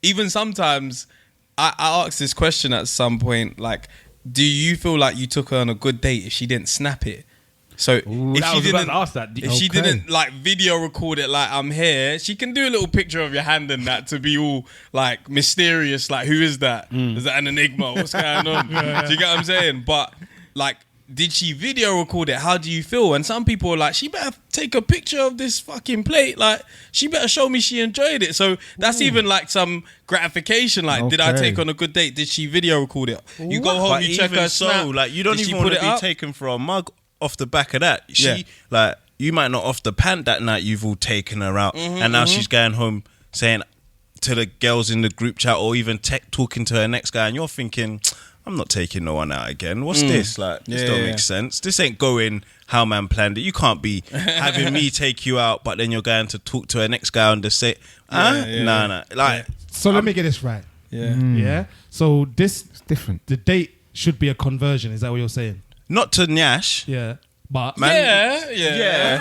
even sometimes I asked this question at some point, like, do you feel like you took her on a good date if she didn't snap it? So if she didn't like video record it like I'm here, she can do a little picture of your hand and that to be all like mysterious, like who is that? Is that an enigma? What's going on? Do you get what I'm saying? But like, did she video record it? How do you feel? And some people are like, she better take a picture of this fucking plate. Like, she better show me she enjoyed it. So that's even like some gratification. Like, did I take on a good date? Did she video record it? You go home, but you check her snap. Like, you don't even want to be taken for a mug off the back of that. Like, you might not off the pant that night, you've all taken her out. And now she's going home saying to the girls in the group chat or even talking to her next guy, and you're thinking, I'm not taking no one out again. What's this? Like, this don't make sense. This ain't going how man planned it. You can't be having me take you out, but then you're going to talk to her next guy on the set. Nah. Like, so let me get this right. Yeah. So this is different. The date should be a conversion. Is that what you're saying? Not to Nyash. Yeah. But Yeah.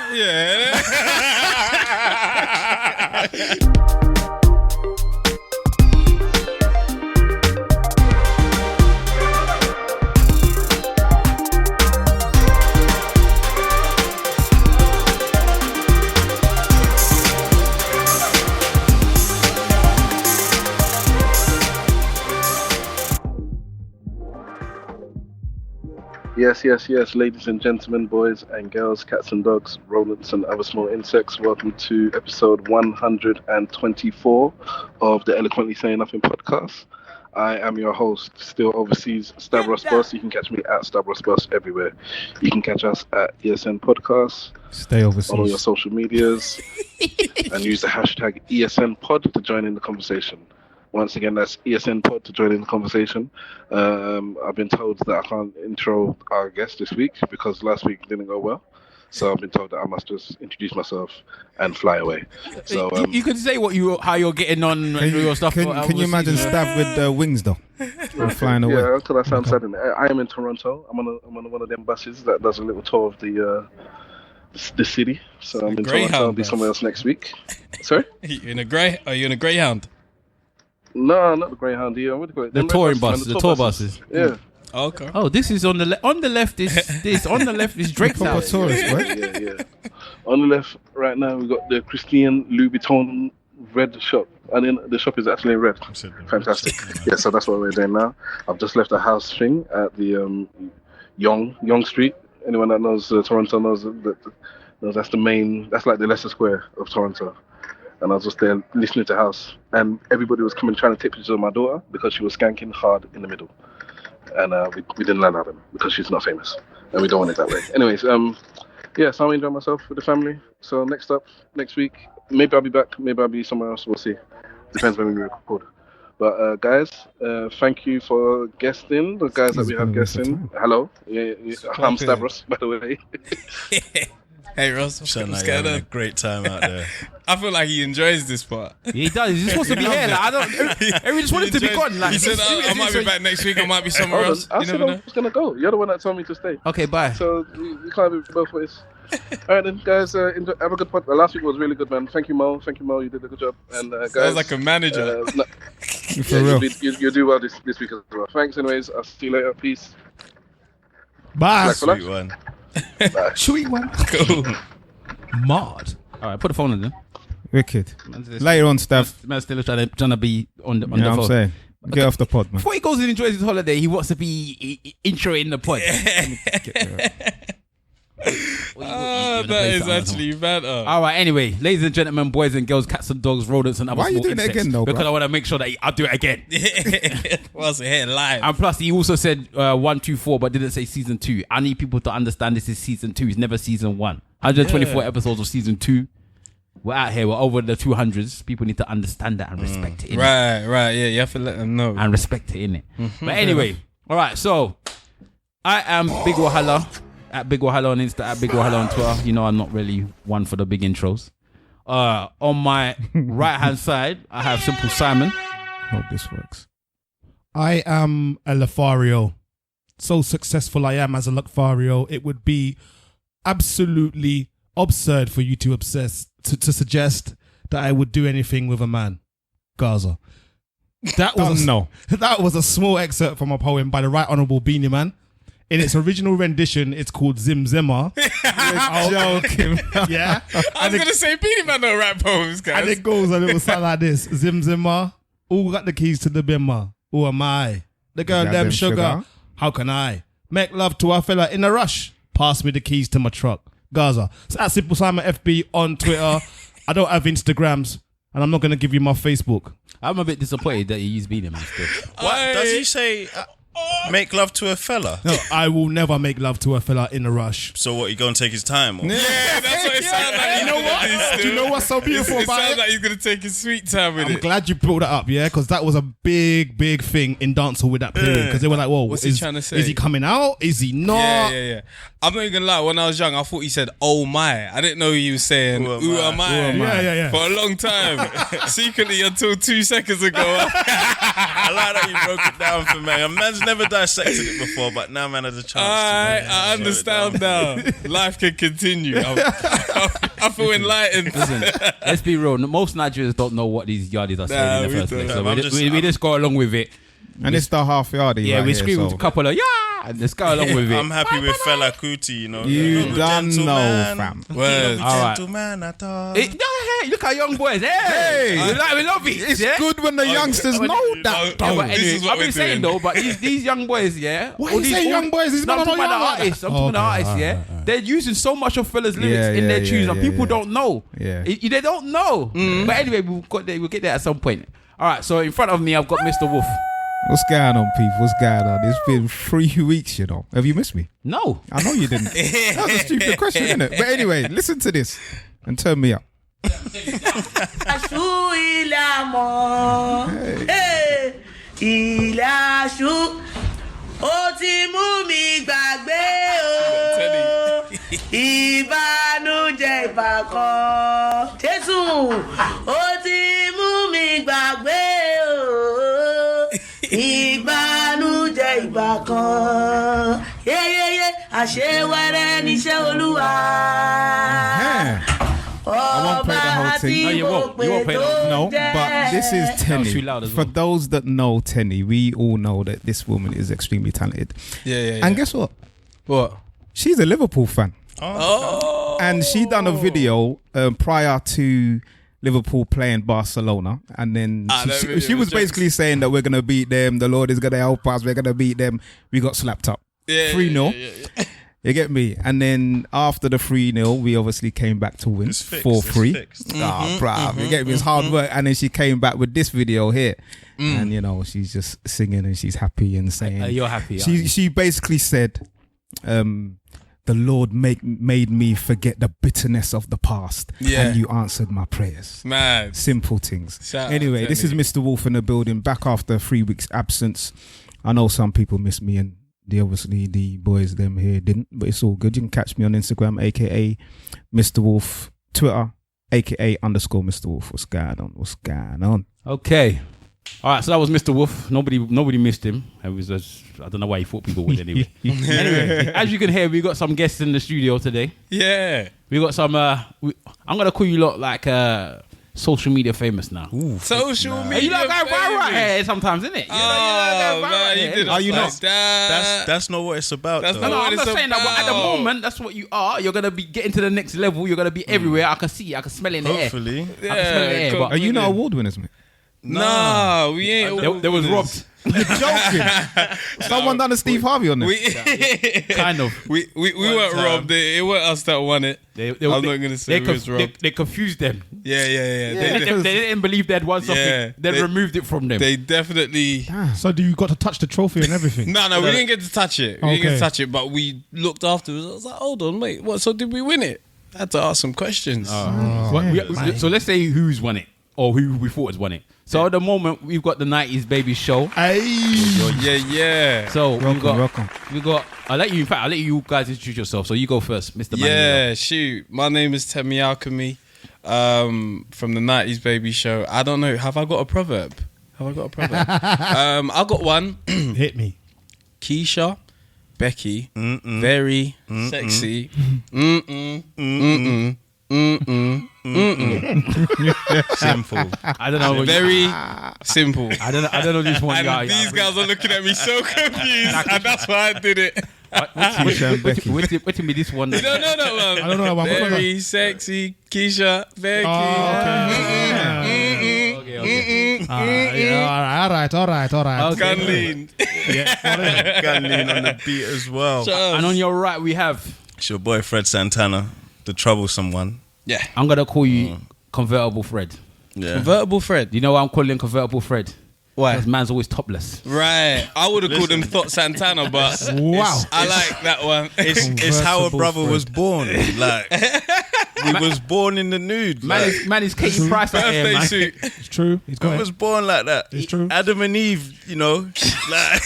Yes, ladies and gentlemen, boys and girls, cats and dogs, rodents and other small insects. Welcome to episode 124 of the Eloquently Saying Nothing podcast. I am your host, still overseas, Stavros Boss. You can catch me at Stavros Boss everywhere. You can catch us at ESN Podcasts. Stay overseas. On all your social medias. And use the hashtag ESN Pod to join in the conversation. Once again, that's ESN Pod to join in the conversation. I've been told that I can't intro our guest this week because last week didn't go well. So I've been told that I must just introduce myself and fly away. So you could say how you're getting on your stuff. Can you imagine Stav with wings though? Flying away. Yeah, because I sound sad. I am in Toronto. I'm on one of them buses that does a little tour of the city. So I'm in Toronto. I'll be somewhere else next week. Sorry? Are you in a Greyhound? No, not the Greyhound. What do you call it? The touring bus, the tour buses. Yeah. Okay. Oh, this is on the left. On the left is this. On the left is Drake's house. Yeah. On the left, right now, we've got the Christian Louboutin red shop. And then the shop is actually in red. Fantastic. Yeah, so that's what we're doing now. I've just left a house thing at the Yonge Street. Anyone that knows Toronto knows that that's the main. That's like the Leicester Square of Toronto. And I was just there listening to house, and everybody was coming trying to take pictures of my daughter because she was skanking hard in the middle, and we didn't allow them because she's not famous, and we don't want it that way. Anyways, so I'm enjoying myself with the family. So next week, maybe I'll be back, maybe I'll be somewhere else. We'll see. Depends when we record. But guys, thank you for guesting. The guys that we have guesting. Hello, I'm Stavros, by the way. Hey Ross, what's going on? A great time out there. I feel like he enjoys this part. He does. He's supposed to be here. Like, everyone just wanted to be gone. Like, he said, I might be back next week. I might be somewhere else. I said I was gonna go. You're the one that told me to stay. Okay, bye. So we can't be both ways. All right then, guys. Enjoy, have a good pod. Last week was really good, man. Thank you, Mo. You did a good job. And guys, sounds like a manager. For real. You do well this week as well. Thanks, anyways. I'll see you later. Peace. Bye. Sweet one. Bye. Sweet one. Cool. Mad. All right, put the phone on then. Wicked. Later on, Stav. Man's still trying to be on the phone. I'm saying. Get off the pod, man. Before he goes and enjoys his holiday, he wants to be introing the pod. That is actually better. All right, anyway, ladies and gentlemen, boys and girls, cats and dogs, rodents and other Why are you small doing it insects, again, though, because bro? I want to make sure that I'll do it again. Whilst here live. And plus, he also said 1, 2, 4, but didn't say season 2. I need people to understand this is season 2. It's never season 1. 124 episodes of season 2. We're out here. We're over the 200s. People need to understand that and respect it. Right. Yeah, you have to let them know. And respect it, innit? But anyway, all right. So, I am Big Wahala. At Big Wahala on Insta, at Big Wahala on Twitter. You know I'm not really one for the big intros. On my right-hand side, I have Simple Simon. Hope this works. I am a Lothario. So successful I am as a Lothario, it would be absolutely absurd for you to suggest that I would do anything with a man. Gaza. That was a small excerpt from a poem by the Right Honourable Beanie Man. In its original rendition, it's called Zim Zimmer. You're joking. Yeah. I was going to say Beanie Man don't rap poems, guys. And it goes a little something like this. Zim Zimmer, who got the keys to the bimmer? Who am I? The girl Got them them sugar. sugar. How can I? Make love to a fella in a rush. Pass me the keys to my truck. Gaza. So at Simple Simon FB on Twitter. I don't have Instagrams. And I'm not going to give you my Facebook. I'm a bit disappointed that you use Beanie Man still. What does he say? Make love to a fella. No, I will never make love to a fella in a rush. So what? You gonna take his time? Or? Yeah, that's what it sounds like. You know what? Do you know what's so beautiful It about sounds it? like he's going to take his sweet time with I'm it. glad you brought that up, yeah, because that was a big thing in dancehall with that period. Because they were like, "Whoa, What's he trying to say? Is he coming out? Is he not?" Yeah. I'm not even gonna lie. When I was young, I thought he said, "Oh my." I didn't know he was saying, "Who am I?" Yeah. For a long time, secretly until 2 seconds ago. I like that you broke it down for me. A man's never dissected it before, but now man has a chance. I understand now. Life can continue. I feel enlightened. Listen, let's be real. Most Nigerians don't know what these yardies are saying in the first we place. don't. So we just go along with it. And it's the half yardy. Yeah, right we here, scream so. with a couple of and let's go along with it. I'm happy with Fela Kuti, you know. You don't know, fam. Words. All right. Gentleman at all. Hey, look at young boys. Hey, we love it. It's yeah? good when the youngsters know that. Yeah, but This anyway, is what I've we're been saying doing. though, but these young boys, yeah. Why you say young boys? He's No, I'm not talking about the young like artists. that. I'm talking about the artists, yeah. They're using so much of fellas' lyrics in their tunes, and people don't know. Yeah. They don't know. But anyway, we'll get there at some point. All right. So in front of me, I've got Mr. Wolf. What's going on, people? What's going on? It's been 3 weeks, you know. Have you missed me? No. I know you didn't. That was a stupid question, isn't it? But anyway, listen to this and turn me up. Ó ti mú mi gbàgbé o, ìbànújẹ́ ìbàkan. Jésù, ó ti mú mi gbàgbé o, ìbànújẹ́ ìbàkan. Yeyeye, àṣewẹ́rẹ́ níṣẹ́ Olúwa. I won't play the whole thing. No, you won't play the whole No, but this is Tenny. too loud as For well. those that know Tenny, we all know that this woman is extremely talented. Yeah. And guess what? What? She's a Liverpool fan. Oh. And she done a video prior to Liverpool playing Barcelona. And then she was basically saying that we're going to beat them. The Lord is going to help us. We're going to beat them. We got slapped up. 3-0. Yeah. You get me? And then after the 3-0, we obviously came back to win 4-3. Bruv, you get me? It's hard work. And then she came back with this video here. And, you know, she's just singing and she's happy and saying... You're happy. She basically said, the Lord made me forget the bitterness of the past. Yeah. And you answered my prayers. Man. Simple things. Shout Anyway, out this is Tenny. Mr. Wolf in the building, back after 3 weeks absence. I know some people miss me and the boys them here didn't, but it's all good. You can catch me on Instagram, aka Mr. Wolf, Twitter, aka _ Mr. Wolf. What's going on? Okay. All right, so that was Mr. Wolf. Nobody missed him. It was just, I don't know why he thought people would anyway. Anyway, as you can hear, we got some guests in the studio today. Yeah. We got some. I'm gonna call you lot like social media famous now. Social media. Hey, you lot go viral famous. here sometimes, innit? Oh, man, you did. Are you not? That's not what it's about. That's though. not No, what I'm it's not saying that, but at the about. moment, that's what you are. You're gonna be getting to the next level. You're gonna be everywhere. I can see it. I can smell it in the air. Hopefully. I can smell it in the air. cool. But Are you not award winners, mate? No, we ain't. there was robbed. You're joking. Someone done a Steve Harvey on this. Kind of. We weren't time. robbed. It weren't us that won it. I'm not gonna say we was robbed. They confused them. Yeah. They didn't believe they'd won something. Yeah, Then they- removed it from them. They definitely. So do you got to touch the trophy and everything? No, we didn't get to touch it. We didn't get to Okay. touch it, but we looked afterwards. I was like, hold on, wait, what? So did we win it? I had to ask some questions. So let's say who's won it or who we thought has won it. So at the moment we've got the 90's baby show. Hey. Yeah. So Welcome. we got. I'll let you guys introduce yourself. So you go first, Mr. Yeah, Manuel. shoot. My name is Temi Alchemy from the 90's baby show. I don't know. Have I got a proverb? I got one. Hit me. Keisha, Becky, very sexy, Simple. I don't know. Very simple. I don't know this one And guy. these guys are looking at me so confused, and that's why I did it. What's me this one? You don't know that one? I don't know that one. What was Very sexy, Keisha, Becky. Okay. All right. Gun lean. Gun lean on the beat as well. And on your right, we have. It's your boy Fred Santana, the troublesome one. Yeah. I'm gonna call you Convertible Fred. Yeah. Convertible Fred. You know why I'm calling Convertible Fred? Why? Because man's always topless. Right. I would have called him Thought Santana, but Wow. I like that one. It's how a brother Fred. was born. Like he was born in the nude. Man is Katie Price out here, Birthday man. suit. It's true. He's I got was born like that. It's true. Adam and Eve, you know. Like,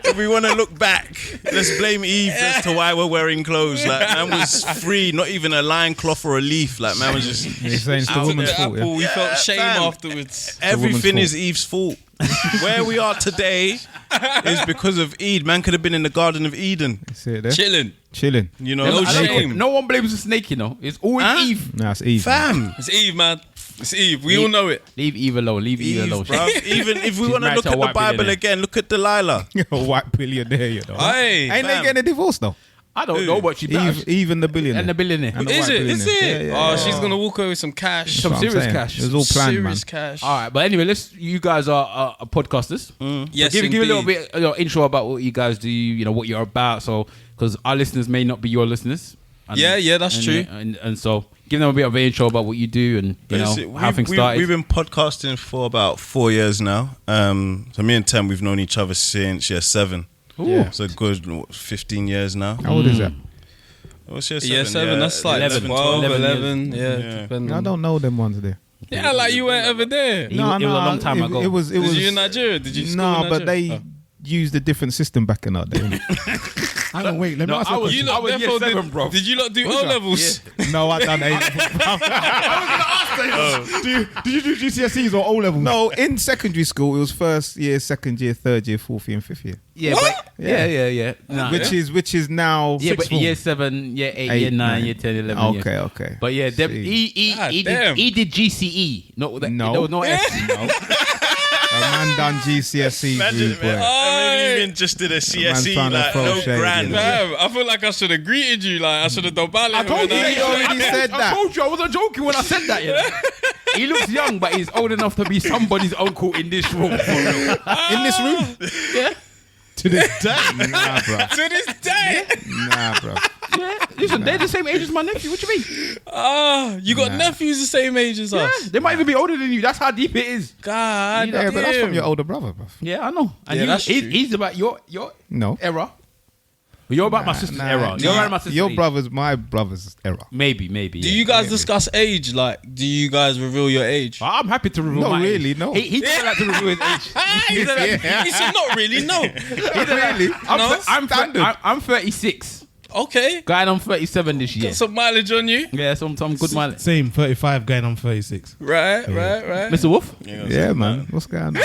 if we want to look back, let's blame Eve as to why we're wearing clothes. Like, man was free, not even a line cloth or a leaf. Like, man was just. He's saying it's the Out of woman's the fault. apple, Yeah? we felt shame Fam. afterwards. Everything woman's is Eve's fault. Where we are today is because of Eve. Man could have been in the Garden of Eden. See it there? Chilling. You know, No I don't shame. know, no one blames the snake, you know. It's always Huh? Eve. No, it's Eve. fam. It's Eve, man. It's Eve. We all know it. Leave Eve alone. Leave Eve Eve, alone. bruv. Even if we She's want to married look to a at the white Bible billionaire. again, look at Delilah. A white billionaire, you know. Hey. Ain't they getting a divorce though? I don't know, but she does. Eve and the billionaire. And the billionaire. And the Is white it? Is billionaire. it? Yeah, Oh, she's going to walk away with some cash. Some That's what I'm serious saying. cash. It was all planned, man. Serious cash. All right, but anyway, you guys are podcasters. Yes, give a little indeed. bit intro about what you guys do. You know what you're about. So because our listeners may not be your listeners. And, Yeah, that's true. And so give them a bit of an intro about what you do and you know how things started. We've been podcasting for about 4 years now. So me and Tem, we've known each other since year 7. Yeah. So good 15 years now. How old is that? What's year 7? Year 7, that's like 11, 12, 11 11. Yeah. Yeah. depending. I don't know them ones there. Yeah, like you weren't ever there. It was a long time ago. It was. Did you in Nigeria? Did you school No, in but Nigeria? they used a different system back in that day. Hang on, wait. Let me ask you a You question. lot I was year therefore 7, bro. Did you lot do O levels? No, I done A. Did you do GCSEs or O levels? No, in secondary school it was first year, second year, third year, fourth year, and fifth year. Yeah, but yeah. Nah, Which is now yeah, but sixth form. year 7, year 8, Eight, year 9, nine. year 10, 11. Okay, yeah. okay. But yeah, See. he damn. did GCE. No, there was no S. No. A man done GCSE. Imagine, rude boy. man. Maybe even just did a CSE, trying to like throw no shade, grand. you know. Damn, I feel like I should have greeted you. Like I should have done ballet. I told you, He already said I that. told you I wasn't joking when I said that. You know? He looks young, but he's old enough to be somebody's uncle in this room. For real. In this room? Yeah. To this day. Nah, bro. To this day. Nah, bro. Yeah, listen, they're the same age as my nephew. What you mean? You got nephews the same age as Yeah, us. they might even be older than you. That's how deep it is. God, Yeah, but that's from damn. your older brother, bro. Yeah, I know. And Yeah, that's true. he's about your No. era. But you're about my sister's era. You're around my sister's Your age. brother's my brother's era. Maybe. Do you guys discuss age? Like, do you guys reveal your age? I'm happy to reveal No, my really, age. no. He doesn't like to reveal his age. He said, not really, no. Really? I'm 36. Okay. Going on 37 this year. Got some mileage on you. Yeah, some good mileage. Same, 35 going on 36. Right. Mr. Wolf? Yeah, man. What's going on?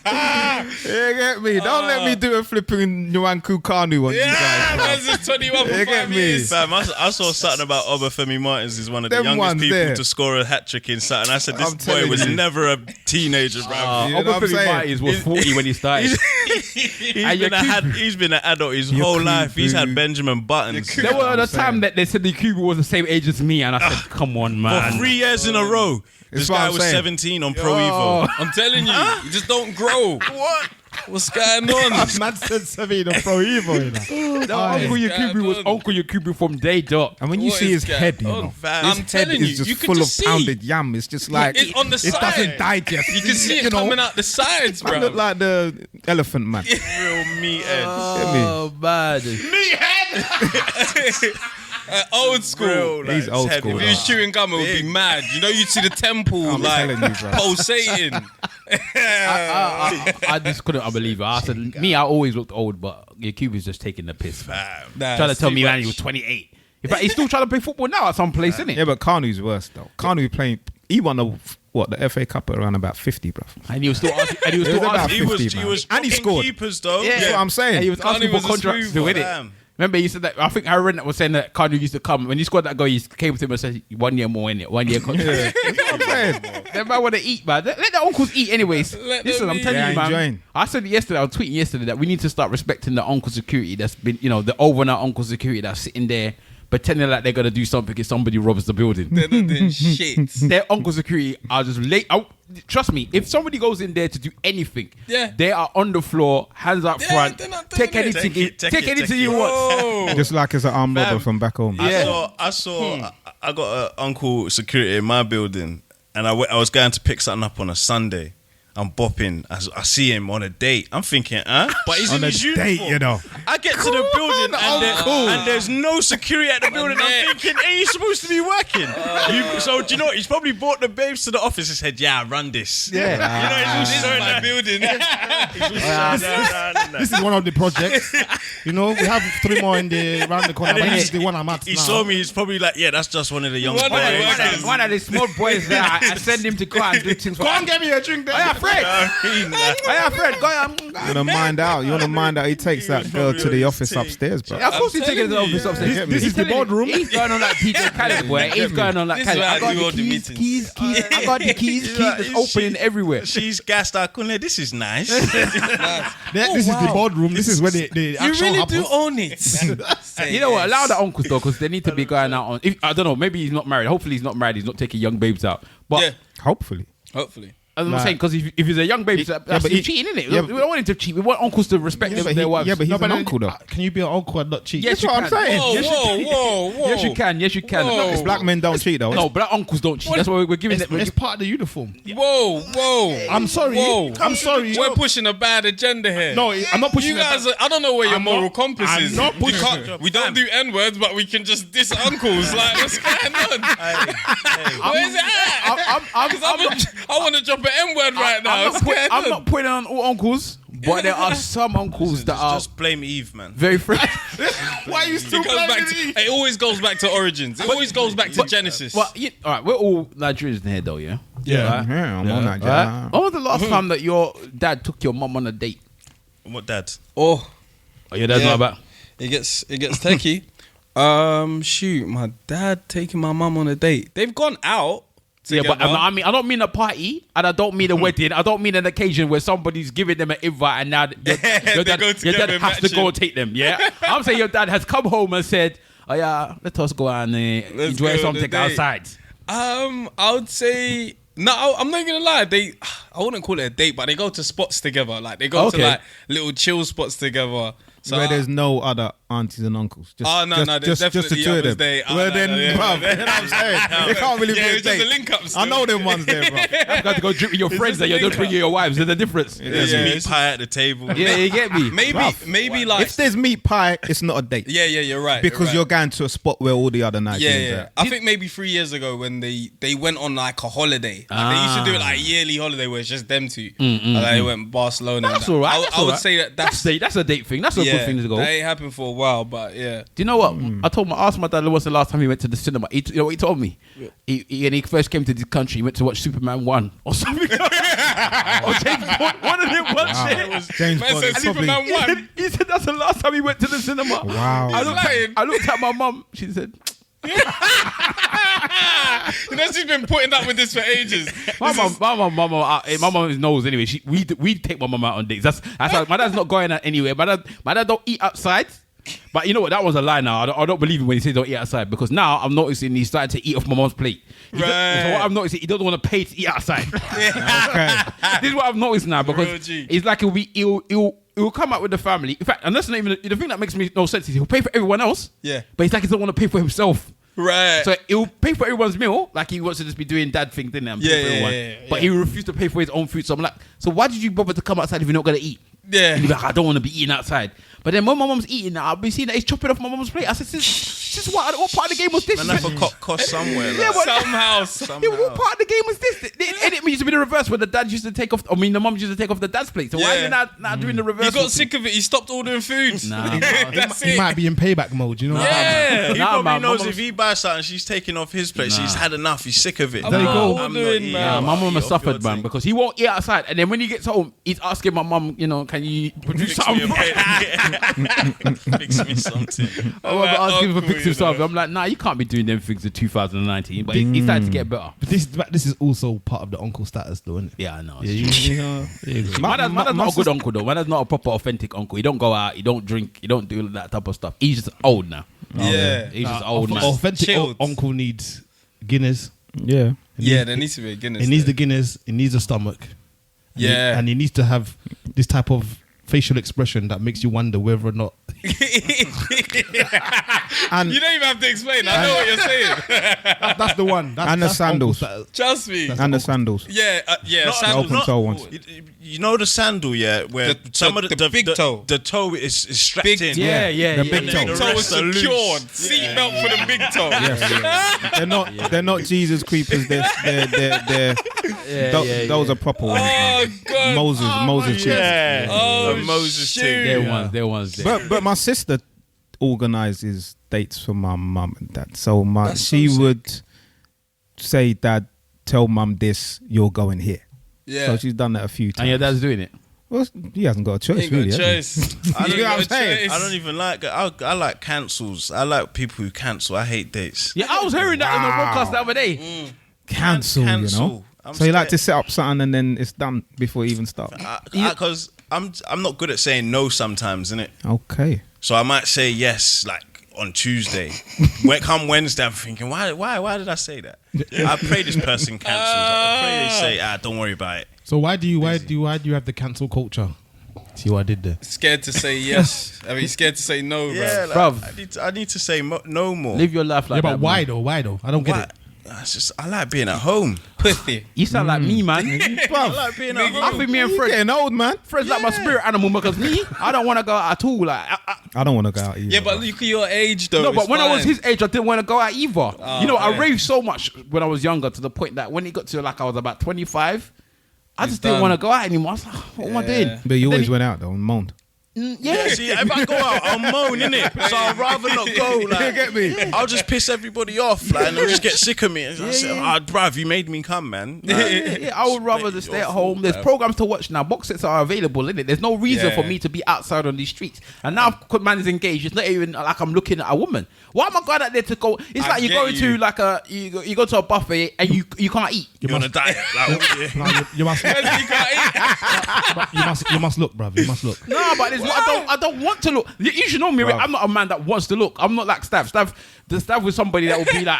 You get me? Don't let me do a flipping Nwanku Kanu on you guys, Yeah, bro. that's just 21 for You 5 get me? years. Fam, I saw something about Obafemi Martins is one of the Them youngest ones people there. to score a hat trick in something. I said, this I'm boy telling was you. never a teenager, bro. You know what I'm saying? Martins was 40 when he started. He's been an adult his whole life. He's had Benjamin Buttons. There was a time that they said the Cuba was the same age as me, and I said, come on, For man. 3 years in a row. This It's what guy I'm was saying. 17 on Pro Evo. I'm telling you, you just don't grow. What? What's going on? Man said 17 on Pro Evo, you know. No, Uncle Yakubu was Uncle Yakubu from day dot. And when you What see is his going head, you on, know, fam? his I'm head telling is you, just you can full just of see. pounded yam. It's just like It's on the it side. doesn't digest. You can see it coming out the sides, I bro. look like the elephant man. Real meathead. Oh, bad. Old school. Real, He's old heavy. school, If he was chewing gum, it would be mad. You know, you'd see the temple I'm telling like you, bro. pulsating. I just couldn't believe it. I said, me, I always looked old, but Yakubu's just taking the piss, man. Trying to tell me, man, he was 28. In fact, he's still trying to play football now at some place, isn't it? Yeah, but Kanu's worse though. Kanu he won the FA Cup at around about 50, bro. And he was still asking. And he was still about asking. 50, he was and he scored. keepers though. Yeah. That's what I'm saying. And he was asking for was a contracts smooth to win one. it. Damn. Remember, he said that. I think Aaron was saying that Kanu used to come when he scored that goal. He came to him and said, 1 year more in it, 1 year contract. That's what I'm saying. They might want to eat, man. Let the uncles eat, anyways. Let Listen, them I'm eat. telling Yeah, you, man. enjoying. I said it yesterday. I was tweeting yesterday that we need to start respecting the uncle security that's been, the overnight uncle security that's sitting there pretending like they're gonna do something if somebody robs the building. They're not doing shit. Their uncle security are just late. Trust me, if somebody goes in there to do anything, they are on the floor, hands up front. they're not doing Take it. anything, Take anything it. you want. Oh. Just like as an armed robber from back home. I saw. I got an uncle security in my building, and I was going to pick something up on a Sunday. I'm bopping. I see him on a date. I'm thinking, but he's On in a his date, uniform. you know. I get to the building and there's no security at the building. I'm thinking, hey, you're supposed to be working. So do you know what? He's probably brought the babes to the office and said, "Yeah, run this." Yeah. He's This is my building. This is one of the projects. We have 3 more around the corner. And But then this is the one I'm at He now. saw me. He's probably like, "Yeah, that's just one of the young One of the boys." workers. One of the small boys there, I send him to go and do things. Go and get me a drink there. Oh, yeah, Fred, go on. You want to mind out. You want to mind out. He takes that girl to the office upstairs, bro. Yeah, of course he's taking the office upstairs. This is the boardroom. He's going on like DJ Khaled, boy. He's going on like This is Khaled. where I I got do all the the keys. meetings. I got the keys that's opening everywhere. She's gassed out. Kunle, this is nice. This is the boardroom. This is where the You action really happens. do own it. You know what? Allow the uncles though, because they need to be going out on. I don't know. Maybe he's not married. Hopefully he's not married. He's not taking young babes out. But Yeah. Hopefully. Hopefully. as I'm saying, because if he's a young baby, that's but him cheating, isn't it? yeah, we don't want him to cheat. We want uncles to respect their wives. Yeah, but he's an uncle though. Can you be an uncle and not cheat? Yes, That's you what I'm can. saying. Whoa, Yes, you whoa, whoa. Yes, you can. Yes, you can. Whoa. Look, Black men don't cheat though. no, black uncles don't cheat. That's why we're giving it. It's part of the uniform. Whoa, whoa. I'm sorry. Whoa. I'm sorry. We're pushing a bad agenda here. No, I'm not pushing You guys, I don't know where your I'm moral not- compass I'm is. not You pushing can't- it. we don't do N-words, but we can just diss uncles. Like, what's going on? Where is it at? I want to drop an N-word right now. I'm not putting on all uncles, but there are some uncles that are Just blame Eve, man. very friendly. Why are you still It always goes back to origins. It always goes back to Genesis. Well, all right, we're all Nigerians here, though, yeah. Yeah. Right? Yeah, I'm on that. Right? Yeah. When was the last time that your dad took your mum on a date? What, Dad? Oh, Your dad's Yeah. not about. it gets techie. Shoot, my dad taking my mum on a date. They've gone out. Yeah, but together. I don't mean a party, and I don't mean a wedding. I don't mean an occasion where somebody's giving them an invite, and now your dad go together has to matching. go and take them. Yeah, I'm saying your dad has come home and said, "Oh yeah, let us go and enjoy go on something the date." outside." I would say no. I'm not gonna lie. I wouldn't call it a date, but they go to spots together. Like they go to Okay. like little chill spots together. So Where there's no other aunties and uncles. Just, there's just the definitely two of others them. there. Well then, bruv, you know what I'm saying? It can't really be a it's just a date. link up. I know them ones there, bro. You got to go drink with your friends, and you don't bring your wives. There's a difference. There's Yeah, meat it's- pie at the table. Yeah, you get me. Maybe like If there's meat pie, it's not a date. yeah, you're right. Because you're going to a spot where all the other Nigerians Yeah. are. I think maybe 3 years ago when they went on like a holiday. Like, they used to do it like a yearly holiday where it's just them two. Like, they went Barcelona. That's and all that. right. I would say that's That's a date thing. That's a good thing to go. That ain't happened for a while, but yeah. Do you know what? I asked my dad what's the last time he went to the cinema. You know what he told me? When he first came to this country, he went to watch Superman 1 or something. Or James Bond. One of them one shit. James Man Bond said is probably... Superman 1. He said that's the last time he went to the cinema. Wow. I looked at my mum. She said, You know, she's been putting up with this for ages. my mum knows anyway. We take my mum out on dates. That's how, my dad's not going out anywhere. My dad don't eat outside. But you know what? That was a lie now. I don't believe him when he says don't eat outside, because now I'm noticing he's starting to eat off my mom's plate. So what I'm noticing, he doesn't want to pay to eat outside. Okay. This is what I've noticed now, Real because G. it's like he'll come out with the family. In fact, and that's not even the thing that makes me no sense is he'll pay for everyone else. Yeah. But it's like he doesn't want to pay for himself. Right. So he'll pay for everyone's meal, like he wants to just be doing dad thing, didn't he? And pay for everyone. yeah. But he refused to pay for his own food. So I'm like, so why did you bother to come outside if you're not gonna eat? Yeah. And he'll be like, I don't want to be eating outside. But then when my mom's eating, I'll be seeing that he's chopping off my mom's plate. I said, Just what part of the game was this? Man, have a cost somewhere. Yeah, Like. Somehow. Yeah, what part of the game was this? It used to be the reverse where the dad used to take off. I mean, the mum used to take off the dad's plate. So why are you not doing the reverse? He got sick of it. He stopped ordering food. Nah, That's He it. might be in payback mode, you know? Yeah. He probably knows if he buys something, she's taking off his plate. She's had enough. He's sick of it. There you go. I'm not Ordering, eating. man. my mum has Eat off suffered, your man, thing. because he won't eat outside, and then when he gets home, he's asking my mum, can you produce Fix me something? a plate. Fix me something. I was asking for uncle, fix something. I'm like, nah, you can't be doing them things in 2019. But he's starting to get better. But this is also part of the uncle status, though, isn't it? Yeah, I know. My- Man, my- that's my not a good sis- uncle though. Man, that's not a proper authentic uncle. He don't go out. He don't drink. He don't do that type of stuff. He's just old now. Yeah. He's just old man. Authentic Chilled. uncle needs Guinness. Yeah. Yeah, there needs to be a Guinness. He needs the there. Guinness. He needs a stomach. Yeah. And he needs to have this type of facial expression that makes you wonder whether or not. And You don't even have to explain. I know what you're saying. That's the one. That's, And the that's uncle sandals. status. Trust me. and the sandals. Yeah, The sandals. open toe ones. You know the sandal, yeah, where The- some of the big toe. the toe is strapped Big- in. Yeah. The big And toe. then the Toe is rest are loose. secured. Seatbelt for the big toe. They're not Jesus creepers. Those are proper ones. Oh man. God. Moses cheeks. Yeah. Oh, The Moses shoot. thing. They're ones. But my sister organizes dates for my mum and dad. So she so sick. would say, "Dad, tell mum this. You're going here." Yeah. So she's done that a few times. And your dad's doing it. Well, he hasn't got a choice, Ain't got really. a has he? choice. I don't Ain't know got what a I'm saying. choice. I don't even like it. I like cancels. I like people who cancel. I hate dates. Yeah, I was hearing that on the podcast the other day. Cancel, you know. Cancel. I'm So you like to scared. set up something and then it's done before you even start. Because I'm not good at saying no sometimes, innit? Okay. So I might say yes, like on Tuesday. When come Wednesday, I'm thinking, why did I say that? I pray this person cancels. I pray they say, don't worry about it. So why do you have the cancel culture? See what I did there? Scared to say yes. I mean, scared to say no, Yeah, bro. like, Bruv. I need to say no more. Live your life like Yeah, that. but why man. though? Why though? I don't get Why? it. It's just I like being at home. Pussy. You sound like me, man. I like being at I home. think me and You're Fred, getting old, man. Fred's like my spirit animal because me, I don't want to go out at all. Like, I don't want to go out either. Yeah, but look at your age, though. no, but it's when I was fine. his age, I didn't want to go out either. I okay. raved so much when I was younger to the point that when it got to like I was about 25, I just done. didn't want to go out anymore. I was like, what am I doing? But you Then always he- went out though and moaned. Yeah, see, if I go out, I'll moan, innit? So I'd rather not go. Like, get me? I'll just piss everybody off, like, and they'll just get sick of me. And I say, bruv, you made me come, man. Like, I would rather just stay at home. There's programs to watch now. Box sets are available, innit? There's no reason Yeah. for me to be outside on these streets. And now man is engaged. It's not even like I'm looking at a woman. Why am I going out there to go? It's I like you get go into you. like you go to a buffet and you can't eat. you're on a diet. Like, No, you must. You can't eat. You must look, bruv. You must look. No, but it's I don't want to look. You should know me. Rick. I'm not a man that wants to look. I'm not like Stav. Stav was somebody that would be like,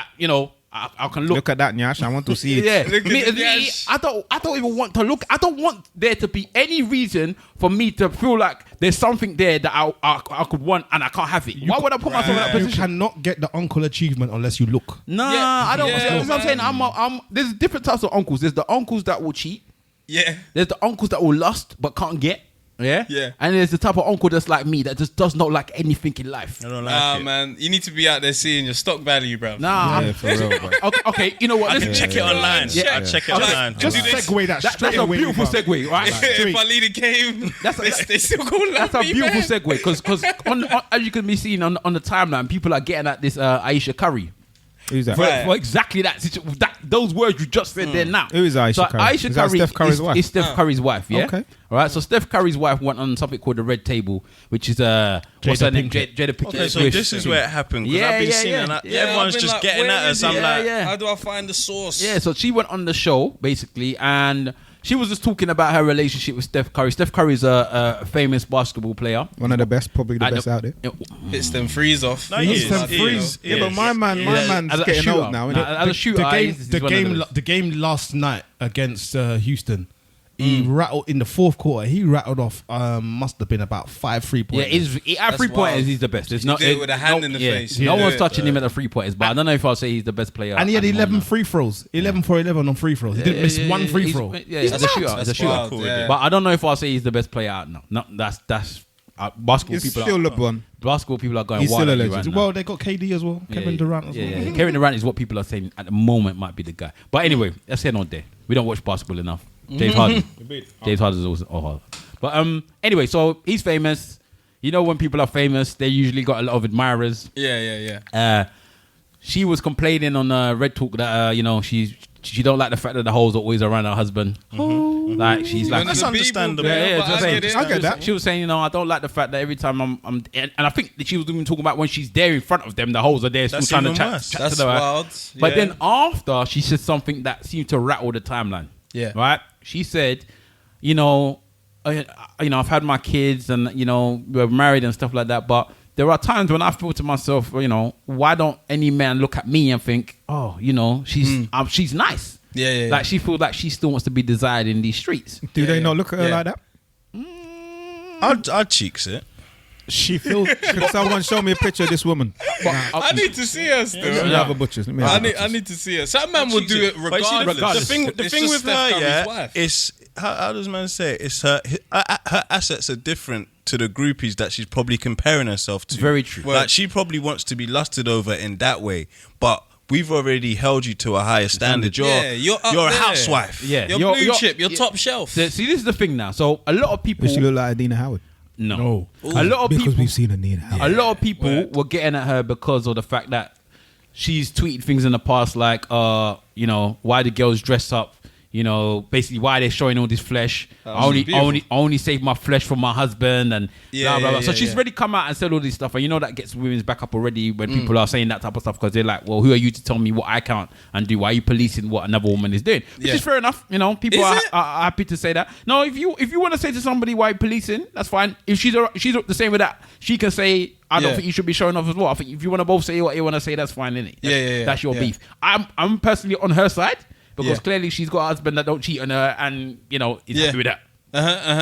I can look. Look at that, Nyash. I want to see it. Yeah, Look at me, the me, Yash. I don't even want to look. I don't want there to be any reason for me to feel like there's something there that I could want and I can't have it. Why would I put myself in that You position? cannot get the uncle achievement unless you look. Nah, Yeah, I don't. yeah, That's what I'm saying. man. I'm. There's different types of uncles. There's the uncles that will cheat. Yeah. There's the uncles that will lust but can't get. Yeah. Yeah. And there's the type of uncle that's like me that just does not like anything in life. I don't like it. Man, you need to be out there seeing your stock value, bro. Nah. Yeah, for real, bro. Okay, you know what? I Listen, can check it online. Yeah. I check it Like, online. Just do they- segue that straight that's a away. beautiful bruv. segue, right? If I lead a game, they still gonna love That's a me, beautiful man. segue because on, as you can be seeing on the timeline, people are getting at this Ayesha Curry Who's that? for exactly those words you just said there now. Who is Ayesha so Curry? Ayesha Is that Curry Steph Curry's wife? is Steph Curry's wife. Yeah. Okay. All right. So Steph Curry's wife went on something called the Red Table, which is what's her name? Pinkett. Jada Pinkett. Okay, so Swift. this is where it happened. Because Yeah, I've been yeah, seeing yeah. that. Yeah, Everyone's I've been just like, getting where at is us. I'm it? like, Yeah. How do I find the source? Yeah, so she went on the show basically, and she was just talking about her relationship with Steph Curry. Steph Curry is a famous basketball player. One of the best, probably the At best out there. Hits them freeze off. no, he is. Them He freeze. is. Yeah, but my man's As a getting shooter. old now, Nah, innit? as a shooter, The game last night against Houston. He rattled in the fourth quarter. He rattled off. Must have been about 5 3-pointers. Yeah, at That's 3-pointers, wild. He's the best. There's He no, did it with a hand in the face. No He one's did it. touching him at the 3-pointers, but I don't know if I'll say he's the best player. And he had at the 11 moment. free throws. 11 for 11 on free throws. He didn't miss one free He's- throw. Yeah, as a shooter, as a That's shooter. wild, yeah. But I don't know if I'll say he's the best player out now. No, that's basketball It's people still are, LeBron. basketball people are going He's wild still a at you legend. right now. Well, they got KD as well. Kevin Durant as well. Yeah. Kevin Durant is what people are saying at the moment might be the guy. But anyway, let's head on there. We don't watch basketball enough. James Harden. James Harden is also hard. But anyway, so he's famous. You know, when people are famous, they usually got a lot of admirers. Yeah. She was complaining on Red Talk that you know, she don't like the fact that the hoes are always around her husband. Like she's like, That's understandable. I get that. She was saying, you know, I don't like the fact that every time I'm and I think that she was even talking about when she's there in front of them, the hoes are there still That's trying to even chat worse. to That's them. wild. But Yeah. then after, she said something that seemed to rattle the timeline. Yeah. Right? She said, you know, I've had my kids and, you know, we're married and stuff like that, but there are times when I feel to myself, you know, why don't any man look at me and think, oh, you know, she's nice. Yeah. Like she feels like she still wants to be desired in these streets. Do they not look at her like that? I'd cheeks it. She feels. Could someone show me a picture of this woman? I need to see her still. Let me have a butcher's. Let me have I a need butcher's. to see her. Some man will do it But you see, regardless. The It's thing just with Steph her, Curry's wife. is how does man say it? It's her assets are different to the groupies that she's probably comparing herself to. Very true. Like she probably wants to be lusted over in that way, but we've already held you to a higher standard. You're you're up a there. housewife. Yeah. You're blue chip. You're top shelf. See, this is the thing now. So a lot of people. Does she look like Adina Howard? No. A lot of Because people. we've seen Adina Howard. A lot of people were getting at her because of the fact that she's tweeted things in the past like, you know, why the girls dress up. You know, basically why they're showing all this flesh. I only save my flesh for my husband and blah, blah, blah. So she's already come out and said all this stuff. And you know that gets women's back up already when people are saying that type of stuff because they're like, well, who are you to tell me what I can't and do? Why are you policing what another woman is doing? Which is fair enough. You know, people are happy to say that. No, if you want to say to somebody why you're policing, that's fine. If she's the same with that, she can say, I don't think you should be showing off as well. I think if you want to both say what you want to say, that's fine, innit? That's your beef. I'm personally on her side. Because clearly she's got a husband that don't cheat on her and, you know, is happy with that.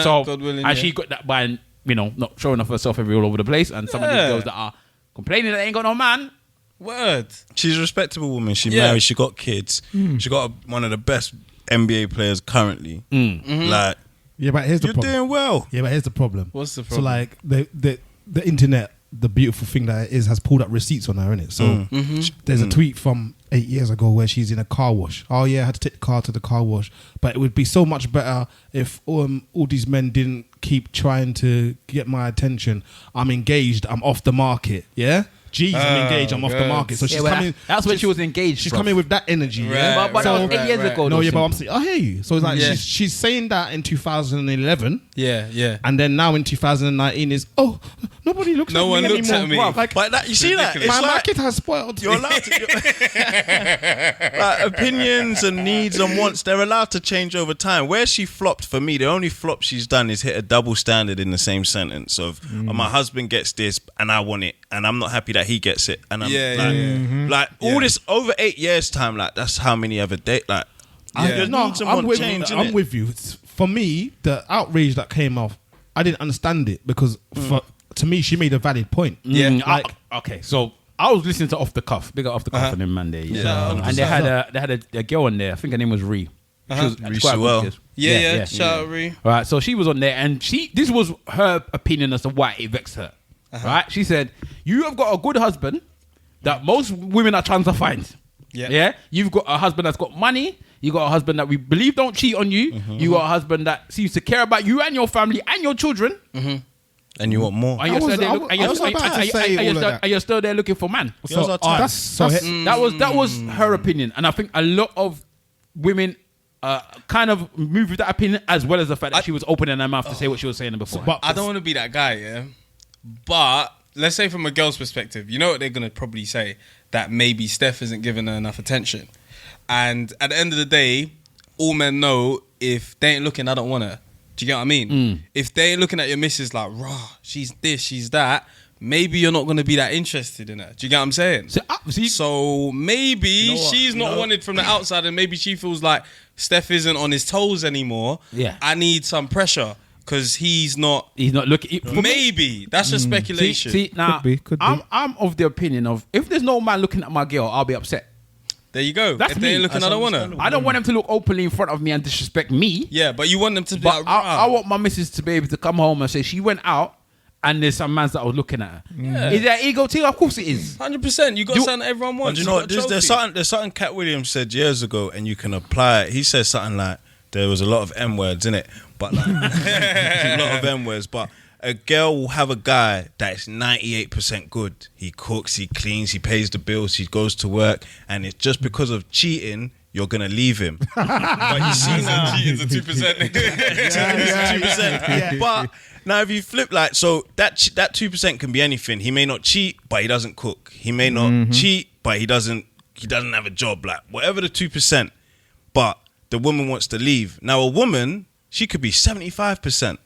So, God willing, and she got that by, you know, not showing off herself all over the place. And some of these girls that are complaining that they ain't got no man. Word. She's a respectable woman. She married. She got kids. She got one of the best NBA players currently. Like, Yeah, but here's the you're problem. doing well. Yeah, but here's the problem. What's the So problem? like the internet, the beautiful thing that it is, has pulled up receipts on her, innit? So there's a tweet from 8 years ago where she's in a car wash. Oh yeah, I had to take the car to the car wash. But it would be so much better if all these men didn't keep trying to get my attention. I'm engaged. I'm off the market. Yeah. Jeez, I'm engaged. I'm off the market. So she's coming. That's when she was engaged. She's coming with that energy. Yeah. But that was 8 years ago. No, though, yeah, but Simple. I'm saying, I hear you. So it's like she's saying that in 2011. Yeah. And then now in 2019 is, oh, nobody looks No at one me looks anymore. at me. Bruv, like, But that, you see that? It's my like market has spoiled. you're allowed to. Like, opinions and needs and wants, they're allowed to change over time. Where she flopped for me, the only flop she's done is hit a double standard in the same sentence of oh, my husband gets this and I want it and I'm not happy that he gets it. And I'm like all this over 8 years time, like that's how many ever date like your needs and I'm want change, I'm innit? with you. For me, the outrage that came off, I didn't understand it because to me, she made a valid point. Okay, so I was listening to Off the Cuff, big Off the Cuff on him Monday, and they had a girl on there. I think her name was Ree. She was Ree quite Sewell. good. Yeah. Shout out Ree. All right, so she was on there, and this was her opinion as to why it vexed her. Right, she said, "You have got a good husband that most women are trying to find. Yeah, you've got a husband that's got money. You got a husband that we believe don't cheat on you. You got a husband that seems to care about you and your family and your children. And you want more. And you're still there looking for man. That was her opinion, and I think a lot of women kind of moved with that opinion, as well as the fact that she was opening her mouth to say what she was saying before. But I don't want to be that guy, yeah. But let's say from a girl's perspective, you know what they're gonna probably say, that maybe Steph isn't giving her enough attention. And at the end of the day, all men know if they ain't looking, I don't want her. Do you get what I mean? If they ain't looking at your missus like, rah, she's this, she's that, maybe you're not going to be that interested in her. Do you get what I'm saying? So maybe she's not wanted from the outside, and maybe she feels like Steph isn't on his toes anymore. Yeah. I need some pressure because he's not looking. Maybe. That's just speculation. See, now, Could be. I'm of the opinion of, if there's no man looking at my girl, I'll be upset. There you go. That's if they ain't me. looking, I don't want her. I don't want them to look openly in front of me and disrespect me. Yeah, but you want them to be But like, I want my missus to be able to come home and say she went out and there's some mans that are looking at her. Yeah. Is that ego thing? Of course it is. 100%. You got something that everyone wants. And you know what? There's something Cat Williams said years ago, and you can apply it. He says something like, there was a lot of M words in it, but like a lot of M words. But a girl will have a guy that's 98% good. He cooks, he cleans, he pays the bills, he goes to work, and it's just because of cheating, you're gonna leave him. But you see now, cheating's a 2%. 2%. But now if you flip so that 2% can be anything. He may not cheat, but he doesn't cook. He may not cheat, but he doesn't have a job. Like whatever the 2%, but the woman wants to leave. Now a woman, she could be 75%.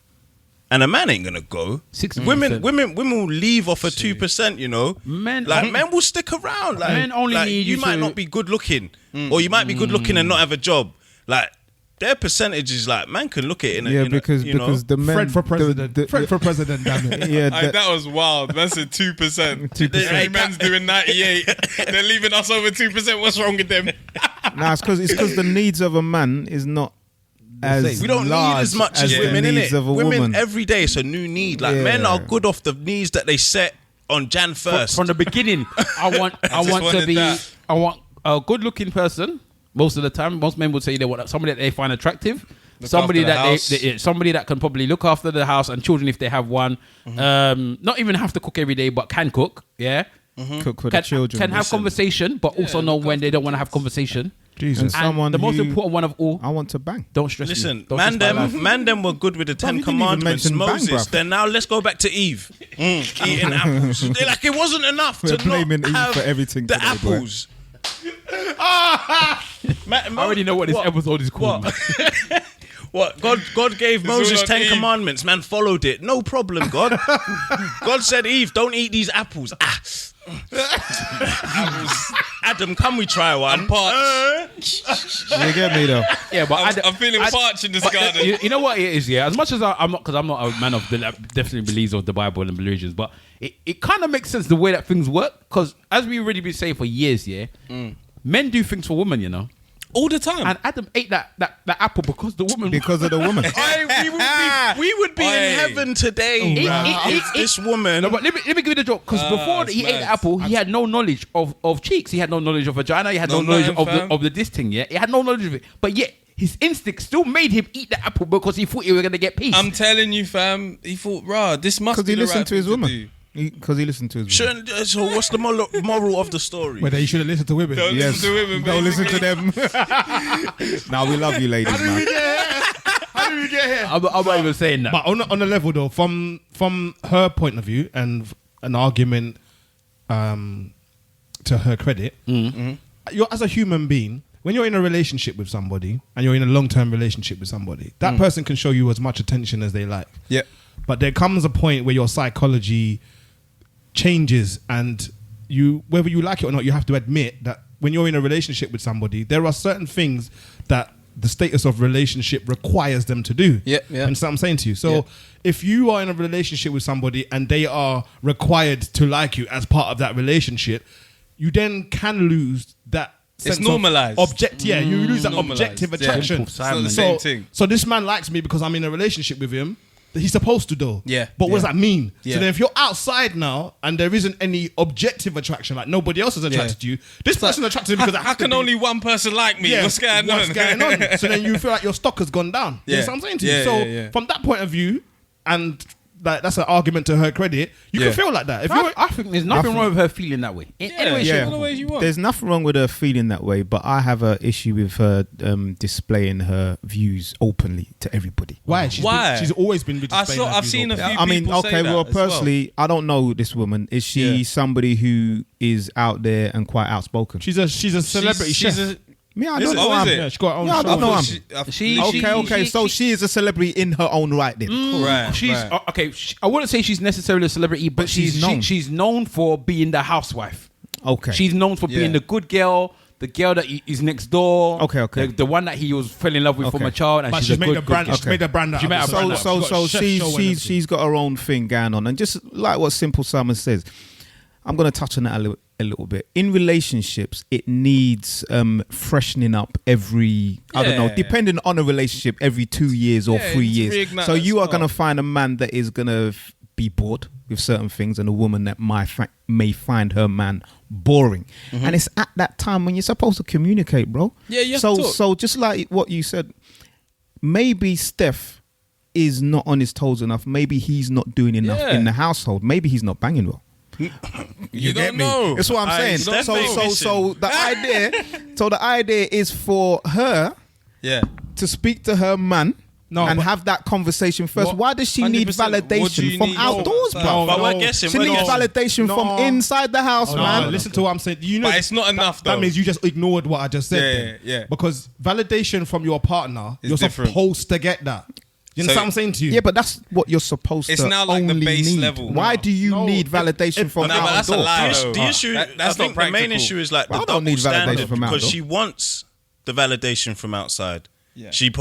And a man ain't gonna go. 60%. Women will leave off a 2%. You know, men will stick around. Like, men only need you might not be good looking, or you might be good looking and not have a job. Like their percentages, like man can look at it. Because the men, Fred for president. Fred for president. Damn it. Yeah, that was wild. That's a 2%. 2%. Men's doing 98. They're leaving us over 2%. What's wrong with them? Nah, it's because the needs of a man is not. As we don't need as much as women, innit? Women woman. every day it's a new need. Like men are good off the needs that they set on Jan 1st. From the beginning, I want a good looking person. Most of the time, most men would say they want somebody that they find attractive, somebody that somebody that can probably look after the house and children if they have one. Not even have to cook every day, but can cook. Yeah, cook for the children. Can have conversation, but also know when they don't want to have conversation. Jesus, and the most important one of all, I want to bang. Don't stress Listen, me. Don't man, stress my life. them were good with the 10 you didn't even Commandments. mention Moses. bang, bruv. Then now let's go back to Eve eating apples. They're like it wasn't enough We're to blaming not Eve have for everything the today, boy. apples. I already know what this episode is called. What? God gave Moses 10 Eve. commandments. Man followed it. No problem, God. God said, Eve, don't eat these apples. Adam, can we try one? I'm parched. You get me though. Yeah, but I'm feeling parched in this garden. You know what it is, yeah. As much as I'm not a man of definitely believes of the Bible and religions, but it kind of makes sense the way that things work. Because as we already been saying for years, yeah, men do things for women, you know. All the time. And Adam ate that apple because the woman. Because of the woman. we would be in heaven today. This woman. No, but let me give you the joke. Because before he ate the apple, he had no knowledge of cheeks. He had no knowledge of vagina. He had no knowledge of the this thing. Yeah, he had no knowledge of it. But yet his instinct still made him eat the apple because he thought he was gonna get peace. I'm telling you, fam. He thought, rah, this must be the right listened to his thing woman. Because he listened to his woman. So what's the moral of the story? Whether you should have listened to women. Don't listen to women. Don't listen to them. Now we love you, ladies, man. How did we get here? I'm not even saying that. But on the level though, from her point of view and an argument to her credit, you're as a human being, when you're in a relationship with somebody and you're in a long-term relationship with somebody, that person can show you as much attention as they like. Yeah. But there comes a point where your psychology changes, and whether you like it or not, you have to admit that when you're in a relationship with somebody, there are certain things that the status of relationship requires them to do. Yeah. And so I'm saying to you. So if you are in a relationship with somebody and they are required to like you as part of that relationship, you then can lose that sense normalized. of you lose that Normalized. objective attraction. It's not the same thing. So this man likes me because I'm in a relationship with him. He's supposed to do. Yeah. But what does that mean? Yeah. So then if you're outside now and there isn't any objective attraction, like nobody else is attracted to you, this person is attracted to me because how can only one person like me? Yeah, What's going on? So then you feel like your stock has gone down. You know what I'm saying to you? So from that point of view, and like that's an argument to her credit, you can feel like that. If I think there's nothing wrong with her feeling that way. There's nothing wrong with her feeling that way, but I have an issue with her displaying her views openly to everybody. Why? She's always been displaying I've seen a few people say okay, that well, as personally, I don't know this woman. Is she somebody who is out there and quite outspoken? She's a celebrity chef. Yeah, I don't know. Yeah, she got her own I don't know. She So she is a celebrity in her own right, then. Right. She's okay. I wouldn't say she's necessarily a celebrity, but she's known. She's known for being the housewife. Okay. She's known for being the good girl, the girl that is next door. Okay. The one that he was fell in love with from a child, and But she's a made good a brand. girl. She made a brand out of it. So she's got her own thing going on, and just like what Simple Simon says, I'm going to touch on that a little bit. In relationships, it needs freshening up every, I don't know, depending on a relationship, every 2 years or 3 years. So you are going to find a man that is going to be bored with certain things, and a woman that may find her man boring. And it's at that time when you're supposed to communicate, bro. Yeah, you have to talk. So just like what you said, maybe Steph is not on his toes enough. Maybe he's not doing enough in the household. Maybe he's not banging well. You get me? Know. That's what I'm saying. So the idea is for her to speak to her man and have that conversation first. Why does she need validation from outdoors, bro? But we're guessing. She needs validation from inside the house, man. Listen to what I'm saying. You know, but it's not enough, though. That means you just ignored what I just said. Yeah. Because validation from your partner, you're different. Supposed to get that. You understand what I'm saying to you? Yeah, but that's what you're supposed to. It's now like only the base need. level. Why do you need validation from outdoors? But that's a lie. The issue, that's not practical. The main issue is like the I don't double need validation standard from because outdoors. she wants the validation from outside. Yeah. She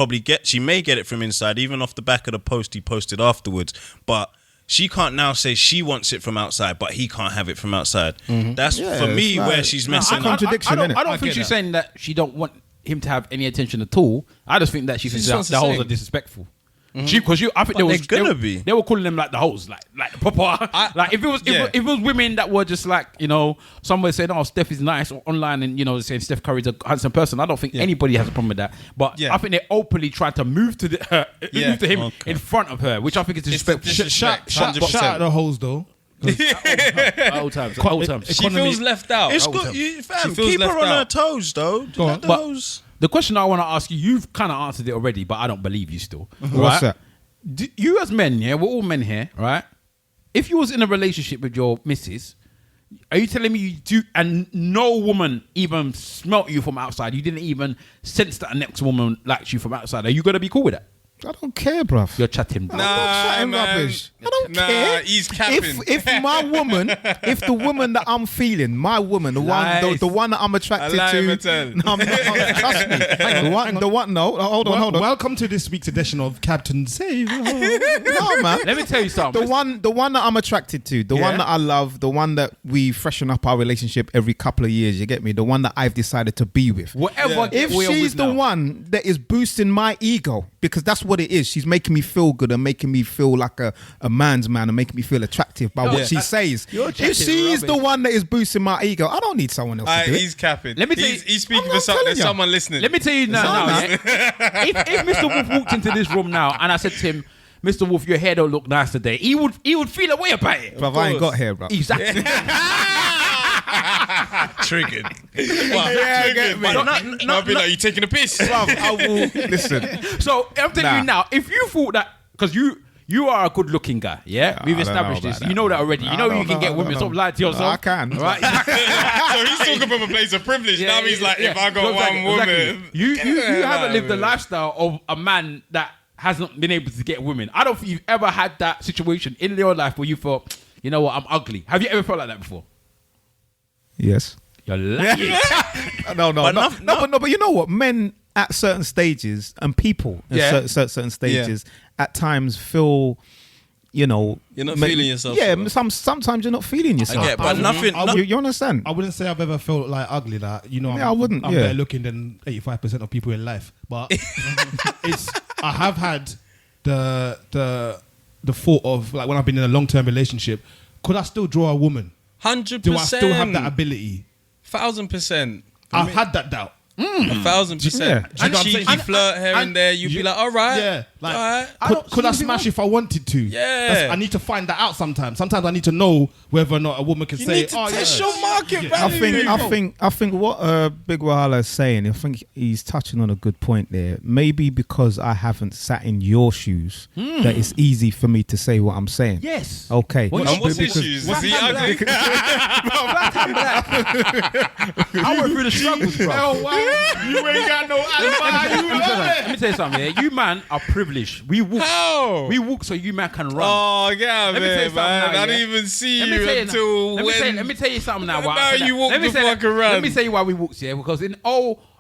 may get it from inside, even off the back of the post he posted afterwards. But she can't now say she wants it from outside, but he can't have it from outside. That's for me where she's messing up. Contradiction, I don't think she's saying that she don't want him to have any attention at all. I just think that she thinks that the hoes are disrespectful. I think they were calling them like the hoes, like the proper. Like if it was women that were just like, you know, somewhere saying, "Oh, Steph is nice," or online, and you know, saying Steph Curry's a handsome person. I don't think anybody has a problem with that. But I think they openly tried to move to him in front of her, which I think is disrespectful. Shout out the hoes though. Old times. She feels left out. It's good, fam. Keep her on her toes, though. The question I want to ask you, you've kind of answered it already, but I don't believe you still. What's that? You as men, we're all men here, right? If you was in a relationship with your missus, are you telling me you do, and no woman even smelt you from outside? You didn't even sense that a next woman likes you from outside. Are you going to be cool with that? I don't care, bruv. You're chatting, bruv. I'm not chatting rubbish. I don't care. He's capping. If my woman, if the woman that I'm feeling, my woman, the one that I'm attracted to, no, I'm not, trust me. The one. No, hold on. Welcome to this week's edition of Captain Save. No, man. Let me tell you something. The one that I'm attracted to, the one that I love, the one that we freshen up our relationship every couple of years. You get me? The one that I've decided to be with. Whatever. If she's the one that is boosting my ego, because that's what it is. She's making me feel good and making me feel like a man's man and making me feel attractive by what she says. If she's the one that is boosting my ego, I don't need someone else to do it. He's capping. Let me tell you, he's speaking for someone listening. Let me tell you now. If Mr. Wolf walked into this room now and I said to him, Mr. Wolf, your hair don't look nice today, he would feel a way about it. But I ain't got hair, bro. Exactly. Triggered. I'll be like, you taking a piss? I will listen. So I'm telling you now, if you thought that, because you are a good looking guy, we've established this. You know that already. You know you can get women. Stop lying to yourself. I can. Right? So he's talking from a place of privilege. Now he's like, if I got one woman. You haven't lived the lifestyle of a man that hasn't been able to get women. I don't think you've ever had that situation in your life where you thought, you know what, I'm ugly. Have you ever felt like that before? Yes. You're lying. No, but you know what? Men at certain stages and people at certain stages at times feel, you know, you're not feeling yourself. Yeah, sometimes you're not feeling yourself. I get, but you understand? I wouldn't say I've ever felt like ugly. That I wouldn't. I'm better looking than 85% of people in life. But I have had the thought of, like, when I've been in a long-term relationship, could I still draw a woman? 100%. Do I still have that ability? 1000%. I've had that doubt. 1000%. Yeah. And cheeky flirt here and there. You'd be like, all right. Yeah. Like, all right. Could I smash if I wanted to? Yeah. I need to find that out sometimes. Sometimes I need to know whether or not a woman can You say, need to test your market value. I think what Big Wahala is saying, I think he's touching on a good point there. Maybe because I haven't sat in your shoes, that it's easy for me to say what I'm saying. Yes. Okay. And what's his shoes? Is he ugly? I went through the struggles, bro. Oh, wow. You ain't got no Let me tell you something. Yeah? You man are privileged. We walk. How? We walk so you man can run. Oh, yeah, Let me tell you man. something now, I didn't even see Let me you tell you until now. when. Let me tell you something now. Now you walk the fucking run. Let me tell you why we walked here. Because in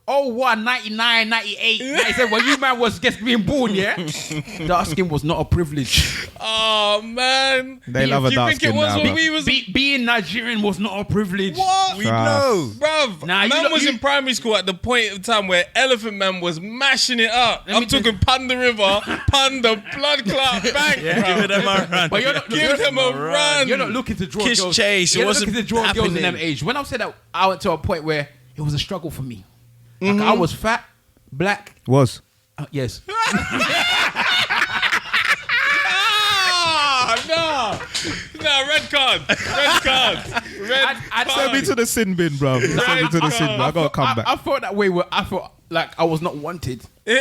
01, 99, 98, 97, when you man was just being born, yeah? Dark skin was not a privilege. Oh, man. They love a dark skin Do you think it was now, when bro. we was... Being Nigerian was not a privilege. What? We know. Bruv, Nah, man was in primary school at the point of time where Elephant Man was mashing it up. I'm talking Panda River, Panda, Blood Clot, bang. Give them a run. But you're not, Give them a run. You're not looking to draw Kiss girls. chase, it You're not wasn't looking to draw girls in happening. them age. When I said that, I went to a point where it was a struggle for me. Like I was fat, black. Was. Yes. No, red card. Red card. Red I'd Send me to the sin bin, bro. Send me to the sin bin. I gotta come back. I felt that way where I felt like I was not wanted. Man.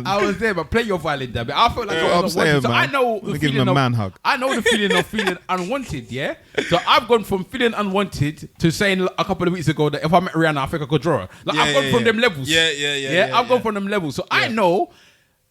I was there, but play your violin, damn it. I felt like What I I'm was not saying, wanted. So man. I know Let me the give him feeling a of man hug. I know the feeling of feeling unwanted, yeah? So I've gone from feeling unwanted to saying a couple of weeks ago that if I met Rihanna, I think I could draw her. Like I've gone from them levels. Yeah, I've gone from them levels. So I know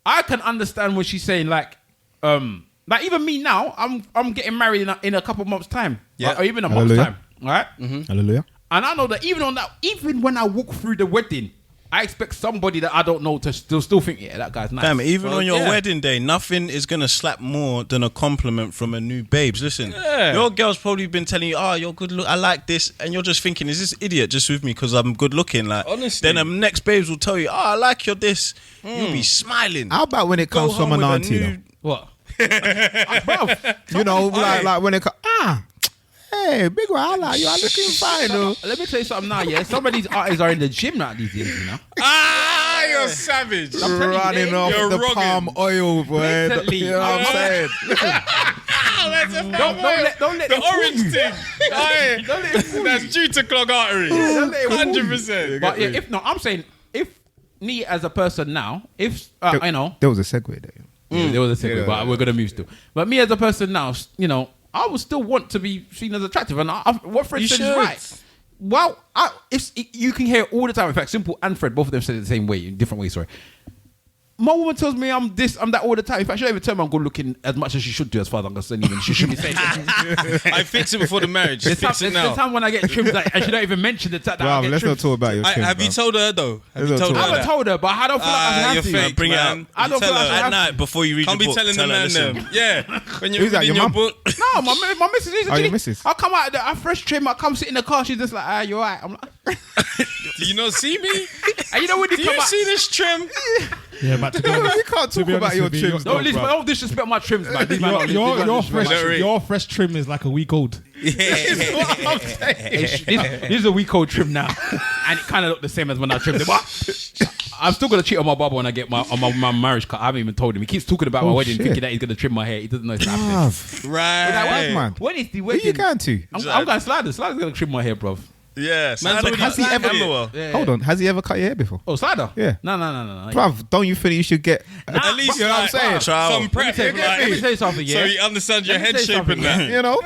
I can understand when she's saying like even me now, I'm getting married in a couple of months' time. Yeah. Right? Or even a month's Hallelujah. time. Right? Hallelujah. And I know that even when I walk through the wedding, I expect somebody that I don't know to still think, yeah, that guy's nice. Damn, even Well, on your yeah. wedding day, nothing is gonna slap more than a compliment from a new babes. Listen, your girl's probably been telling you, "Oh, you're good look. I like this," and you're just thinking, "Is this idiot just with me because I'm good looking?" Like, Honestly. then the next babes will tell you, "Oh, I like your this." You'll be smiling. How about when it comes Go from home an with a auntie, new- though? What? Bruv, You know, like when it comes, hey, big one, I like you. I'm looking fine, though. let me tell you something now, yeah. Some of these artists are in the gym now these days, you know. You're savage. telling you, Running off you're the rocking. palm oil, boy. Blatantly. You know what I'm saying? Don't let The them fool orange you. thing. Aye. Don't let it fool That's you. due to clog arteries. Don't let it fool you. 100%. But yeah, if not, I'm saying if me as a person now, if you know, There was a segue there. yeah, there was a second, but we're gonna move still. But me as a person now, you know, I would still want to be seen as attractive, and what Fred You said is should. right. Well, you can hear it all the time. In fact, Simple and Fred, both of them said it the same way, in different ways. Sorry. My woman tells me I'm this, I'm that all the time. In fact, she don't even tell me I'm good looking as much as she should do, as far as I'm concerned. Even she should be saying that. I fix it before the marriage. There's Fix it the now. time when I get trimmed, like, and she don't even mention the fact that I Bro, get let's not trimmed. talk about your trim, Have you bro. told her though? Have you Let's told not her I talk haven't that? told her, but I don't feel like I you're have to. fake, Bring it man. out. I don't You feel tell like her. I At have night before you read Can't the be book. telling the tell her, man listen. them. Yeah. When you're Who's that, reading your your mum? book. No, my missus is Oh, your actually. missus? I come out, I fresh trim. I come sit in the car. She's just like, you alright? I'm like, Do you not see me? and you know when you Do come you out. see this trim? Yeah, but to be honest, You can't talk be about honest your with you, trims, Don't though, listen, bro. don't disrespect my trims, man. These man don't- these man your don't disrespect my trims. your fresh trim is like a week old. This is a week old trim now, and it kind of looked the same as when I trimmed it. But I'm still gonna cheat on my barber when I get my marriage cut. I haven't even told him. He keeps talking about my Oh, wedding, shit. thinking that he's gonna trim my hair. He doesn't know it's happening. Bruv. Right. Man. When is the Where wedding? you going to? I'm going Slider. Slider's gonna trim my hair, bro. Yeah. already Has he planned ever? it. Well? Yeah. Hold on. Has he ever cut your hair before? Oh, Slider? Yeah. No. Bruv, don't you think you should get... At least you know what I'm saying? Some prep. Let me tell you something, yeah. So you understand your Let me head tell you shape something, and that. You know?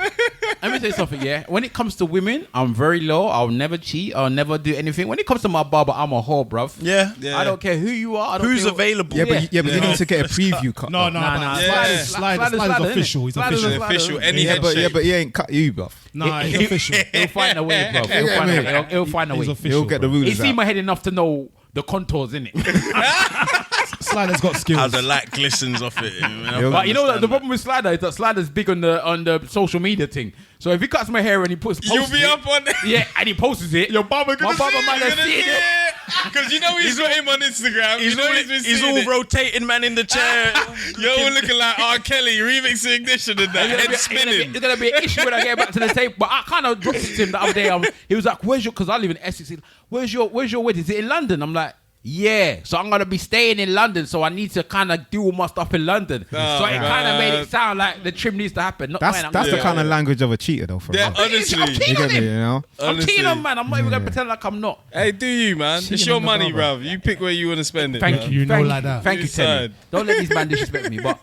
Let me tell you something, yeah. When it comes to women, I'm very low. I'll never cheat. I'll never do anything. When it comes to my barber, I'm a whore, bruv. Yeah. Yeah. I don't care who you are. I don't Who's care available? Yeah, but you need to get a preview cut. No, though. but Yeah. Slider's official. He's Slider's official. Official. Any Yeah, head but shape. he ain't cut you, bruv. Nah, he's official. He'll find a way, bruv. Yeah, man. He'll find a He's way. official. He'll get the bro. rulers He's seen out. my head enough to know the contours in it. Slider's got How skills. the light glistens off it. But you know the problem with Slider is that Slider's big on the social media thing. So if he cuts my hair and he posts You'll be it, up on it. yeah, and he posts it. Your barber You're might have gonna seen see it. Because you know he's got him on Instagram. He's you know all, he's been he's seeing all it. rotating man in the chair. You're all looking like R. Kelly remixing Ignition and that. Head spinning. It's gonna be an issue when I get back to the tape. But I kind of dropped it to him the other day. He was like, "Where's your?" Because I live in Essex. He's like, Where's your wedding? Is it in London? I'm like, yeah. So I'm gonna be staying in London. So I need to kind of do all my stuff in London. So it kind of made it sound like the trim needs to happen. Not That's knowing the I'm kind of language of a cheater, though. For Yeah, real. honestly. I'm You cheating get on me, him. you know? I'm cheating on man. I'm not even gonna pretend like I'm not. Hey, do you, man? It's Cheating your on the money, barber. bruv. You pick where you want to spend it. Thank man. you. You know Thank like you. that. Thank you, Teddy. Decide. Don't let these man disrespect me. But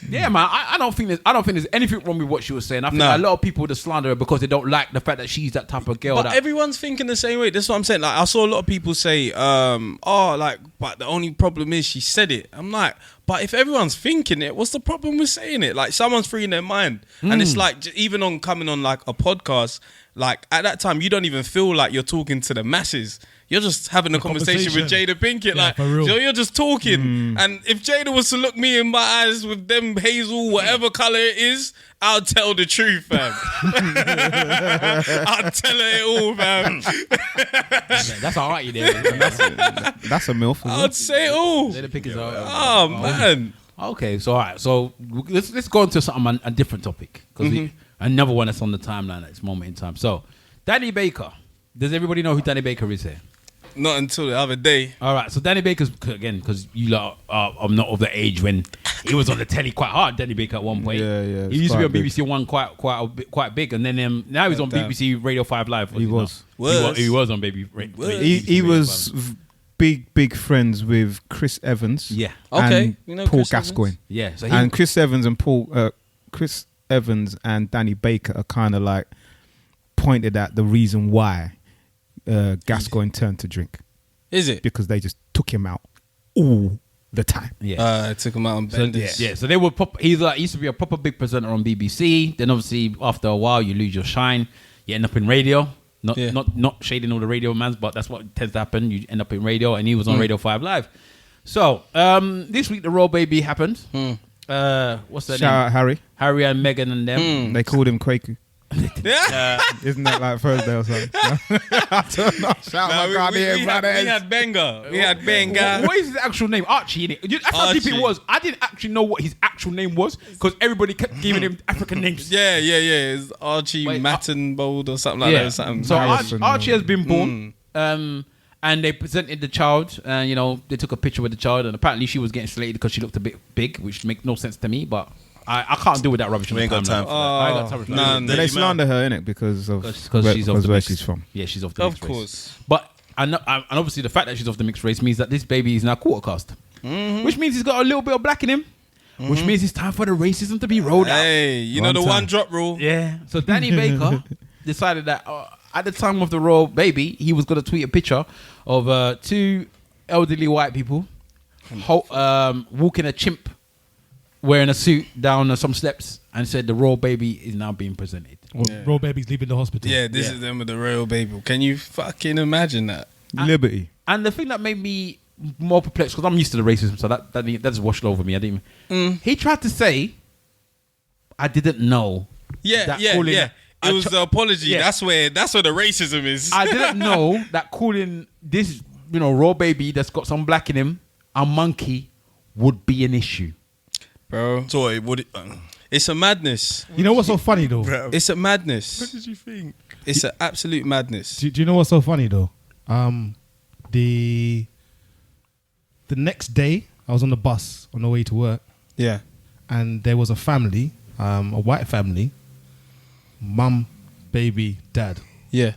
yeah, man, I don't think there's anything wrong with what she was saying. I think No. a lot of people just slander her because they don't like the fact that she's that type of girl. But that, everyone's thinking the same way. That's what I'm saying. Like I saw a lot of people say, but the only problem is she said it. I'm like, but if everyone's thinking it, what's the problem with saying it? Like someone's freeing their mind. And it's like, even on coming on like a podcast, like at that time, you don't even feel like you're talking to the masses. you're just having a conversation with Jada Pinkett. Yeah, like, for real. you're just talking. And if Jada was to look me in my eyes with them hazel, whatever color it is, I'll tell the truth, fam. I'll tell her it all, fam. That's all right, you there. That's a MILF. I'd say it all. Jada Pinkett's all right. Oh, man. Okay, so all right, so let's go into something a different topic because another one that's on the timeline at this moment in time. So, Danny Baker. Does everybody know who Danny Baker is here? Not until the other day. All right, so Danny Baker's, again, because you lot are not of the age when he was on the telly quite hard, Danny Baker at one point. Yeah. He used to be on BBC One quite big, and then now he's on BBC Radio 5 Live. He was on Baby. He was big friends with Chris Evans. Yeah. Okay. And Paul Gascoigne. Yeah. So And Chris Evans and Chris Evans and Danny Baker are kind of like pointed at the reason why Gascoigne turned to drink. Is it? Because they just took him out all the time. yeah. Took him out on benders. So they were. He used to be a proper big presenter on BBC. Then obviously after a while you lose your shine. You end up in radio. Not shading all the radio mans, but that's what tends to happen. You end up in radio, and he was on Radio 5 Live. So this week the Royal Baby happened. What's that name? Shout out Harry and Meghan and them. They called him Kwaku. Yeah. Isn't that like Thursday or something? I don't know. Shout out my God here, we brothers. had Benga. We had Benga. What is his actual name? Archie, innit? That's how deep it was. I didn't actually know what his actual name was because everybody kept giving him African names. Yeah. It's Archie Mattenbold or something like that. Or something. So Archie has been born. And they presented the child, and they took a picture with the child, and apparently she was getting slated because she looked a bit big, which makes no sense to me. But I can't deal with that rubbish. We ain't got time for that. I ain't got time for that. They slander her, innit? Because she's of where she's from. Yeah, she's of the mixed race. Of course. But and obviously the fact that she's of the mixed race means that this baby is now quarter caste, which means he's got a little bit of black in him, which means it's time for the racism to be rolled out. Hey, you know the one drop rule. Yeah. So Danny Baker decided that at the time of the Royal Baby, he was going to tweet a picture of two elderly white people walking a chimp wearing a suit down some steps and said the Royal Baby is now being presented. Royal Baby's leaving the hospital. Yeah, this is them with the Royal Baby. Can you fucking imagine that? Liberty. And the thing that made me more perplexed, because I'm used to the racism, so that just washed over me. I didn't. He tried to say, "I didn't know." Yeah. It was the apology. Yeah. That's where the racism is. I didn't know that calling this, Royal Baby that's got some black in him a monkey would be an issue, bro. So it's a madness. You know what's so funny though? Bro. It's a madness. What did you think? It's an absolute madness. Do you know what's so funny though? The next day I was on the bus on the way to work. Yeah. And there was a family, a white family, mum, baby, dad. Yeah.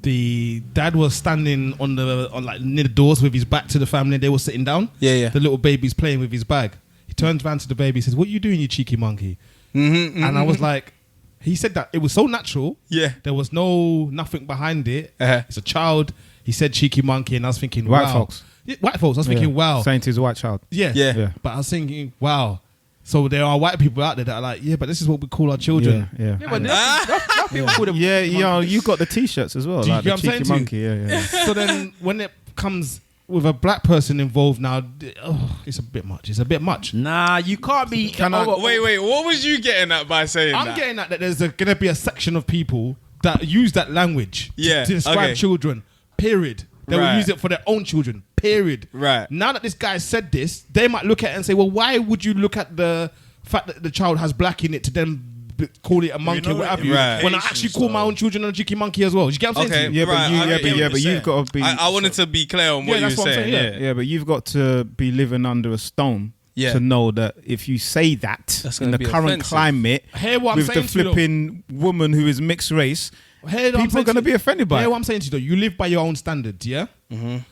The dad was standing on near the doors with his back to the family. They were sitting down. Yeah. The little baby's playing with his bag. He turns around to the baby, says, "What are you doing, you cheeky monkey?" And I was like, he said that it was so natural. Yeah. There was nothing behind it. Uh-huh. It's a child. He said cheeky monkey, and I was thinking, White wow. folks. Yeah, white folks. I was thinking, wow. Saying to his white child. Yeah. But I was thinking, wow. So there are white people out there that are like, yeah, but this is what we call our children. Yeah. But people call them You got the t-shirts as well. Do you like get the what I'm cheeky saying monkey. Yeah. So then when it comes with a black person involved now, it's a bit much. It's a bit much. Nah, you can't be. Wait. What was you getting at by saying that? I'm getting at that there's going to be a section of people that use that language to describe children, period. They will use it for their own children, period. Right. Now that this guy said this, they might look at it and say, well, why would you look at the fact that the child has black in it to then call it a monkey or what have you, when I actually call my own children a cheeky monkey as well? Do you get what I'm saying to you? But you've got to be... I wanted to be clear on what you were saying. Yeah, but you've got to be living under a stone to know that if you say that in the current climate with the flipping woman who is mixed race, people are going to be offended by it. Hear what I'm saying to you though. You live by your own standards, yeah?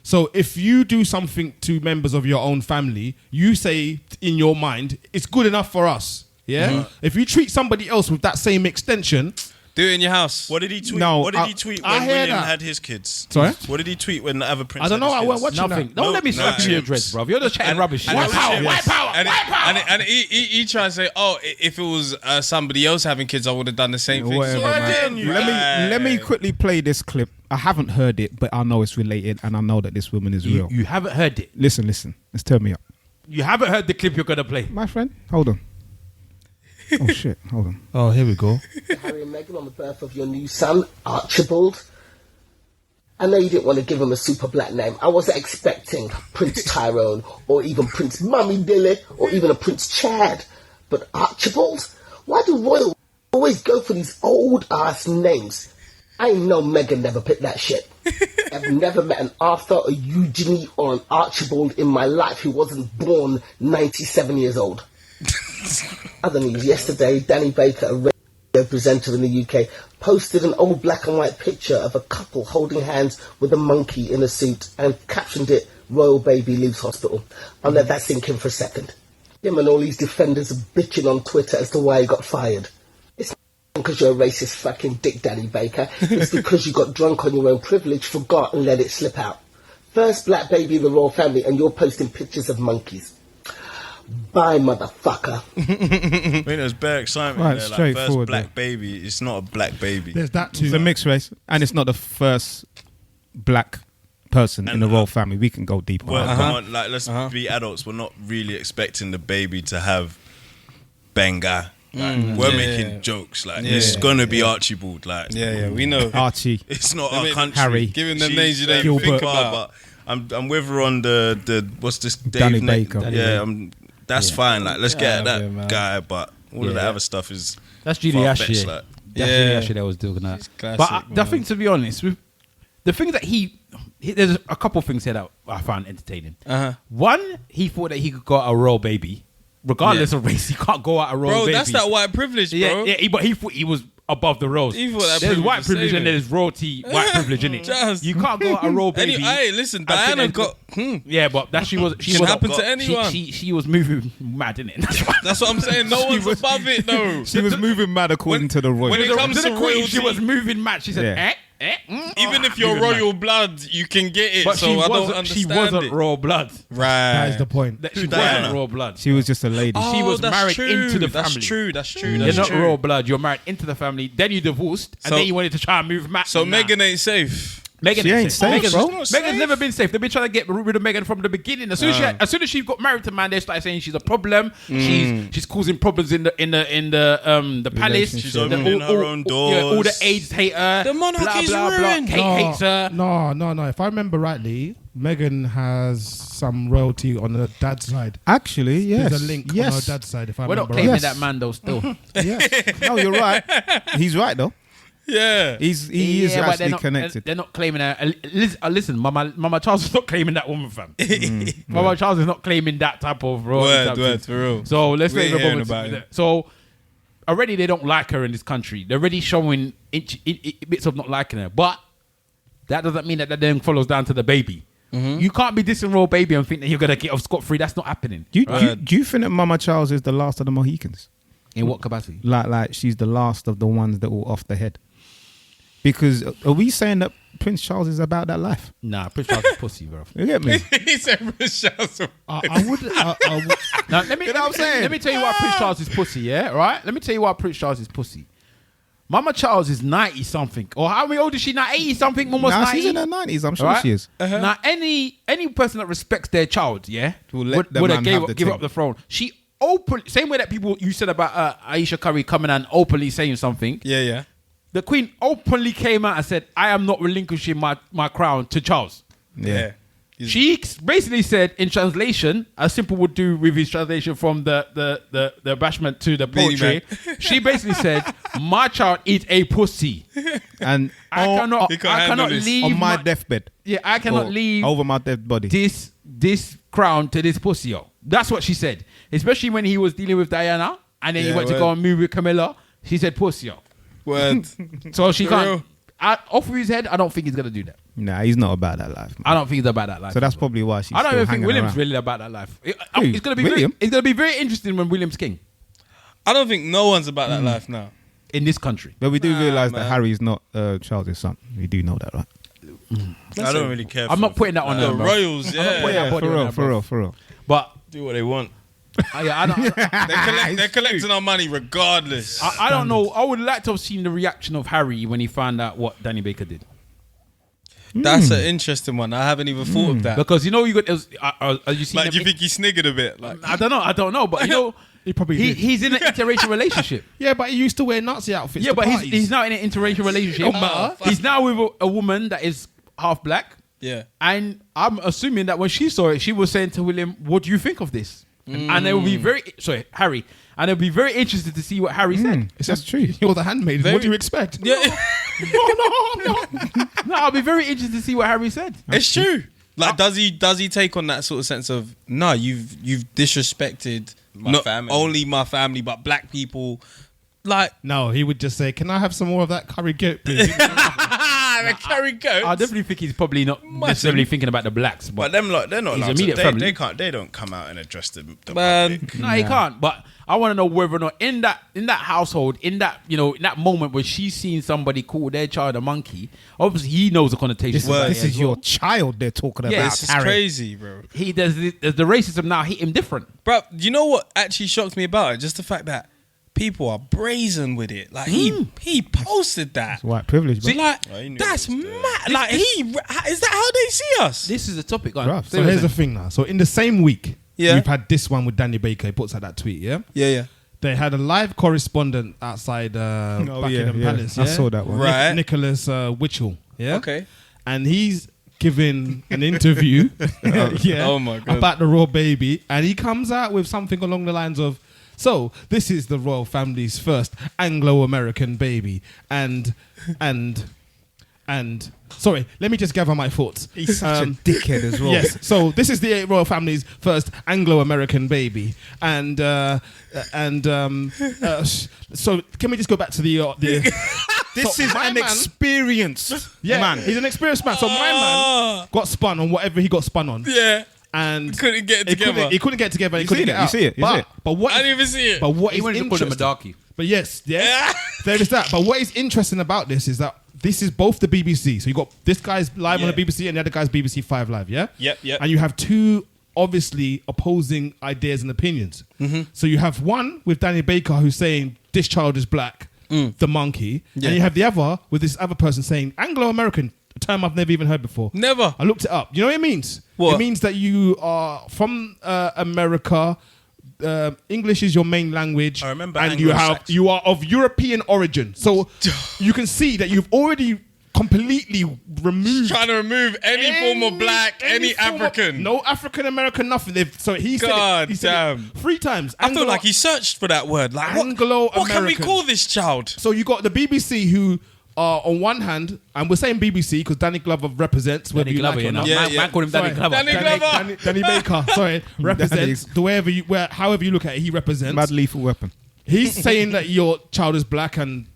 So if you do something to members of your own family, you say in your mind, it's good enough for us, yeah? If you treat somebody else with that same extension, Do it in your house. What did he tweet? No, what did he tweet I when hear William that. had his kids? Sorry? What did he tweet when the other prince I don't know. had I his went kids? watching Nothing. that. Don't let me no slap you in your chimps. dreads, bro. You're just chatting rubbish. and- White power, and- white power, And, white power. and he tried to say, "Oh, if it was somebody else having kids, I would have done the same thing." Whatever, So man. you Let me quickly play this clip. I haven't heard it, but I know it's related, and I know that this woman is real. You haven't heard it. Listen. Let's turn me up, You haven't heard the clip you're gonna play. my friend. Hold on. Oh shit! Hold on. Oh, here we go. Harry and Meghan on the birth of your new son, Archibald. I know you didn't want to give him a super black name. I wasn't expecting Prince Tyrone or even Prince Mummy Dilly or even a Prince Chad. But Archibald? Why do royals always go for these old ass names? I know Meghan never picked that shit. I've never met an Arthur, a Eugenie or an Archibald in my life who wasn't born 97 years old. Other news, yesterday, Danny Baker, a radio presenter in the UK, posted an old black and white picture of a couple holding hands with a monkey in a suit and captioned it, "Royal baby leaves hospital." I'll let that sink in for a second. Him and all these defenders are bitching on Twitter as to why he got fired. It's not because you're a racist fucking dick, Danny Baker. It's because you got drunk on your own privilege, forgot and let it slip out. First black baby in the royal family and you're posting pictures of monkeys. Bye, motherfucker. I mean, there's bare excitement Right, there. Like, first straightforward, black baby. It's not a black baby. There's that too. It's a mixed race, and it's not the first black person in the royal family. We can go deeper. Well, come on, like let's be adults. We're not really expecting the baby to have Benga. Like, we're making jokes. Like it's gonna be Archibald. Like yeah, we know. Archie. it's not our country. Harry. Giving them She's names you don't very even think far, about. But I'm with her on the what's this Danny Dave Baker. Nate? Danny Yeah, that's fine. Like let's get at that man. guy. But all of the other stuff is That's Julie far-fetched, Ashley. like. That's Yeah. Julie Ashley that was doing that. classic, But I man. think, to be honest, the thing that he there's a couple of things here that I found entertaining. One, he thought that he could go out a royal baby, regardless of race. He can't go out a royal Bro, baby. that's that white privilege, bro. But he thought he was above the royals. He thought that There's privilege white was privilege saving. and there's royalty white privilege in it. Just- You can't go out a royal baby. Hey, listen, and think Diana that- got. Yeah, but that she was. Can happen to anyone. She was moving mad in it. That's what I'm saying. No one's above it, though. She was moving mad according to the royal. when it comes to the queen, she royalty- was moving mad. She said, Yeah. Even if you're moving mad. royal blood, you can get it. But so she I don't wasn't. understand She wasn't it. royal blood. Right. That is the point. That she Diana? wasn't royal blood. She was just a lady. She was that's married true. into the That's family. true. That's true. You're That's not true. royal blood. You're married into the family. Then you divorced, and So- then you wanted to try and move back. So Megan ain't safe. Megan She ain't safe, bro. Megan's never been safe. They've been trying to get rid of Megan from the beginning. As soon as she got married to man, they started saying she's a problem. She's causing problems in the palace. She's opening her own Yeah, all the doors. aides hate her. The monarchy's blah, blah, blah. ruined. Kate hates her. No. If I remember rightly, Meghan has some royalty on her dad's side. Actually, yes. There's a link on her dad's side. If I We're not remember claiming right. Yes. that man though. Still, Yes. No, you're right. He's right though. Yeah. He is but actually connected. They're not claiming her. Listen, Mama Charles is not claiming that woman, fam. Mama Charles is not claiming that type of royalty. Word, for real. So let's We ain't not hearing even bother about to- it. So already they don't like her in this country. They're already showing bits of not liking her, but that doesn't mean that then follows down to the baby. You can't be dissing royal baby and think that you're gonna get off scot free. That's not happening. Do you think that Mama Charles is the last of the Mohicans? In what capacity? Like she's the last of the ones that were off the head? Because are we saying that Prince Charles is about that life? Nah, Prince Charles is pussy, bro. You get me? He said Michelle. I would. Now let me. You know what I'm saying? Let me tell you why Prince Charles is pussy. Yeah, right. Let me tell you why Prince Charles is pussy. Mama Charles is 90 something, or how many old is she now? 80 something, almost Nah, 90. she's in her 90s. I'm sure Right? she is. Now, any person that respects their child, yeah, Will let would the have man have the give thing. up the throne. She open same way that people you said about Ayesha Curry coming and openly saying something. Yeah. The Queen openly came out and said, "I am not relinquishing my crown to Charles." Yeah. She basically said, in translation, as Simple would do with his translation from the bashment to the poetry, she basically said, "My child is a pussy, And I cannot handle this. leave on my deathbed. Yeah, I cannot Or leave over my dead body. this crown to this pussy." Yo. That's what she said. Especially when he was dealing with Diana, and then he Yeah, went to word. go and move with Camilla. She said pussy. Yo. Word. So she For can't. real? Off of his head, I don't think he's gonna do that. Nah, he's not about that life. Man. I don't think he's about that life. So that's probably why she's I don't still even think hanging William's around. really about that life. Who? It's gonna be William? it's gonna be very interesting when William's king. I don't think no one's about that life now. in this country. But we do realise man. that Harry's not Charles' son. We do know that, right? I don't really care. I'm not putting that on The them, bro. Royals, I'm not putting yeah. that body on them, bro. For real. But Do what they want. I don't. They're collecting our money regardless. I don't know. I would like to have seen the reaction of Harry when he found out what Danny Baker did. That's an interesting one. I haven't even thought of that. Because you know you got you seen Like, do you think he sniggered a bit? Like, I don't know, but you know He probably did. he's in an interracial relationship. Yeah, but he used to wear Nazi outfits. Yeah, to but parties. he's now in an interracial relationship. He's now with a woman that is half black. yeah. And I'm assuming that when she saw it, she was saying to William, "What do you think of this?" And it will be Harry, and it'll be very interested to see what Harry said. That's true. You're the handmaid. What do you expect? Yeah. No, I'll be very interested to see what Harry said. It's true. Like, does he take on that sort of sense of, no, you've disrespected not family. only my family but black people? Like, No, he would just say, "Can I have some more of that curry goat?" please?" the curry goats. I definitely think he's probably not necessarily thinking about the blacks, But but them lot, they're not His allowed to. immediate family. They can't. They don't come out and address the Man. public. no, he can't. But I want to know whether or not in that household, in that moment where she's seen somebody call their child a monkey, obviously he knows the connotations. This is your child they're talking Yeah, about. This is Harry. crazy, bro. Does the racism now hit him different? Bro, you know what actually shocked me about it? Just the fact that people are brazen with it. Like, he posted that. It's white privilege, bro. See, like, he knew that's it was there. mad. Like, is that how they see us? This is the topic. Bruv, so here's the thing now. So in the same week, Yeah. we've had this one with Danny Baker. He puts out that tweet, yeah? Yeah. They had a live correspondent outside Buckingham Palace. I Yeah? saw that one. Right. Nicholas Witchell, yeah? Okay. And he's giving an interview Oh my God. about the royal baby. And he comes out with something along the lines of, "So this is the royal family's first Anglo-American baby." And sorry, let me just gather my thoughts. He's such a dickhead as well. Yes. So this is the royal family's first Anglo-American baby, so can we just go back to the This So is my an man- experienced man? He's an experienced man. So my man got spun on whatever he got spun on. Yeah. And Couldn't get it he together. He couldn't get it together. He You couldn't see get it, it you out. see it, you see it. But what? I didn't even see it. But what He is wanted to call him a interesting? darkie. But yes, there is that. But what is interesting about this is that this is both the BBC. So you got this guy's live on the BBC and the other guy's BBC 5 Live, yeah? Yep. And you have two obviously opposing ideas and opinions. So you have one with Danny Baker who's saying this child is black, the monkey. Yeah. And you have the other with this other person saying Anglo-American, a term I've never even heard before. Never. I looked it up. You know what it means? What? It means that you are from America. English is your main language. I remember and Anglo-Saxon. you are of European origin. So you can see that you've already completely removed Trying to remove any form of black, any form of- African. no African American, nothing. So he said God it, he said damn. it 3 times. I feel like he searched for that word. Like, what can we Anglo-American. call this child? So you got the BBC who are on one hand, and we're saying BBC because Danny Glover represents whether Danny you Glover, like it or you know. not. Yeah, Man called him Danny Sorry. Glover. Danny Glover. Danny Baker, sorry, represents however you look at it, he represents. Mad lethal weapon. He's saying that your child is black and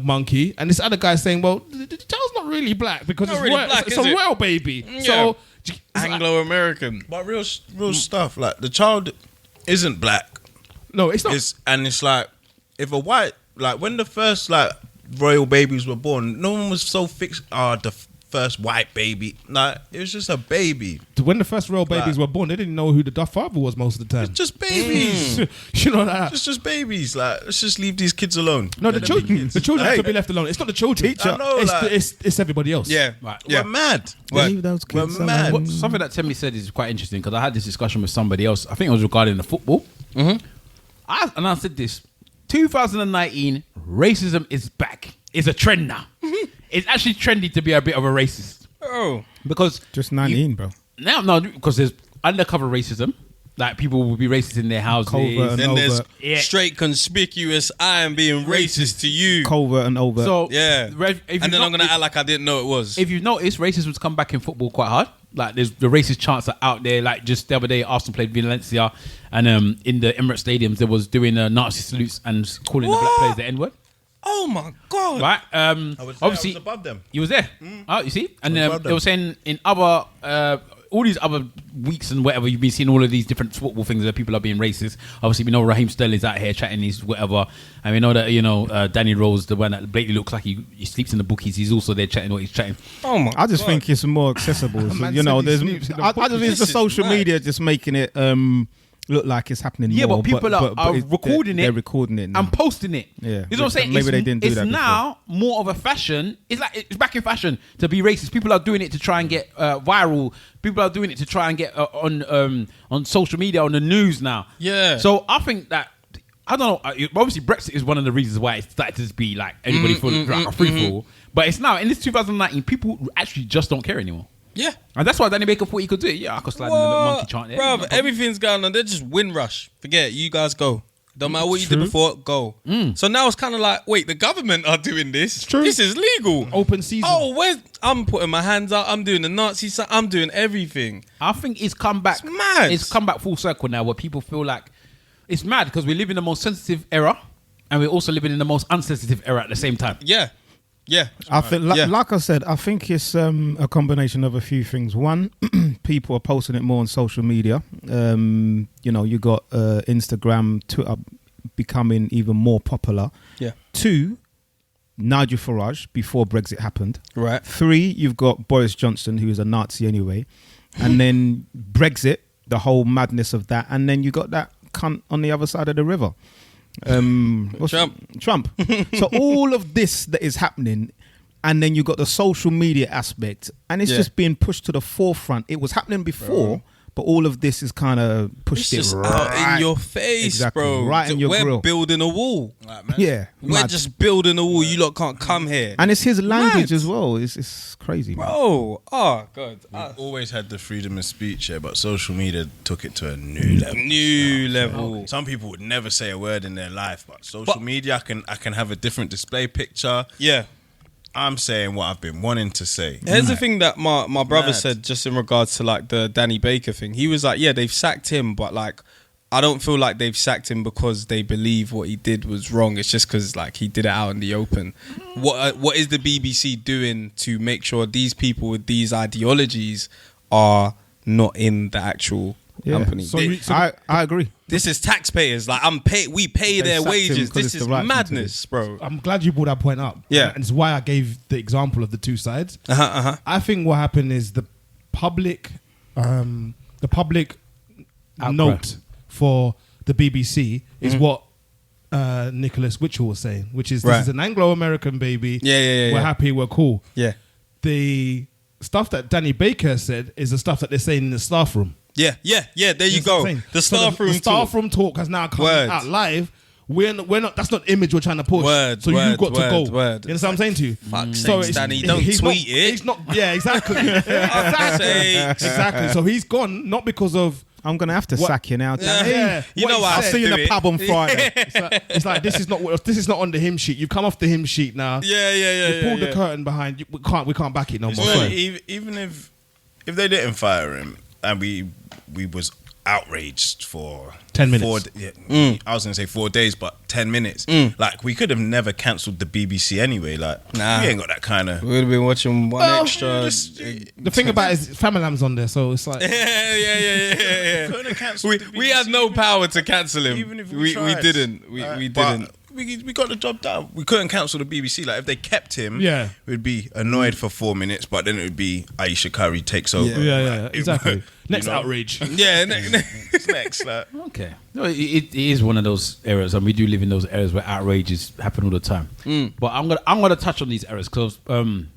monkey, and this other guy's saying, well, the child's not really black because Not it's really royal, black, it's is a it? royal baby. Yeah. So Anglo-American. But real stuff. Like the child isn't black. no, it's not. It's like if a white, like when the first like royal babies were born, no one was so fixed. The first white baby. Like it was just a baby. When the first royal babies were born, they didn't know who the father was most of the time. It's just babies. You know that. It's just babies. Like let's just leave these kids alone. No, the Let them be children. kids. The children have Hey, to be left alone. It's not the children. I know, like- it's everybody else. Yeah. Right. Yeah. We're mad. Leave those We're kids mad. alone. Something that Temi said is quite interesting because I had this discussion with somebody else. I think it was regarding the football. I said this: 2019, racism is back. It's a trend now. It's actually trendy to be a bit of a racist Oh. because Just 19, bro. no, because there's undercover racism. Like people will be racist in their houses. Covert and Then there's overt. Yeah. straight conspicuous, I am being racist to you. Covert and overt. So Yeah. And then I'm going to act like I didn't know it was. If you've noticed, racism's come back in football quite hard. Like there's the racist chants are out there. Like just the other day, Arsenal played Valencia, and in the Emirates stadiums, there was doing Nazi salutes and calling the black What? players the N-word. Oh my God. Right? I was Obviously, above them. you was there. Oh, you see, and above they them. were saying in other all these other weeks and whatever, you've been seeing all of these different football things where people are being racist. Obviously, we know Raheem Sterling's out here chatting his whatever, and we know that Danny Rose, the one that blatantly looks like he sleeps in the bookies, he's also there chatting what he's chatting. Oh my! I just think it's more accessible. So, there's. I just think it's the social media just making it look like it's happening. Yeah, more, but people are recording they're recording it now. and posting it. Yeah, you know what I'm saying? Maybe they didn't do that. It's now more of a fashion. It's like it's back in fashion to be racist. People are doing it to try and get viral. People are doing it to try and get on social media, on the news now. Yeah. So I think that. I don't know. Obviously, Brexit is one of the reasons why it started to just be like anybody for like a free fall. But it's now in this 2019, people actually just don't care anymore. Yeah. And that's why Danny Baker thought he could do it. Yeah, I could slide in a little monkey chant there. Bro, everything's going on. They're just win rush. Forget it. You guys go. Don't matter what you did before, go. So now it's kind of like, wait, the government are doing this. True. This is legal. Open season. Oh, I'm putting my hands out. I'm doing the Nazi side. I'm doing everything. I think it's come back. It's mad. It's come back full circle now where people feel like it's mad because we live in the most sensitive era and we're also living in the most unsensitive era at the same time. Yeah. Yeah. I think, like I said, I think it's a combination of a few things. One, people are posting it more on social media. You got Instagram, Twitter becoming even more popular. Yeah. 2, Nigel Farage before Brexit happened. Right. 3, you've got Boris Johnson, who is a Nazi anyway. And then Brexit, the whole madness of that. And then you got that cunt on the other side of the river. Trump. So all of this that is happening, and then you got the social media aspect, and it's just being pushed to the forefront. It was happening before, but all of this is kind of pushed it's just out in your face, bro. Right in your grill. We're building a wall. We're mad. just building a wall. You lot can't come here. And it's his language as well. It's crazy, man. Bro. Oh god. We've always had the freedom of speech here, but social media took it to a new level. Some people would never say a word in their life, but social media, I can have a different display picture. Yeah. I'm saying what I've been wanting to say. Here's the thing that my brother said just in regards to like the Danny Baker thing. He was like, yeah, they've sacked him, but like I don't feel like they've sacked him because they believe what he did was wrong. It's just because like he did it out in the open. What is the BBC doing to make sure these people with these ideologies are not in the actual company? So I agree. This is taxpayers. Like we pay their wages. This is madness, bro. I'm glad you brought that point up. Yeah, and it's why I gave the example of the two sides. I think what happened is the public note for the BBC is what Nicholas Witchell was saying, which is this is an Anglo-American baby. Yeah. We're happy. We're cool. Yeah. The stuff that Danny Baker said is the stuff that they're saying in the staff room. Yeah. There you go. The staff room talk has now come out live. We're not. That's not image we're trying to push. You've got to go. You know what I'm saying to you? Fuck's sakes, Danny, don't tweet it. He's not. Yeah, exactly. Exactly. So he's gone not because of. I'm gonna have to sack you now. Yeah. You know what? I'll see you in the pub on Friday. It's like this is not on the hymn sheet. You've come off the hymn sheet now. Yeah. You pulled the curtain behind. We can't back it no more. Even if they didn't fire him and we was outraged for 10 minutes. I was gonna say 4 days, but 10 minutes. Like we could have never cancelled the BBC anyway. Like we ain't got that kind of. We would have been watching one extra. The thing about it is Family Lamb's on there, so it's like yeah. We had no power to cancel him. Even if we didn't. We didn't. We got the job done. We couldn't cancel the BBC. Like if they kept him, we'd be annoyed for 4 minutes, but then it would be Ayesha Curry takes over. Yeah, exactly. Next outrage. Yeah, next. Like. Okay. No, it is one of those eras, and we do live in those eras where outrages happen all the time. But I'm gonna touch on these eras because when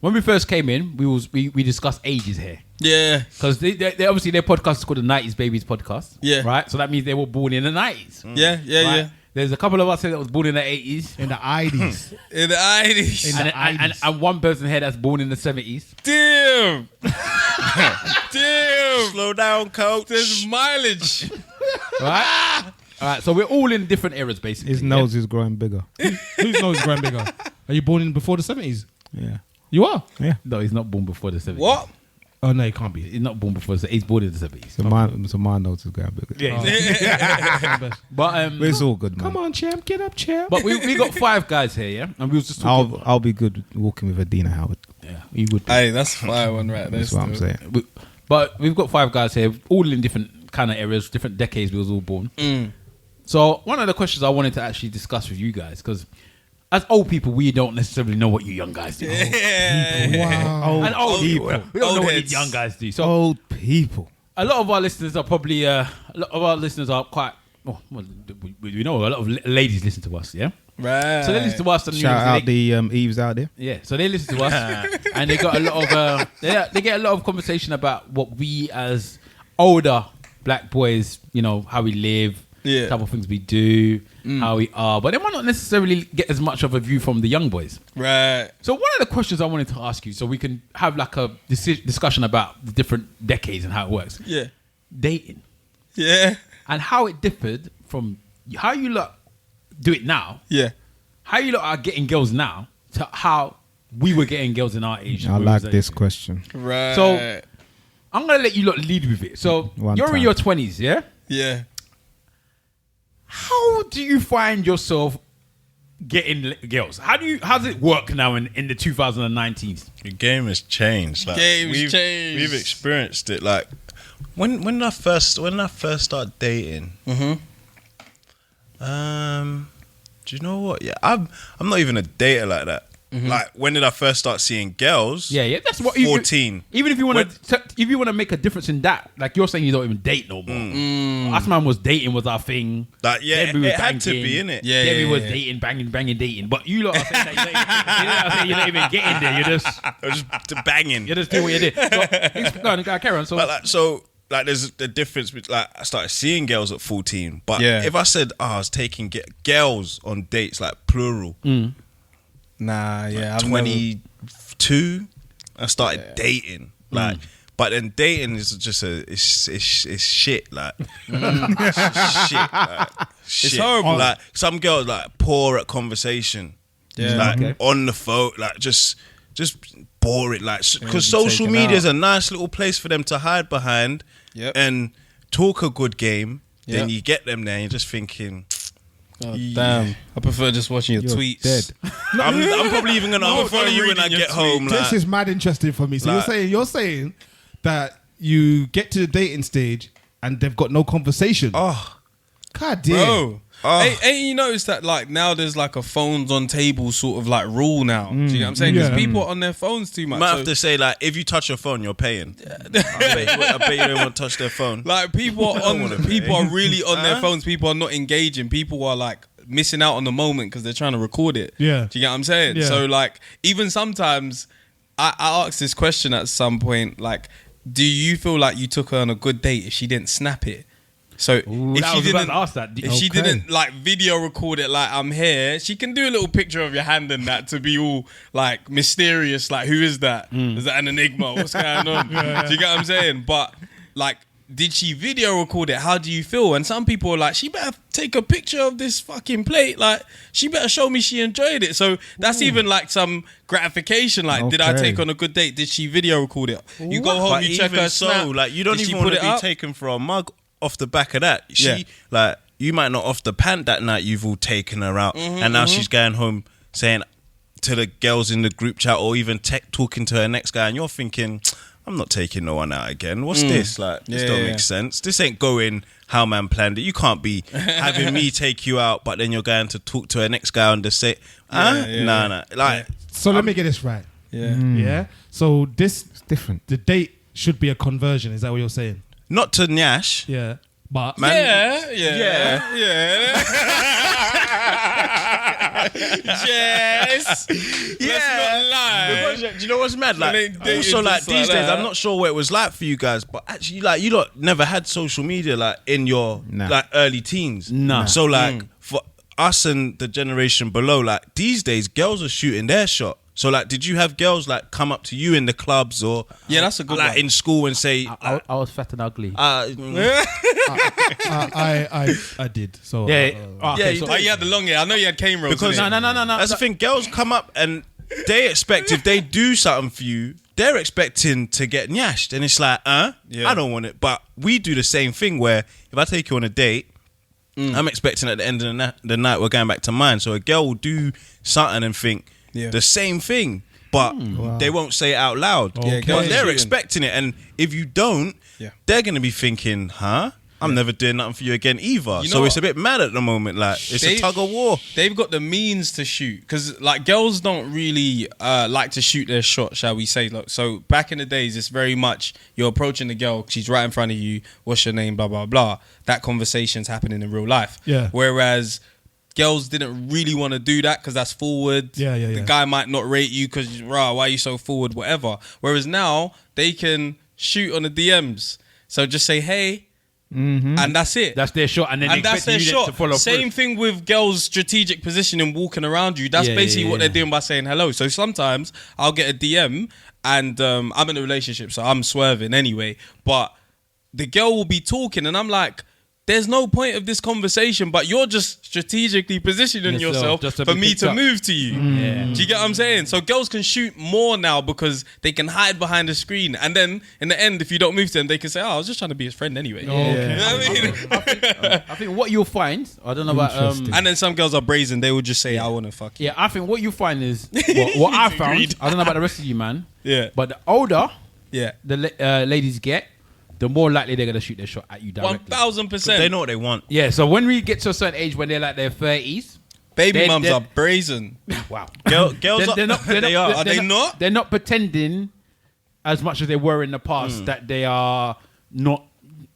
we first came in, we discussed ages here. Yeah, because they obviously their podcast is called the 90's Babies Podcast. Yeah, right. So that means they were born in the 90s. Yeah. There's a couple of us here that was born in the 80s. In the 80s. In the 80s. And one person here that's born in the 70s. Damn. Slow down, coach. There's mileage. Right? All right, so we're all in different eras, basically. His nose is growing bigger. Whose nose is growing bigger? Are you born in before the 70s? Yeah. You are? Yeah. No, he's not born before the 70s. What? Oh, no, he can't be. He's not born before the 70s. He's born in the 70s. So my nose is growing bigger. Yeah. But it's all good, man. Come on, champ. Get up, champ. But we got 5 guys here, yeah? And we was just talking I'll be good walking with Adina Howard. Yeah, you would. Hey, that's fire one right there. That's what I'm saying. But we've got 5 guys here, all in different kind of areas, different decades we was all born. So one of the questions I wanted to actually discuss with you guys, because as old people, we don't necessarily know what you young guys do. Wow. And old people, we don't know what heads. you young guys do. So Old people. a lot of our listeners are probably quite. Oh, well, we know a lot of ladies listen to us, yeah. Right. So they listen to us and Shout out the Eves out there. yeah. So they listen to us and they got a lot of they get a lot of conversation about what we as older black boys, how we live, type of things we do, how we are, but they might not necessarily get as much of a view from the young boys. Right. So one of the questions I wanted to ask you, so we can have like a discussion about the different decades and how it works. Yeah. Dating. Yeah. And how it differed from how you lot do it now. Yeah. How you lot are getting girls now to how we were getting girls in our age. I like this question. Right. So I'm going to let you lot lead with it. So you're in your 20s, yeah? Yeah. How do you find yourself getting girls? How's it work now in the 2019s? The game has changed. Like, Game's changed. We've experienced it. Like when I first started dating. Do you know what? Yeah, I'm not even a dater like that. Like, when did I first start seeing girls? Yeah, that's what 14. Even if you want to make a difference in that, like you're saying, you don't even date no more. Us man was dating was our thing. Like, yeah, Debbie was it had to be, innit? Yeah, Debbie yeah, was yeah. dating, banging, dating. But you lot are saying that you're not even getting there. You're Just banging. you're just doing what you did. So, go on, carry on. So, Like, there's the difference between, like, I started seeing girls at 14, but Yeah. if I said, I was taking girls on dates, like, plural, Nah, yeah. I've 22, I started dating, like, but then dating is just it's shit, like, it's shit, like, shit. It's horrible. Like, some girls, like, poor at conversation, like, on the phone, like, just boring, like, because social media is a nice little place for them to hide behind and talk a good game. Then you get them there and you're just thinking, Oh, damn. I prefer just watching your tweets. Dead. I'm probably even gonna unfollow you when I reading your get home. tweets. Like, This is mad interesting for me. So Like- you're saying that you get to the dating stage and they've got no conversation. oh, God damn. Bro. Ain't you noticed that, like, now there's like a phones on table sort of like rule now? Do you know what I'm saying? Because Yeah. people are on their phones too much. might So, have to say, like, if you touch your phone, you're paying. I bet you don't want to touch their phone. like, people are really on their phones. People are not engaging. People are like missing out on the moment because they're trying to record it. Yeah. Do you get what I'm saying? Yeah. So, like, even sometimes I asked this question at some point, like, do you feel like you took her on a good date if she didn't snap it? So if I she was about didn't to ask that. if she didn't like video record it like I'm here, she can do a little picture of your hand and that to be all like mysterious, like, who is that? Is that an enigma? What's going on? Do you get what I'm saying? But like, did she video record it? How do you feel? And some people are like, she better take a picture of this fucking plate. Like, she better show me she enjoyed it. So that's even like some gratification. Like, did I Okay. take on a good date? Did she video record it? You go home, But you check even her so, snap. like, you don't Did she even want put to it be up? taken for a mug off the back of that. Yeah. Like, you might not off the pant that night, you've all taken her out, and now she's going home saying to the girls in the group chat or even talking to her next guy, and you're thinking, I'm not taking no one out again. What's this? Like, this don't make sense. This ain't going how man planned it. You can't be having me take you out, but then you're going to talk to her next guy on the set. Nah. Like, So let me get this right. Yeah. So this Different. the date should be a conversion. Is that what you're saying? not to Nyash. Yeah. But Man, Yeah. Yes. Let's not lie. Because, do you know what's mad? They Like, dated also, like, just these like days, that. I'm not sure what it was like for you guys, but actually, like, you lot never had social media, like, in your like early teens. No. So, like, for us and the generation below, like, these days, girls are shooting their shot. So, like, did you have girls like come up to you in the clubs or Yeah, that's a good like one. in school and say, I was fat and ugly. I did. So Okay, you so Oh, you had the long hair. I know you had cane rolls. Because innit? no. that's the thing. Girls come up and they expect if they do something for you, they're expecting to get nyashed, and it's like, I don't want it. But we do the same thing where if I take you on a date, I'm expecting at the end of the night we're going back to mine. So a girl will do something and think the same thing. but they won't say it out loud. Okay. But they're expecting it, and if you don't, they're gonna be thinking, "Huh? I'm never doing nothing for you again either." You know so it's what? a bit mad at the moment. Like it's a tug of war. They've got the means to shoot because like girls don't really like to shoot their shot, shall we say? Like, so back in the days, it's very much you're approaching the girl, she's right in front of you. What's your name? Blah blah blah. That conversation's happening in real life. Yeah. Whereas girls didn't really want to do that because that's forward. The guy might not rate you because, why are you so forward, whatever. Whereas now, they can shoot on the DMs. So just say, hey, and that's it. That's their shot. And then that's their shot. To follow Same thing with girls' strategic positioning walking around you. That's basically what they're doing by saying hello. So sometimes I'll get a DM and I'm in a relationship, so I'm swerving anyway. But the girl will be talking and I'm like, there's no point of this conversation, but you're just strategically positioning yourself for me to move to you. Do you get what I'm saying? So girls can shoot more now because they can hide behind the screen. And then in the end, if you don't move to them, they can say, I was just trying to be his friend anyway. You know what I mean? I think what you'll find, I don't know about... and then some girls are brazen. They will just say, I want to fuck you. Yeah, I think what you find is... what I found, I don't know about the rest of you, man. Yeah. But the older the ladies get, the more likely they're going to shoot their shot at you directly. 1000%. They know what they want. Yeah, so when we get to a certain age when they're like their 30s... Baby mums are brazen. Wow. Girls they're not, are they not? They're not pretending as much as they were in the past that they are not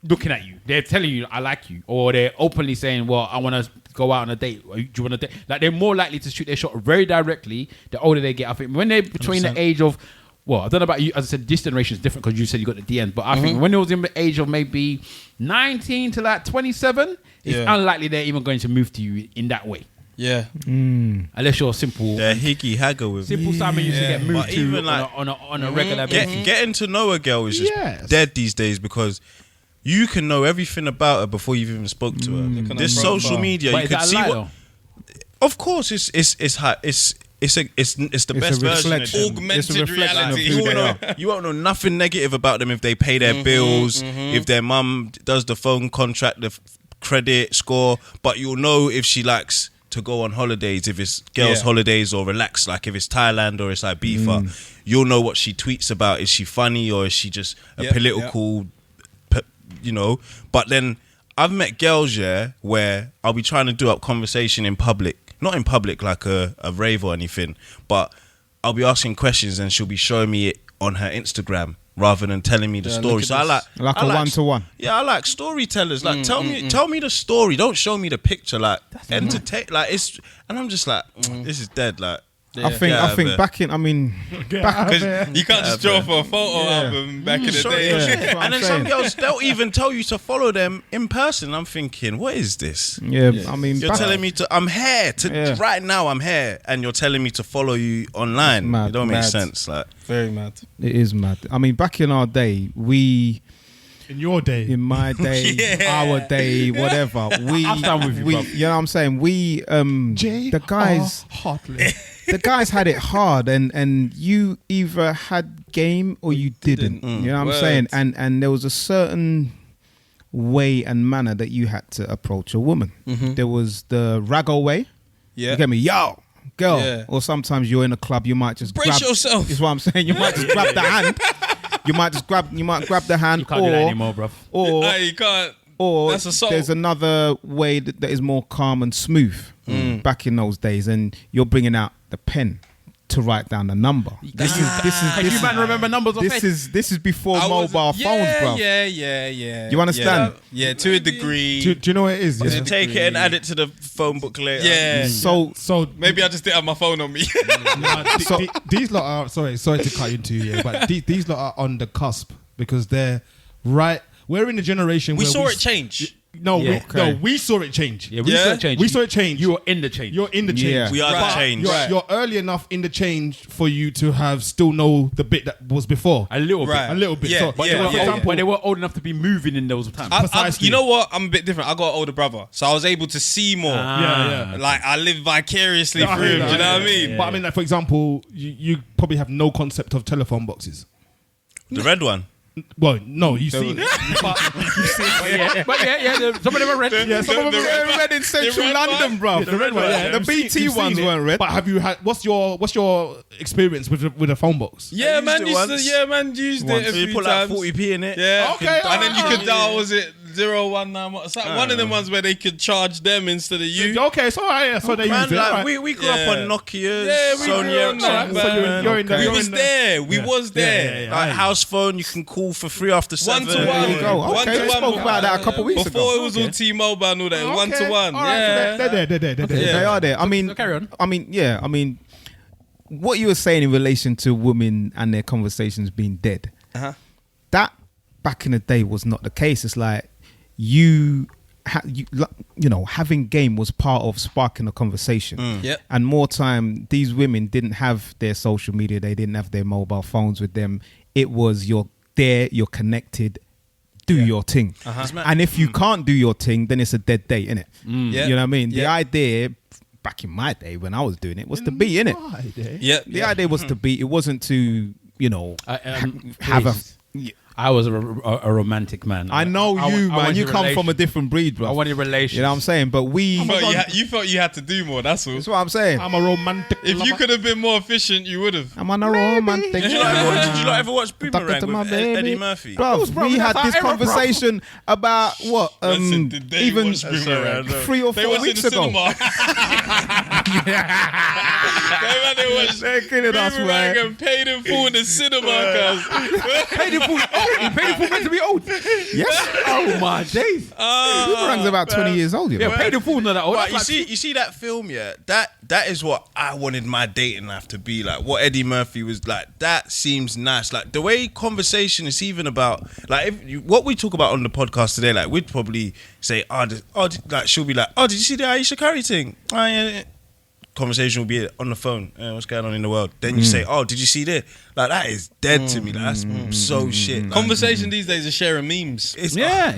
looking at you. They're telling you, I like you. Or they're openly saying, well, I want to go out on a date. Do you want to date? Like, they're more likely to shoot their shot very directly the older they get. I think when they're between 100%. The age of... Well, I don't know about you. As I said, this generation is different because you said you got the DMs. But I think when it was in the age of maybe 19 to like 27, it's unlikely they're even going to move to you in that way. Yeah. Unless you're simple. They're higgy hagger with Simple Simon used to get moved but to even on a regular basis. Getting to know a girl is just dead these days because you can know everything about her before you've even spoke to her. This social media, but you can see what. Of course, it's the best version of them. Augmented reality. You won't know nothing negative about them if they pay their bills, if their mum does the phone contract, the credit score. But you'll know if she likes to go on holidays, if it's girls' holidays or relax, like if it's Thailand or it's Ibiza. You'll know what she tweets about. Is she funny or is she just a political, you know? But then I've met girls, where I'll be trying to do up conversation in public. Not in public like a rave or anything, but I'll be asking questions and she'll be showing me it on her Instagram rather than telling me the story. So I like a one-to-one. Yeah, I like storytellers. Like tell me the story. Don't show me the picture. Like entertain. Like it's, and I'm just like, this is dead. Like. I think back in, because you can't just draw for a photo album back in the day. And then some girls, they'll even tell you to follow them in person. I'm thinking, what is this? You're telling me to, I'm here right now. I'm here, and you're telling me to follow you online. Mad, it don't make sense. Like very mad. It is mad. I mean, back in our day, in your day, in my day, our day, whatever. I'm done with you, bro. You know what I'm saying? The guys, the guys had it hard, and you either had game or you didn't. You know what I'm saying? And there was a certain way and manner that you had to approach a woman. There was the raggo way. You get me? Yo, girl. Or sometimes you're in a club, you might just brace yourself. Is what I'm saying. You might just grab the hand. You might grab the hand. You can't do that anymore, bruv. Or you can't. Or that's assault. There's another way that is more calm and smooth. Back in those days, and you're bringing out the pen to write down the number. This is. You man remember numbers of this is before mobile phones, bro. Yeah. You understand? Yeah, to a degree. Do you know what it is? Yeah? Take it and add it to the phone book later. Yeah. So maybe I just didn't have my phone on me. These lot are sorry to cut you into but these lot are on the cusp because they're right. We're in the generation we where saw it change. We saw it change. Yeah, we saw it change. We saw it change. You were in the change. You're in the change. Yeah. We are the change. You're early enough in the change for you to have still know the bit that was before. A little bit. Yeah, so, but they were old enough to be moving in those times. You know what? I'm a bit different. I got an older brother, so I was able to see more. Like I live vicariously through him. Do you know what I mean? But I mean, like for example, you probably have no concept of telephone boxes. The red one. Well, no, you see, but some of them are red. Yeah, some of them are red in central London, bro. the red one, The BT ones weren't red. But have you had? What's your experience with a phone box? Yeah, man. used it once. Used So it a you few put like times. 40p in it. Yeah, Okay, and then you could dial. yeah. Was it 019? One of them ones where they could charge them instead of you. Okay, so so they Man, used it. like, alright. we grew up on Nokia, Yeah, we grew Sonia, on that, Ericsson, man. you're in the- We you're was in the- there. We Yeah. was there. Yeah. like house phone. You can call for free after 7. One to one. There you go. One Okay, to we one. spoke about that a couple weeks ago. Before it was all T-Mobile and all that. One to one. All right, Yeah. they're there. Yeah. They are there. I mean, carry on. I mean, what you were saying in relation to women and their conversations being dead, that back in the day was not the case. It's like having game was part of sparking a conversation. Yep. And more time, these women didn't have their social media. They didn't have their mobile phones with them. It was you're there, you're connected. Do your thing. And if you can't do your thing, then it's a dead day, innit? Yeah. You know what I mean? The Yeah. idea back in my day when I was doing it was to beat, innit? Yeah. The idea was to beat. It wasn't to, have a. I was a romantic man. I know you, man. You come from a different breed, bro. I wanted relations. You know what I'm saying? But You felt you had to do more. That's all. that's what I'm saying. I'm a romantic. If you lover. could have been more efficient, you would have. I'm on a romantic. Did you not ever watch Boomerang to my with baby. Eddie Murphy? Bro, we had this conversation about what? Listen, did they Even watch Boomerang? 3 or 4 They was in weeks the ago. cinema. They watched They're killing us, Boomerang man. and paid in full in the cinema, cuz. Paid in full. Oh, he paid in full meant to be old. Yes. Oh my days. Boomerang's about 20 years old, you know. Yeah, paid in full not that old. But That's you see that film, yeah. That is what I wanted my dating life to be like. What Eddie Murphy was like. That seems nice. Like the way conversation is even about like what we talk about on the podcast today. Like we'd probably say, like she'll be like, did you see the Ayesha Curry thing? Oh yeah. Conversation will be on the phone. What's going on in the world? Then you say, did you see this? Like that is dead to me. Like, that's so shit. Like, Conversation these days is sharing memes. it's yeah.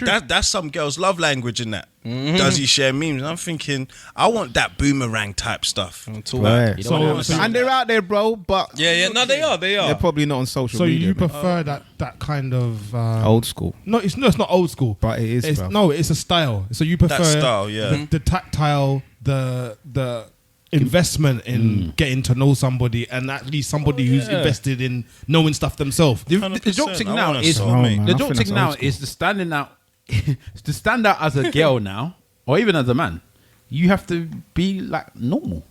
like, that's some girl's love language in that. Does he share memes? And I'm thinking, I want that Boomerang type stuff. Right. So And they're out there, bro. But Yeah. No, they are. they're probably not on social So media. you man. prefer that kind of Old school, No, it's not old school, but it is. Bro. No, it's a style. So you prefer That style, yeah. the tactile, the investment in getting to know somebody, and at least somebody who's invested in knowing stuff themselves. The joke 100%. thing I now want a is soulmate. man. the I joke think thing that's now old school. is to stand out as a girl now, or even as a man. You have to be like normal,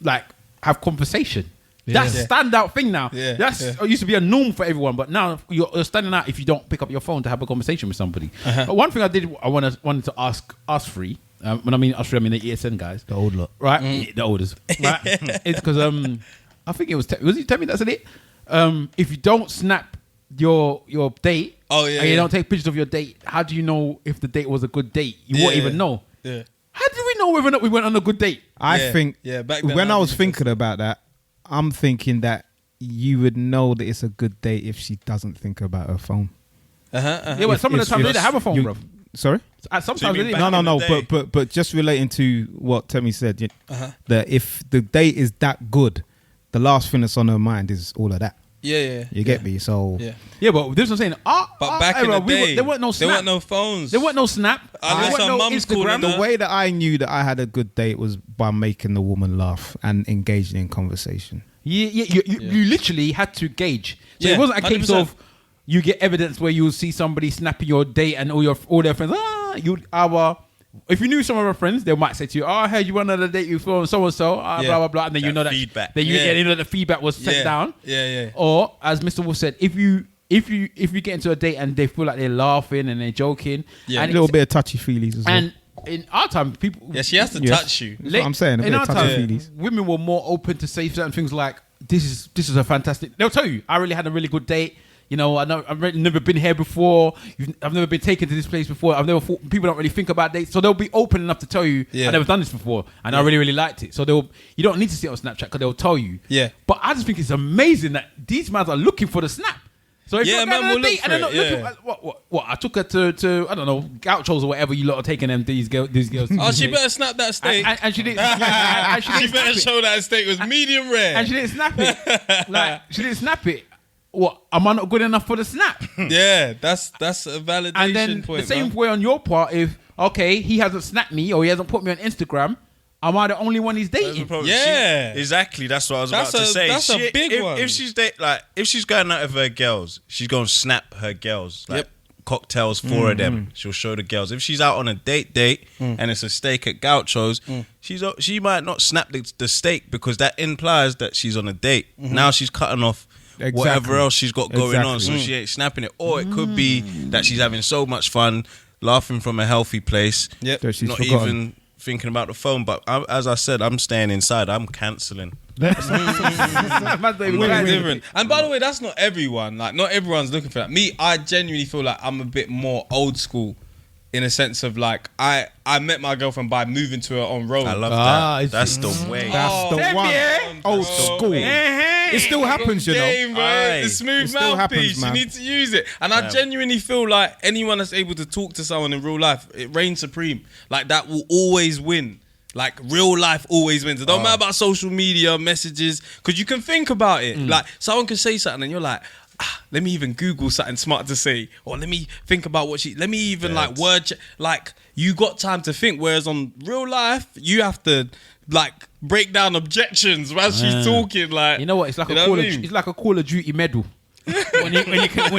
like have conversation. That's a standout thing now. Yeah. It used to be a norm for everyone, but now you're standing out if you don't pick up your phone to have a conversation with somebody. But one thing I wanted to ask us three. When I mean us three, I mean the ESN guys, The old lot. right? Yeah, the oldest, right? It's because I think it was it Temi that said it. If you don't snap your date, Oh, yeah, and you yeah. don't take pictures of your date, how do you know if the date was a good date? You won't Yeah. even know. Yeah. How do we know whether or not we went on a good date? I Yeah. think Yeah, back then when I I'd was be thinking about that, I'm thinking that you would know that it's a good date if she doesn't think about her phone. Yeah, but some of the time they don't have a phone, bro. Sorry? Sometimes So you they mean didn't. back No, in the day. but just relating to what Temi said, that if the date is that good, the last thing that's on her mind is all of that. Yeah. You get me? So Yeah. Yeah, but this is what I'm saying. But back in the day, there weren't no snap. there weren't no phones. There weren't no snap. Unless There weren't our no mum's calling Instagram. her. the way that I knew that I had a good date was by making the woman laugh and engaging in conversation. You literally had to gauge. So Yeah, it wasn't a case 100%. of you get evidence where you'll see somebody snapping your date and all their friends. If you knew some of her friends, they might say to you, I heard you went on a date with so and so, blah, blah, blah. And then you That know that feedback. Then you Yeah. get the feedback was set down. Yeah. Or as Mr. Wolf said, if you get into a date and they feel like they're laughing and they're joking, Yeah. and A little bit of touchy feelies as well. and in our time, people Yeah, she has to touch you. That's what I'm saying, a in bit our of touchy time, feelies. women were more open to say certain things like, "This is a fantastic." They'll tell you, "I really had a really good date. You know, I've never been here before. I've never been taken to this place before. I've never thought people don't really think about dates, so they'll be open enough to tell you, Yeah. I've never done this before, and I really liked it. So you don't need to see it on Snapchat because they'll tell you. Yeah. But I just think it's amazing that these men are looking for the snap. So if Yeah, you're man going on a will look date for and they're it, not looking, yeah. what? I took her to I don't know, Gauchos or whatever you lot are taking them these girls. Oh, she better snap that steak. And she didn't. and she She didn't better snap it. show that steak was medium rare. And she didn't snap it. Like she didn't snap it. what? Am I not good enough for the snap? Yeah, that's a validation And then point. the same man. way on your part, if okay, he hasn't snapped me or he hasn't put me on Instagram, am I the only one he's dating? Yeah. Exactly. That's what I was That's about to say. that's a big one. If she's if she's going out with her girls, she's gonna snap her girls. Like, Yep. cocktails, 4 of them. She'll show the girls. If she's out on a date and it's a steak at Gaucho's, she might not snap the steak because that implies that she's on a date. Now she's cutting off whatever else she's got going on, so she ain't snapping it. Or it could be that she's having so much fun, laughing from a healthy place, Yep. She's not forgotten. even thinking about the phone. But as I said, I'm staying inside. I'm cancelling. Man's not even Quite glad. different. And by the way, that's not everyone. Like, not everyone's looking for that. Me, I genuinely feel like I'm a bit more old school in a sense of like I met my girlfriend by moving to her own road. I love Ah, that. it's- That's the way. That's the Same one. here. Old school. It still happens, you know. Game, bro. Aye. The smooth It still mouthpiece. happens, man. You need to use it. And I genuinely feel like anyone that's able to talk to someone in real life, it reigns supreme. Like, that will always win. Like, real life always wins. It don't matter about social media, messages, because you can think about it. Like, someone can say something and you're like, let me even Google something smart to say, or let me think about let me even like word check. Like, you got time to think, whereas on real life, you have to like break down objections as she's talking. Like, You know what? It's like you a know Call what I of mean? it's like a Call of Duty medal. when you can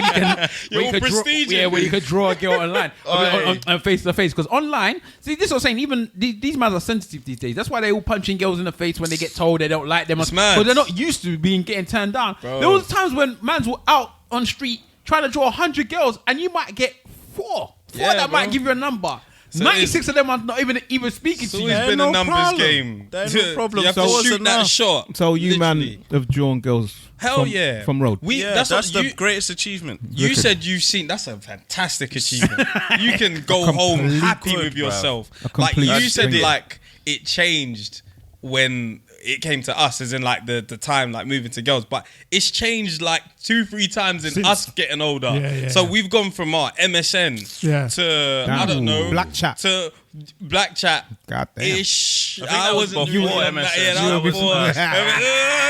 You're all draw, prestigious. yeah, when you can draw a girl online on face to face, because online, see, this is what I'm saying. Even these men are sensitive these days. That's why they all punching girls in the face when they get told they don't like them, It's mad. because they're not used to getting turned down. Bro. There was times when mans were out on street trying to draw 100 girls, and you might get four Yeah, that bro. might give you a number. So 96 of them are not even speaking It's to you. always been no a numbers problem. game. There ain't no problem. You have So to what's shoot that enough? shot. So you Literally. man have drawn girls Hell from, yeah. from road. That's That's what the you, greatest achievement. you said you've seen. That's a fantastic achievement. You can go home happy with yourself. Like, complete you said, thing. like, it changed when it came to us, as in like the time like moving to girls, but it's changed like 2-3 times in Since- us getting older. Yeah. So we've gone from our MSN Yeah. to I don't know, Black chat. to black chat. God damn. Ish. I think that was wasn't before doing MSN. that. Yeah, that was before.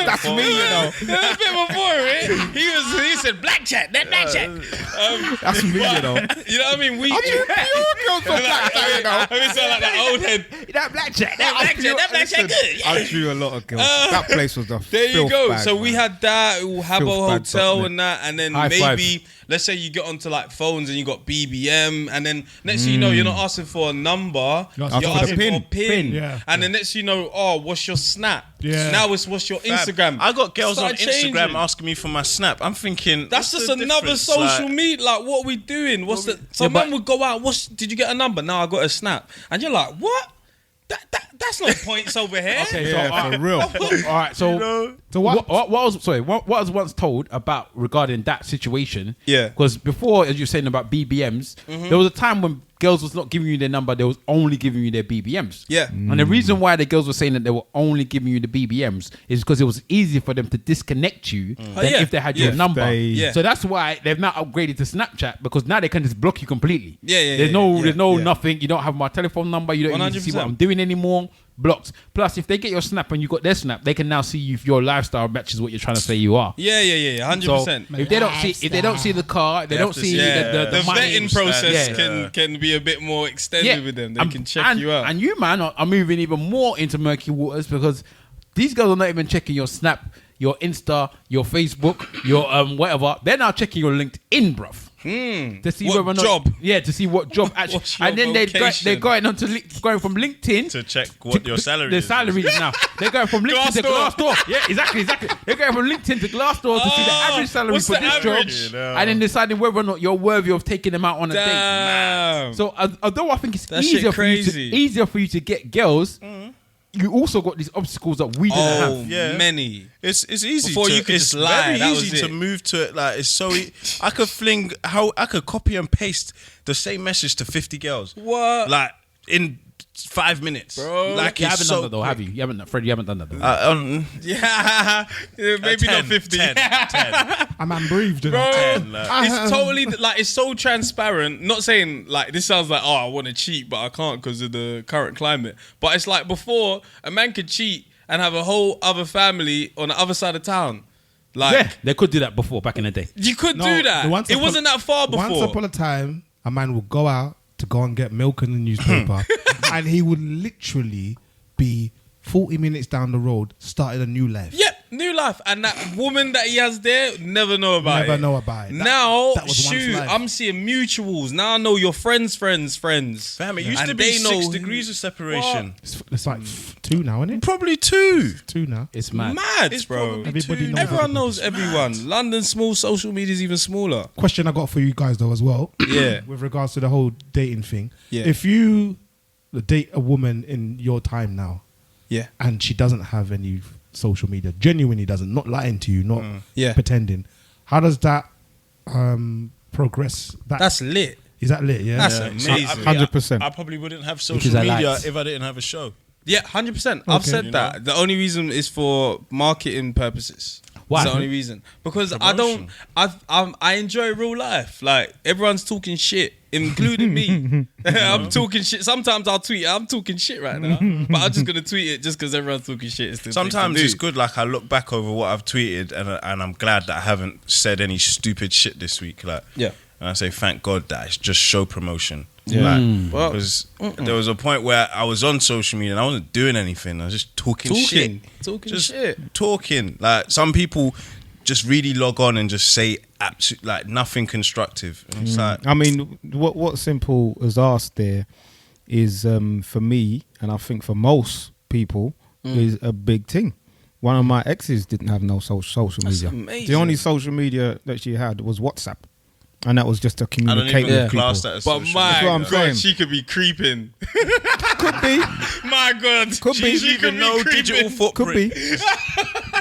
That's me, you know. That was a bit before it. He said black chat. That black chat. That's me, you know. You know what I mean? We. girls from black chat, you know. I mean, sound like that old head. That black chat. That black chat good. I drew a lot of girls. That place was the There you filth go. bag, So we man. had that Habbo Filth bag, Hotel net. and that, and then High maybe let's say you get onto like phones and you got BBM, and then next thing you know, you're not asking for a number, You're you're asking asking for for a pin. Yeah. And then next thing you know, oh, what's your snap? Yeah. Now it's what's your Instagram? I got girls on Started Instagram changing. asking me for my snap. I'm thinking That's what's just the another difference? social Like, media. Like, what are we doing? What's the? Some man would go out. Did you get a number? No, I got a snap. And you're like, what? That's no points over here. Okay, so Yeah, for real. all right, so what was once told about regarding that situation? Yeah. because before, as you're saying about BBMs, there was a time when girls was not giving you their number; they was only giving you their BBMs. Yeah. and the reason why the girls were saying that they were only giving you the BBMs is because it was easier for them to disconnect you than yeah. if they had your Yeah. number. Yeah. So that's why they've now upgraded to Snapchat, because now they can just block you completely. Yeah. There's no nothing. You don't have my telephone number. You don't even see 100%. what I'm doing anymore. Blocked. Plus, if they get your snap and you got their snap, they can now see if your lifestyle matches what you're trying to say you are. Yeah, 100%. So if they don't see the car, if they don't have to see see- the money, vetting process Yeah. can be a bit more extended with them. They can check you out. And you, man, are moving even more into murky waters, because these girls are not even checking your Snap, your Insta, your Facebook, your whatever. They're now checking your LinkedIn, bruv. To see What whether or not, job? Yeah, to see what job actually. What's your And then vocation? they're going on to going from LinkedIn to check what your salary the is. salaries now. They're going from LinkedIn to Glassdoor. Yeah, exactly. They're going from LinkedIn to Glassdoor to see the average salary what's for the this average? job, and then deciding whether or not you're worthy of taking them out on a date. Damn. So although I think it's That shit crazy. easier for you to get girls, you also got these obstacles that we didn't Oh, have. Yeah. many. It's easy. Before to, you could it's just lie, very that easy was to it. move to it. Like, it's so. I could copy and paste the same message to 50 girls. What? Like in 5 minutes, Bro. Like, You it's haven't so done that though, have you? You haven't, Fred. You haven't done that though. Yeah, maybe 10, not 50. 10. A man breathed, you Bro, know. it's totally like it's so transparent. Not saying like this sounds like I want to cheat, but I can't because of the current climate. But it's like before a man could cheat and have a whole other family on the other side of town. Like they could do that before back in the day. you could do that. It wasn't that far before. Once upon a time, a man would go out to go and get milk in the newspaper, and he would literally be 40 minutes down the road, started a new life. Yep, new life. And that woman that he has there, never know about it. Never know about it. Now, that was once shoot, life. I'm seeing mutuals. Now I know your friends. Fam, it used to be 6 degrees of separation. It's like 2 now, isn't it? Probably 2. 2 now. It's mad. It's bro. probably Everybody 2. knows Everyone knows everyone. London's small, social media is even smaller. Question I got for you guys though as well. Yeah. With regards to the whole dating thing. Yeah. If you date a woman in your time now, Yeah. and she doesn't have any social media, genuinely doesn't, not lying to you, not pretending, how does that progress? That's lit. Is that lit? Yeah. That's amazing. 100%. I probably wouldn't have Because social I media liked. if I didn't have a show. Yeah, 100%. I've Okay. said that. The only reason is for marketing purposes. Why? That's the only reason. Because I enjoy real life. Like, everyone's talking shit, including me. I'm talking shit. Sometimes I'll tweet, I'm talking shit right now. But I'm just going to tweet it just because everyone's talking shit. It's the thing Sometimes to do. it's good. Like, I look back over what I've tweeted, and I'm glad that I haven't said any stupid shit this week. Like, Yeah. and I say thank God that it's just show promotion. Yeah. Well, Because there was a point where I was on social media and I wasn't doing anything. I was just talking shit. Just talking. Like, some people just really log on and just say absolute, like, nothing constructive. And it's like, I mean, what Simple has asked there is, for me, and I think for most people, is a big thing. One of my exes didn't have no social media. amazing. The only social media that she had was WhatsApp. And that was just to I don't communicate even with people. class that as But social my That's what I'm God, saying. she could be creeping. Could be. My God. Could be. She could be no creeping. digital footprint. Could be.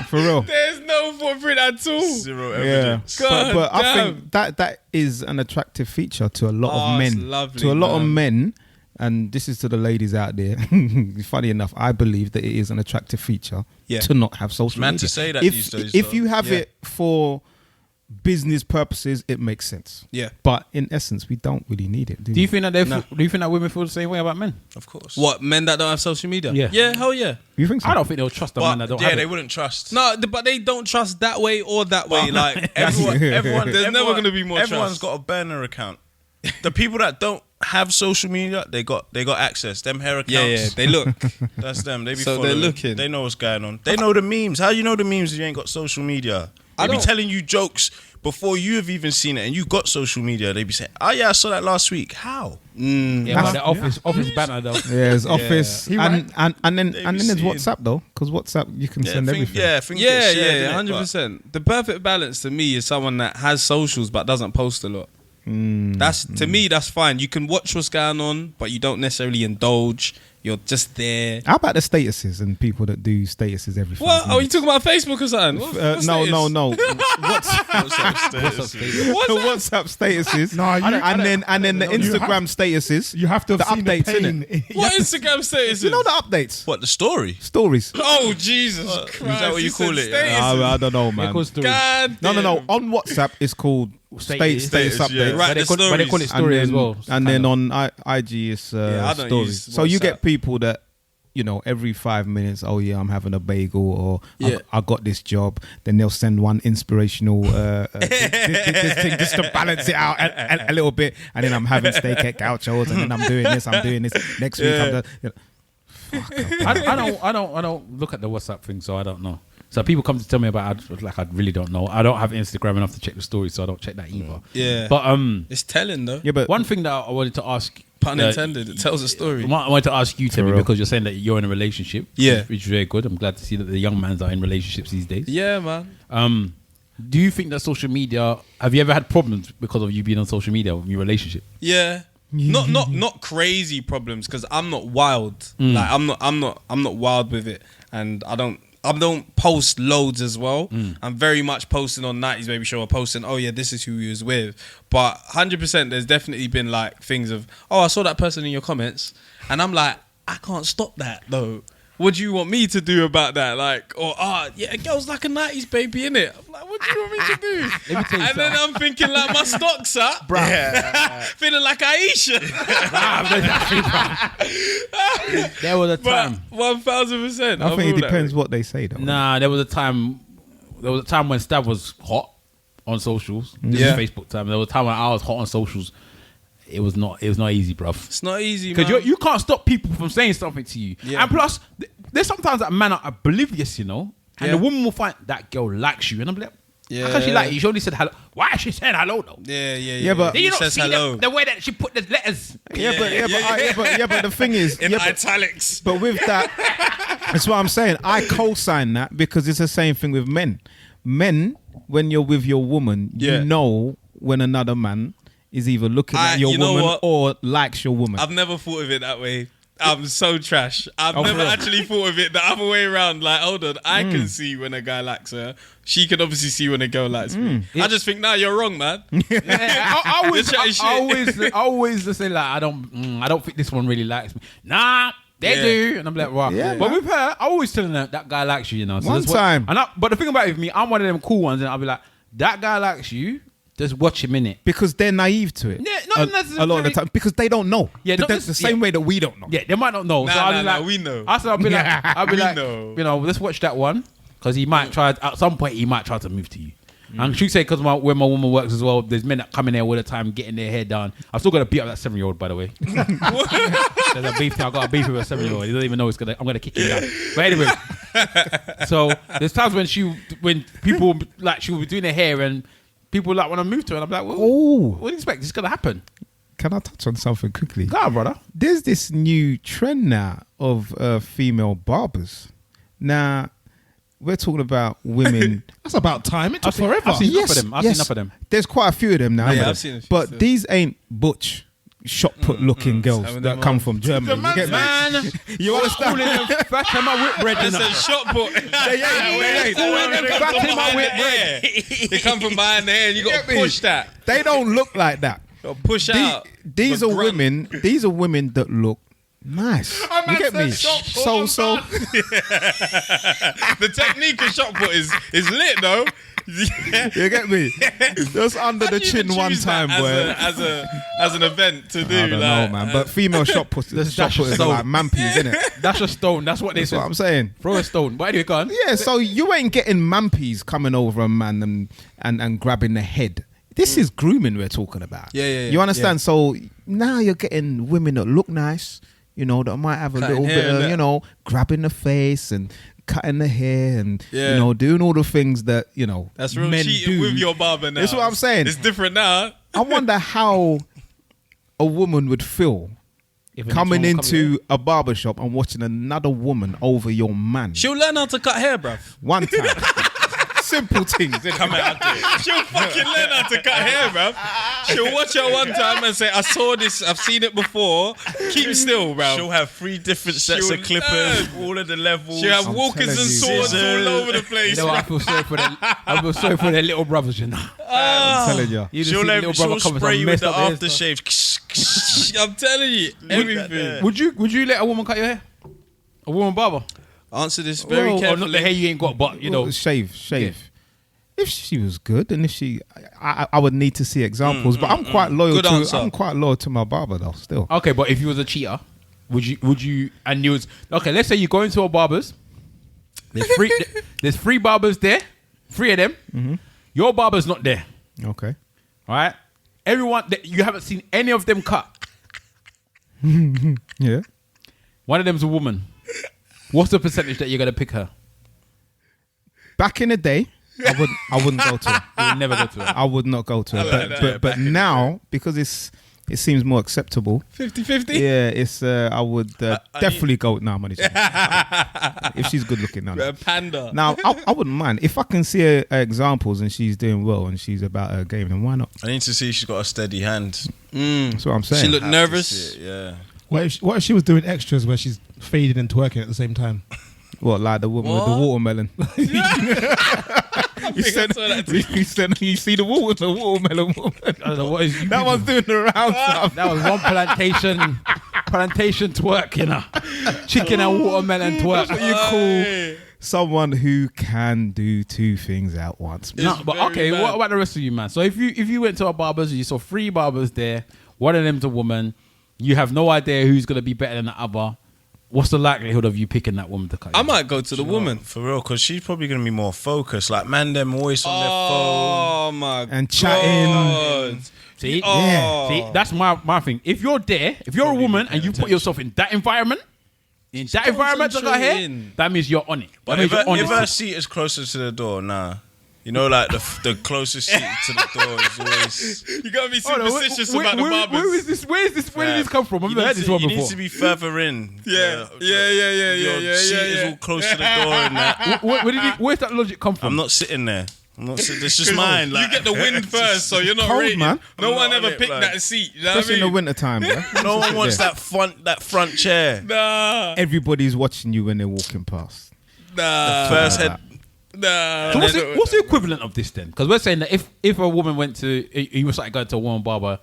For real. There's no footprint at all. Zero Yeah, evidence. God but I damn. think that is an attractive feature to a lot Oh, of it's men. lovely, To a lot of man. men, and this is to the ladies out there. Funny enough, I believe that it is an attractive feature to not have social Mad media. to say that if, these days, If though. you have Yeah. it for business purposes, it makes sense. Yeah. But in essence, we don't really need it. Do you think that do you think that women feel the same way about men? Of course. What, men that don't have social media? Yeah. Yeah, hell yeah. You think so? I don't think they'll trust a man that But don't yeah, have they it. wouldn't trust. No, but they don't trust that way or that way. Like, Everyone, There's never gonna be more Everyone's trust. got a burner account. The people that don't have social media, they got access. Them hair accounts. yeah, they look. That's them. They be So they're following. looking. They know what's going on. They know the memes. How you know the memes if you ain't got social media? They be don't- telling you jokes before you have even seen it, and you got social media. They be saying, "Oh yeah, I saw that last week." How? Yeah, but the office banner though. Yeah, it's office, He and then They and be then there's seeing- WhatsApp though, because WhatsApp you can send everything. Things get shared, innit? 100%. The perfect balance to me is someone that has socials but doesn't post a lot. That's to me, that's fine. You can watch what's going on, but you don't necessarily indulge. You're just there. How about the statuses and people that do statuses every 5 What? Are you minutes? talking about Facebook or something? What No. status? WhatsApp statuses. No, you- and then the you Instagram statuses. You have to the have seen updates the innit? pain. You What have to- Instagram status? You know the updates, What, the story? stories. Oh Jesus Christ! is that what you call it? I don't know, man. God No. damn. On WhatsApp, it's called status Status, update. yeah. Right, But they call it story as well. And then on IG, it's I don't stories. use So you WhatsApp. get people that, you know, every 5 minutes, oh yeah, I'm having a bagel, or Yeah. I got this job. Then they'll send one inspirational this thing just to balance it out a little bit. And then I'm having steak at Gauchos, and then I'm doing this. Next week. I'm I don't look at the WhatsApp thing, so I don't know. So people come to tell me about it, like I really don't know. I don't have Instagram enough to check the story, so I don't check that either. Yeah. But It's telling though. yeah, but one thing that I wanted to ask, Pun intended. It tells a story. I wanted to ask you, Temi, real. because you're saying that you're in a relationship. Yeah. which is very good. I'm glad to see that the young mans are in relationships these days. Yeah, man. Do you think that social media? Have you ever had problems because of you being on social media in your relationship? Yeah. Not crazy problems because I'm not wild. Like I'm not wild with it, and I don't post loads as well. I'm very much posting on 90's Baby Show or posting, oh yeah, this is who he was with. But 100% there's definitely been like things of, oh, I saw that person in your comments, and I'm like, I can't stop that though. What do you want me to do about that? Like, or yeah, a girl's like a 90's baby, innit? I'm like, what do you want me to do? Let me tell you And then I'm thinking like my stock's up, feeling like Ayesha. There was a time. 1000%. I think it depends what they say, though. Nah, there was a time there was a time when Stav was hot on socials. This is Facebook time. There was a time when I was hot on socials. It was not easy, bruv. It's not easy, because you can't stop people from saying something to you. Yeah. And plus, there's sometimes that men are oblivious, you know, and the woman will find that girl likes you, and I'm like, how can she like you? She only said hello. Why is she saying hello though? Yeah. But you don't see the way that she put the letters. But the thing is, in italics. But with that, that's what I'm saying. I co-sign that because it's the same thing with men. Men, when you're with your woman, you know when another man is either looking at your woman or likes your woman. I've never thought of it that way. I'm so trash. I've never actually thought of it the other way around. Like, hold on, I can see when a guy likes her. She can obviously see when a girl likes me. I just think, nah, you're wrong, man. I always say like, I don't think this one really likes me. Nah, they do, and I'm like, wow. Yeah, but with her, I always tell her that guy likes you, you know. So but the thing about it with me, I'm one of them cool ones, and I'll be like, that guy likes you. Just watch him in it because they're naive to it. Yeah, not necessarily. A lot of the time because they don't know. Yeah, that's the same way that we don't know. Yeah, they might not know. We know. I'll be like, you know, let's watch that one because he might try at some point. He might try to move to you. And she say because where my woman works as well, there's men that come in there all the time getting their hair done. I've still got to beat up that 7-year-old, by the way. There's a beef thing. I got a beef with a 7-year-old. He doesn't even know I'm gonna kick him down. But anyway, so there's times when people like she will be doing her hair and people like want to move to her, and I'm like, what do you expect? It's gonna happen. Can I touch on something quickly? Go on, brother. There's this new trend now of female barbers. Now, we're talking about women. That's about time. It took forever. I've seen enough of them. There's quite a few of them now. Yeah, I've seen a few. But these ain't butch, shot put looking girls that come from Germany. You get man. You understand? Fatima Whitbread. That's a shot put. They come from behind there, and you got to push that. They don't look like that. Push out. These are women. These are women that look nice. You get me? So. The technique of shot put is lit though. You get me? Just under the chin one time, boy. As an event to do. I don't know, man. But female shot putters are like mampies, isn't it? That's a stone. That's what they say. What I'm saying. Throw a stone. But anyway, go on. Yeah. So you ain't getting mampies coming over a man and grabbing the head. This is grooming we're talking about. Yeah. You understand? Yeah. So now you're getting women that look nice. You know, that might have a little bit of, you know, grabbing the face and cutting the hair and, you know, doing all the things that, you know, that's real men cheating do. With your barber now. That's what I'm saying. It's different now. I wonder how a woman would feel coming into a barbershop and watching another woman over your man. She'll learn how to cut hair, bruv. One time. Simple things. Come out there. She'll fucking learn how to cut hair, bruv. She'll watch her one time and say, I saw this, I've seen it before. Keep still, bruv. She'll have 3 different sets of clippers, all of the levels. She'll have walkers and swords all over the place. You know, I feel sorry for their little brothers, you know. I'm telling you. She'll spray you with the aftershave. I'm telling you, everything. Would you let a woman cut your hair? A woman barber? Answer this very carefully. Or not the hair you ain't got, but you know, shave. Yeah. If she was good, and if I would need to see examples. But I'm quite loyal I'm quite loyal to my barber though. Still. Okay, but if you was a cheater, would you? And you was okay. Let's say you go into a barber's. There's 3 barbers there, 3 of them. Mm-hmm. Your barber's not there. Okay. All right. Everyone, you haven't seen any of them cut. Yeah. One of them's a woman. What's the percentage that you're gonna pick her? Back in the day, I wouldn't go to her. You would never go to her. I would not go to her. But now, because it seems more acceptable. 50-50? Yeah, I would definitely go. No, money. If she's good looking, no. A panda. Now, I wouldn't mind if I can see her examples and she's doing well and she's about her game. Then why not? I need to see she's got a steady hand. That's what I'm saying. She looked nervous. Yeah. What if she was doing extras where she's fading and twerking at the same time? What, like the woman with the watermelon? You see the watermelon woman? I don't know what is that one's doing the rounds. That was one plantation twerk, you know. Chicken and watermelon twerk. That's what you call someone who can do 2 things at once. No, but okay, bad. What about the rest of you, man? So if you went to a barber's and you saw 3 barbers there, one of them's a woman, you have no idea who's gonna be better than the other. what's the likelihood of you picking that woman to cut? I might go to the woman for real, because she's probably gonna be more focused. Like man, them always on their phone. Oh my And chatting. God. See, Oh. see, that's my thing. If you're there, if you're a woman and you put yourself in that environment, to cut hair, concentrating. that means you're on it. But That means you're on if her it. seat is closer to the door, nah. You know, like the closest seat to the door is always. You gotta be Oh, no, superstitious about the barbers. where is this? Where did this come from? I've never heard this one You before. need to be further in. Yeah. Your seat is all close to the door and that. Where's that logic come from? I'm not sitting there. I'm not sitting. This is mine. You get the wind first, so you're not cold, rated. man. No I'm one not ever on it, picked blood. that seat. You know what I Especially in the mean? winter time, bro. No one wants that front chair. Nah. Everybody's watching you when they're walking past. First head. Nah. So what's the equivalent of this then? Because we're saying that if a woman went to, you were starting going to a woman barber,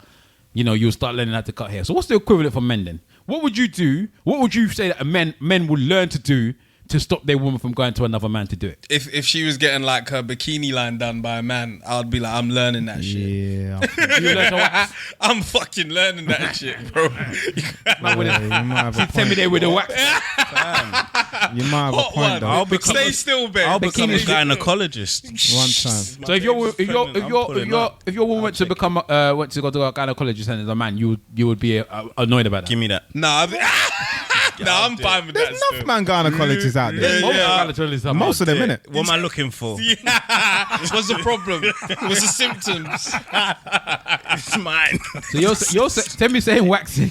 you know, you'll start learning how to cut hair. So what's the equivalent for men then? What would you do? What would you say that men would learn to do to stop their woman from going to another man to do it? If she was getting like her bikini line done by a man, I'd be like, I'm learning that shit. Yeah. You learn to wax. I'm fucking learning that shit, bro. You might have a Tell me they with the wax. You might have a Hot point one. though. Stay still, babe. I'll become a Bikini- gynecologist. One time. So if your woman went to become went to go to a gynecologist and as a man, you would be annoyed about that. Give me that. Nah, I'm fine with that. There's enough man gynecologists out there. Most of them, innit? What am I looking for? What's the problem? What's the symptoms? It's mine. So you're Temi saying waxing,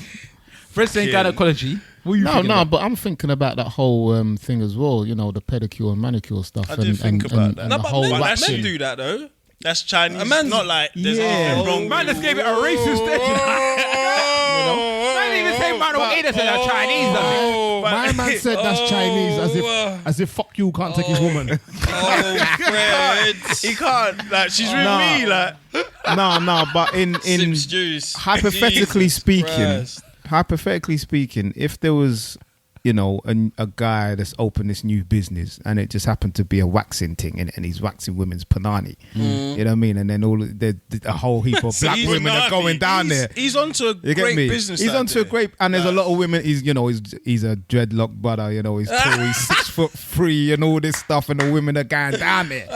Fred saying gynecology. What are you thinking about? but I'm thinking about that whole thing as well. You know, the pedicure and manicure stuff. I did think about that. And No, the but whole men waxing. do that though. That's Chinese. A man's- not like there's Yeah. nothing wrong. Man with just gave it a racist Man even say man don't eat it, say they're Chinese. does it? My man said that's Chinese as if fuck you can't take his woman. Oh, Fred. He can't. Like she's with Nah. me. Like No, but in Sips juice. hypothetically Jesus speaking, Christ. if there was, you know, a guy that's opened this new business and it just happened to be a waxing thing and he's waxing women's panani, you know what I mean? And then a whole heap of black he's women are going down there. He's onto a You get great me? business. He's out onto a there. great, and there's a lot of women. He's a dreadlock brother. You know, he's tall, he's 6'3" and all this stuff, and the women are going down there.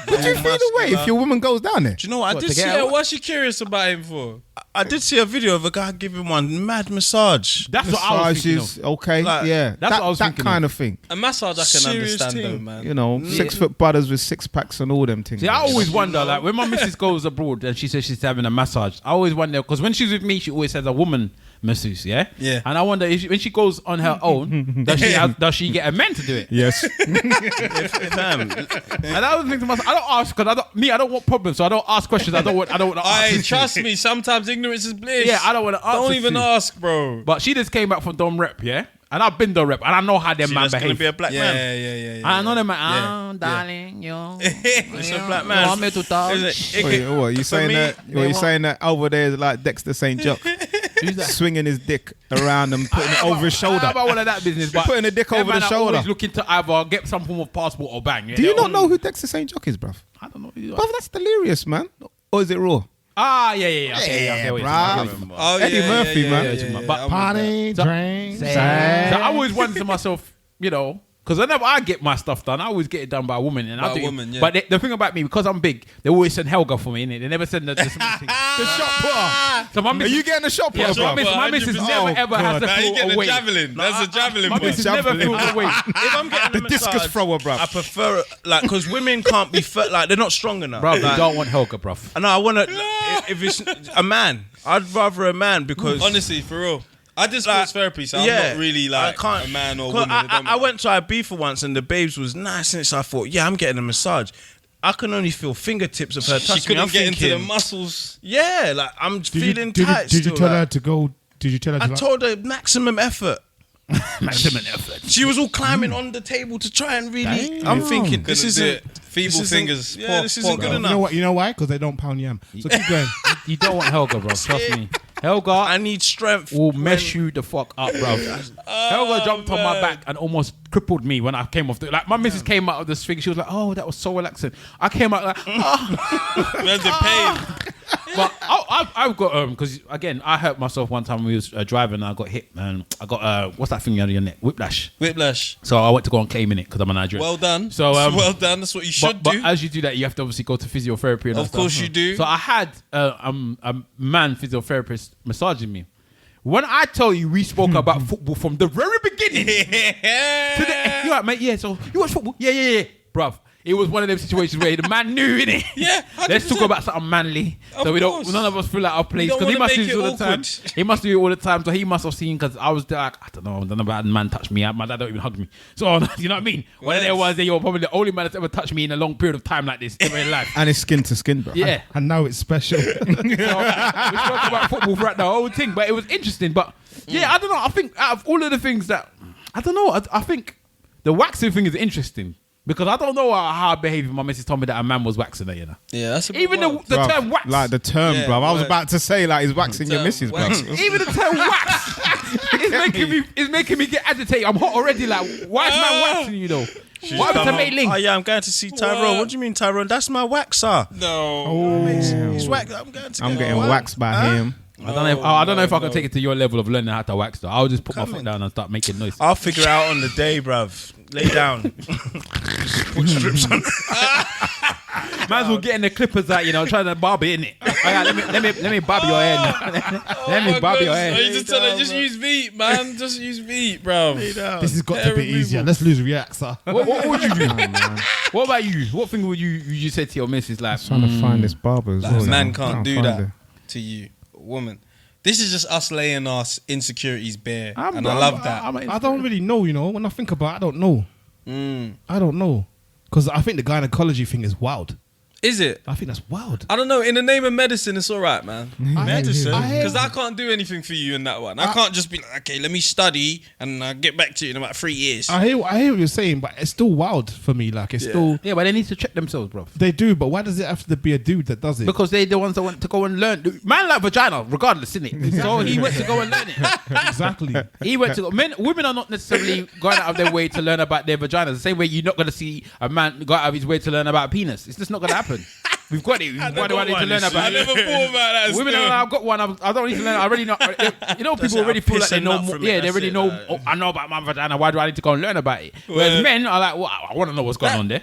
Would you feel the way if your woman goes down there? Do you know what? I did see? Yeah, what's she curious about him for? I did see a video of a guy giving one mad massage. That's what I was thinking of. Massages, okay, Like, yeah, that's what I was that thinking kind of. of thing. A massage I can Serious understand thing. though, man. You know, 6 foot brothers with 6 packs and all them things. See, I always wonder, like, when my missus goes abroad and she says she's having a massage, I always wonder, because when she's with me, she always has a woman masseuse, yeah? Yeah. And I wonder, when she goes on her own, does she get a man to do it? Yes. Damn. And I always think to myself, I don't ask, because I don't want problems, so I don't ask questions. I don't want to Aye, ask. trust me, sometimes ignorance is bliss. Yeah, I don't want to ask. Don't even you. ask, bro. But she just came back from Dom Rep, yeah? And I've been Dom Rep, and I know how them See, man that's gonna behave. be a black man. Yeah. I know them man, Yeah. darling, yo. It's a black man. You want me to touch? What you saying me, that? What you saying that over there is like Dexter St. Jock swinging his dick around and putting it over his shoulder? How about all of that business? But Putting a dick them over the man are shoulder. always looking to either get some form of passport or bang. Yeah? Do you They're not all- know who Dexter St. Jock is, bruv? I don't know. Bruv, that's delirious, man. Or is it raw? Ah, yeah. Okay, wait, bruv. Oh, Eddie Murphy, man. But Party, drink, So I always wonder to myself, you know, because whenever I get my stuff done, I always get it done by a woman. And By I a do, woman, yeah. But the thing about me, because I'm big, they always send Helga for me, innit? They never send the shop putter. So my Are missus, you getting a shot yeah, put, so my bruv? missus, my missus 100%. never ever has to Nah, you feel getting a a weight. javelin. That's a javelin. My bro. missus never Javelin. feels a weight. If I'm getting The a discus massage, thrower, bruv. I prefer like because women can't be like they're not strong enough. Bro, like, you don't want Helga, bruv. I know I want to. If it's a man, I'd rather a man because Honestly, for real. I did like, sports therapy, so I'm yeah, not really I like can't- a man or 'cause woman. It don't I went to Ibiza once and the babes was nice, and so I thought, yeah, I'm getting a massage. I can only feel fingertips of her She touching me. I'm couldn't get into thinking, the muscles. yeah, like I'm feeling did tight. you still, tell like. her to go? Did you tell her to I like, told her maximum effort. Maximum effort. She was all climbing on the table to try and really. I'm thinking this Couldn't do isn't it. Feeble this isn't- fingers. Yeah, Poor- this poor isn't girl. good you know enough. what? You know why? Because they don't pound yam. So keep going. You don't want Helga, bro. Trust me. Helga I need strength. will mess you the fuck up, bro. Helga jumped on my back and almost crippled me when I came off. My missus came out of the thing. She was like, "Oh, that was so relaxing." I came out like, There's a pain. But I've got because again I hurt myself one time when we was driving and I got hit and I got what's that thing on your neck? Whiplash. So I went to go and claim in it because I'm a Nigerian. Well done. So well done. That's what you should do. But as you do that, you have to obviously go to physiotherapy. And of course you do. So I had a man physiotherapist massaging me. When I tell you we spoke about football from the very beginning to the, you right, mate? Yeah. So you watch football? Yeah. Bruv. It was one of those situations where the man knew, innit? Yeah, 100%. Let's talk about something manly. So we don't, none of us feel like our place. Because he must do it all the time. He must do it all the time. So he must have seen, because I was there like, I don't know about the man touched me. My dad don't even hug me. So, you know what I mean? When there was, you're probably the only man that's ever touched me in a long period of time like this in my life. And it's skin to skin, bro. Yeah. And now it's special. So, we spoke about football throughout the whole thing, but it was interesting. But yeah, I don't know. I think out of all of the things that, I don't know. I think the waxing thing is interesting. Because I don't know how I behave if my missus told me that a man was waxing her, you know. Yeah, that's a bit even the term wax. Like the term, Yeah, bro. I was word. about to say, like, he's waxing your missus, bro. Even the term wax is making me get agitated. I'm hot already. Like, why is man waxing you though? What happened to Mate Ling? Oh yeah, I'm going to see Tyrone. What do you mean, Tyrone? That's my waxer. No. He's waxed. I'm getting waxed by him. I don't know if I can take it to your level of learning how to wax though. I'll just put my foot down and start making noise. I'll figure it out on the day, bruv. Lay down. Put strips on. Might as well get in the clippers out, you know, trying to barb it in it. Let me barb your hair now. Let me barb your hair. You just tell her, just use Veet, man. Just use Veet, bro. This has got to be easier. Let's lose Reactor. What would you do? What about you? What thing would you say to your missus like? Trying to find this barber as well. Man can't do that to you, woman. This is just us laying our insecurities bare, and I love that. I don't really know, you know. When I think about it, I don't know. I don't know. Because I think the gynecology thing is wild. Is it? I think that's wild. I don't know. In the name of medicine, it's all right, man. Medicine? Because I can't do anything for you in that one. I can't just be like, okay, let me study and get back to you in about 3 years. I hear what you're saying, but it's still wild for me. Like, it's still... Yeah, but they need to check themselves, bro. They do, but why does it have to be a dude that does it? Because they're the ones that want to go and learn. Man like vagina, regardless, innit? So he went to go and learn it. Exactly. He went to go... Women are not necessarily going out of their way to learn about their vaginas. The same way you're not going to see a man go out of his way to learn about a penis. It's just not going to happen. We've got it. Why do I need to learn about it? I never thought about that. Women are like, I've got one. I don't need to learn. I already know. You know, people already feel like they know more. Yeah, they already know. Oh, I know about my vagina. Why do I need to go and learn about it? Whereas men are like, well, I want to know what's going on there.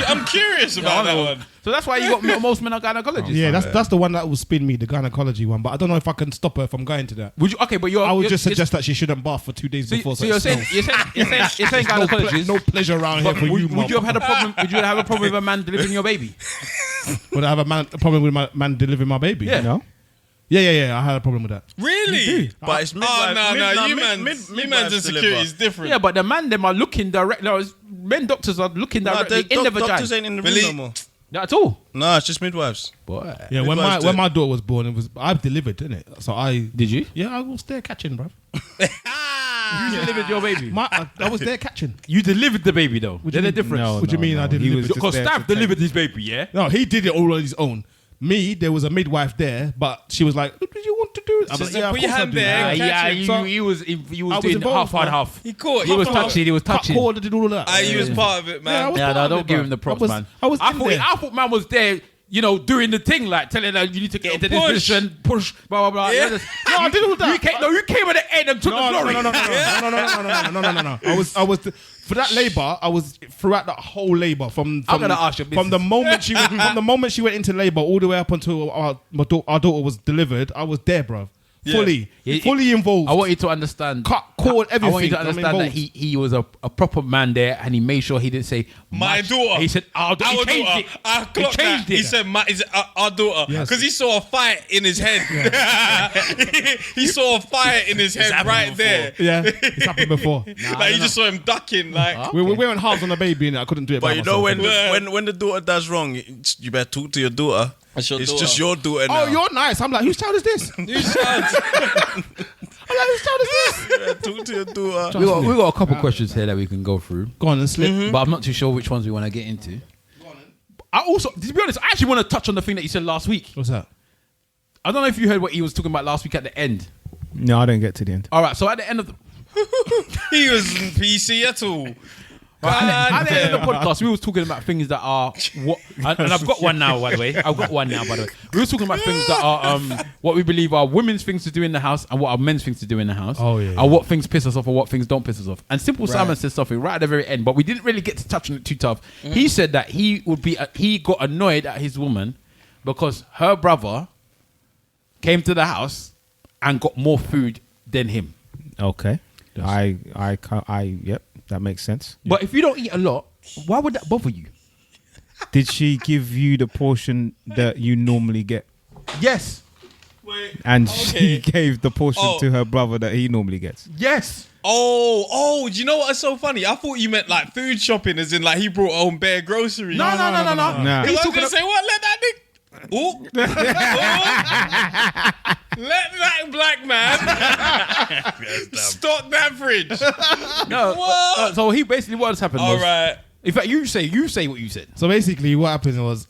I'm curious about that one. So that's why you got most men are gynecologists. Yeah, that's the one that will spin me, the gynecology one. But I don't know if I can stop her from going to that. Would you? Okay, but I would just suggest that she shouldn't bath for 2 days before. So you're saying gynecologists. No pleasure around here for you. Would you have had a problem? Would you have a problem with a man delivering your baby? Would I have a problem with my man delivering my baby? Yeah. No? Yeah. I had a problem with that. Really? But it's midwife. No. You man's insecurity is different. Yeah, but the man them are looking directly. No, men doctors are looking directly in the vagina. Doctors ain't in the room no more. Not at all. No, it's just midwives. Boy. Yeah, when my daughter was born, I delivered, didn't it? So Did you? Yeah, I was there catching, bro. You delivered your baby. I was there catching. You delivered the baby though. They're the difference. No, What do you mean I delivered? Because Stav delivered his baby, yeah? No, he did it all on his own. Me, there was a midwife there, but she was like, "What did you want to do?" I was like, "Yeah, of put your course I hand do." there. He was doing involved, half on man. half. He caught. He was touching. Cut cord, did all of that. He was part of it, man. No, don't give him the props, man. I thought man was there, you know, doing the thing, like telling her you need to get into this position, push, blah blah blah. Yeah. No, I did all that. You came at the end and took the glory. No. I was for that labor. I was throughout that whole labor from I'm gonna ask you from the moment she went into labor all the way up until our daughter was delivered. I was there, bruv. Fully involved. I want you to understand. Cut, cord, everything. I want you to understand that he was a proper man there, and he made sure he didn't say my daughter. He said our daughter. He changed it. I clocked that. He said our daughter because he saw a fire in his head. He saw a fire in his head right there. Yeah, it's happened before. Like you just saw him ducking. Like we went halves on the baby, and I couldn't do it. But by myself. when the daughter does wrong, you better talk to your daughter. It's just your daughter now. Oh, you're nice. I'm like, whose child is this? whose child? I'm like, whose child is this? You better talk to your daughter. We got a couple questions here that we can go through. Go on and slip. But I'm not too sure which ones we want to get into. I also, to be honest, I actually want to touch on the thing that you said last week. What's that? I don't know if you heard what he was talking about last week at the end. No, I didn't get to the end. All right, so at the end of He wasn't PC at all. At the end of the podcast, we was talking about things that are what, and I've got one now, by the way. We were talking about things that are what we believe are women's things to do in the house and what are men's things to do in the house. Oh, yeah. And what things piss us off and what things don't piss us off. And Simple Simon said something right at the very end, but we didn't really get to touch on it too tough. He said that he got annoyed at his woman because her brother came to the house and got more food than him. Okay. Yep, that makes sense. But if you don't eat a lot, why would that bother you? Did she give you the portion that you normally get? Yes. And she gave the portion to her brother that he normally gets? Yes. Oh, do you know what is so funny? I thought you meant like food shopping as in like he brought home bare groceries. No. Because I was going to say, what? Let that nigga... Ooh. Let that black man stock that fridge. No. So he basically what has happened was... All right. In fact, you say what you said. So basically, what happened was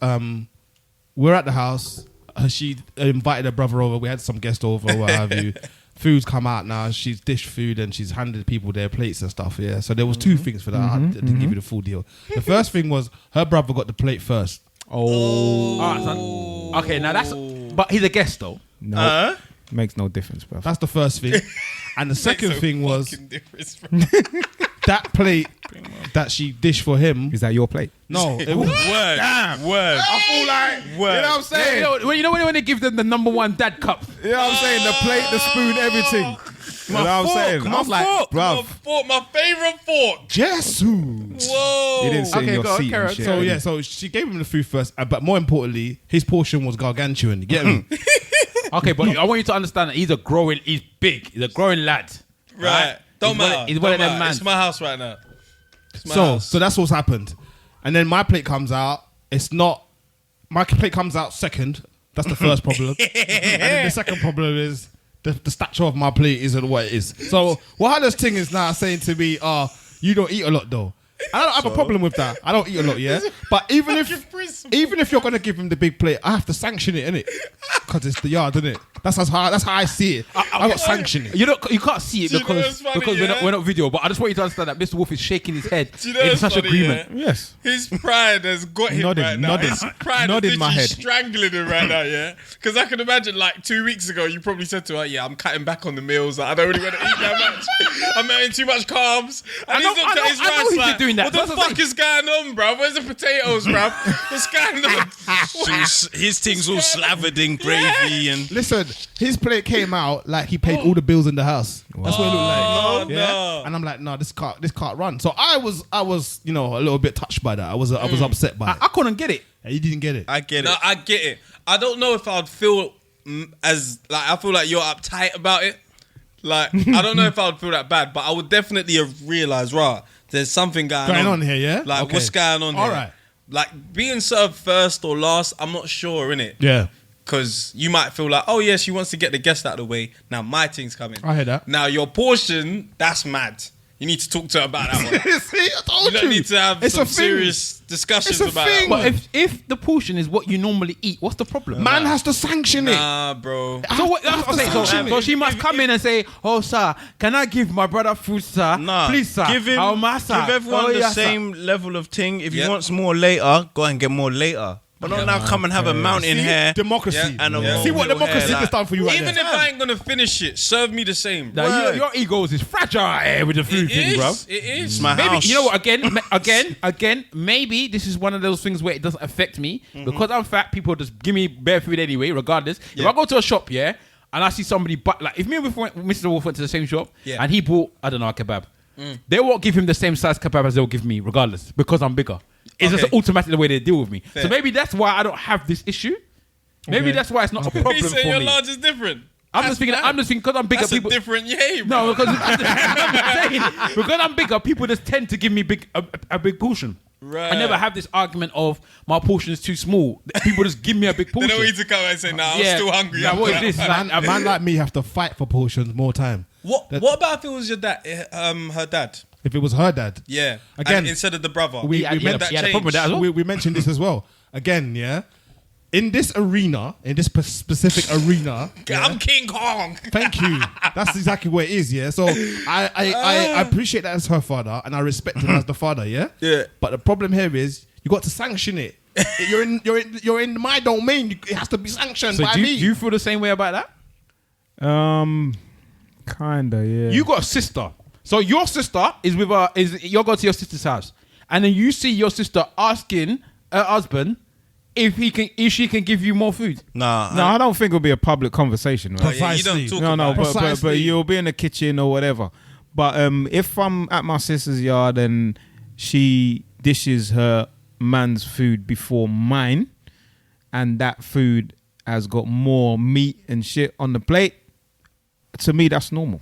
we're at the house. She invited her brother over. We had some guests over, what have you. Food's come out now. She's dished food and she's handed people their plates and stuff. Yeah. So there was two things for that. I didn't give you the full deal. The first thing was her brother got the plate first. Oh. All right, son. Okay, now that's... But he's a guest, though. No. Makes no difference, bro. That's the first thing. And the second thing was that plate that she dished for him. Is that your plate? No. It was, Word. damn. Word. I feel like, you know what I'm saying? You know when they give them the number one dad cup? You know what I'm saying? The plate, the spoon, everything. You know what I'm saying? I was like, bruv. My favourite fork. Jesus. Whoa. He didn't sit in your seat and shit. So yeah, so she gave him the food first, but more importantly, his portion was gargantuan. You get me? Okay, but I want you to understand that he's big. He's a growing lad. Right. Don't matter. He's one of them man. It's my house right now. So that's what's happened. And then my plate comes out. My plate comes out second. That's the first problem. And then the second problem is the stature of my plate isn't what it is. So Wahala's thing is now saying to me, you don't eat a lot though. I don't have a problem with that. I don't eat a lot, yeah. But even if you're gonna give him the big plate, I have to sanction it, innit? Because it's the yard, innit? That's how I see it. I got sanction it. You can't see it because we're not video. But I just want you to understand that Mr. Wolf is shaking his head in such agreement. Yeah? Yes. His pride has got him right now. His pride is my head. strangling him right now, yeah? Because I can imagine like 2 weeks ago, you probably said to her, yeah, I'm cutting back on the meals. Like, I don't really want to eat that much. I'm eating too much carbs. And he's looked at his rice like, doing that. what the fuck is going on, bro? Where's the potatoes, bro? What's going on? His thing's all slathered in gravy and... Listen, his plate came out like he paid all the bills in the house. That's what it looked like. No. And I'm like, no, this can't run. So I was, a little bit touched by that. I was upset by it. I couldn't get it. You didn't get it. I get it. I don't know if I'd feel I feel like you're uptight about it. Like, I don't know if I would feel that bad, but I would definitely have realised, there's something going on here, yeah? Like, Okay. what's going on here? All right. Like, being served first or last, I'm not sure, innit? Yeah. Because you might feel like, oh, yeah, she wants to get the guest out of the way. Now my thing's coming. I hear that. Now, your portion, that's mad. You need to talk to her about that one. See, I told You don't need to have It's some a thing. serious discussions It's a about thing. that one. But if the portion is what you normally eat, what's the problem? Man has to sanction it. Nah, bro. So what? So she must come in and say, "Oh, sir, can I give my brother food, sir? Nah, Please, sir. give everyone the same level of thing. If he wants more later, go and get more later. But not now come and have a mountain hair. Democracy. And a See what little democracy hair, has done for you right Even there. if I ain't gonna finish it, serve me the same. Now, your egos is fragile with the food thing, bro. It is. It's my Maybe house. you know what? Again. Maybe this is one of those things where it doesn't affect me because I'm fat. People just give me bare food anyway, regardless. If I go to a shop, and I see somebody, like if me and Mr. Wolf went to the same shop and he bought, I don't know, a kebab, they won't give him the same size kebab as they'll give me, regardless, because I'm bigger. It's just automatically the way they deal with me. Fair. So maybe that's why I don't have this issue. Maybe that's why it's not a problem You for say your me. large is different. I'm just thinking because I'm bigger. That's People a different yay, bro. no, because I'm just saying, because I'm bigger, people just tend to give me a big portion. Right. I never have this argument of my portion is too small. People just give me a big portion. They don't need to come and say, "Nah, I'm still hungry." Yeah, what is this? A man like me have to fight for portions more time. What about if it was your dad, her dad? If it was her dad. Yeah. Again, and instead of the brother. we had mentioned a problem with that as well. we mentioned this as well. Again, in this arena, in this specific arena, I'm King Kong. Thank you. That's exactly what it is. Yeah. So I appreciate that as her father, and I respect him as the father. Yeah. Yeah. But the problem here is you got to sanction it. You're in my domain. It has to be sanctioned by me. Do you feel the same way about that? Kinda, yeah. You got a sister. So your sister is with her. You'll go to your sister's house, and then you see your sister asking her husband if she can give you more food. No, I don't think it'll be a public conversation. Right? Precisely. You don't talk but you'll be in the kitchen or whatever. But if I'm at my sister's yard and she dishes her man's food before mine, and that food has got more meat and shit on the plate, to me that's normal.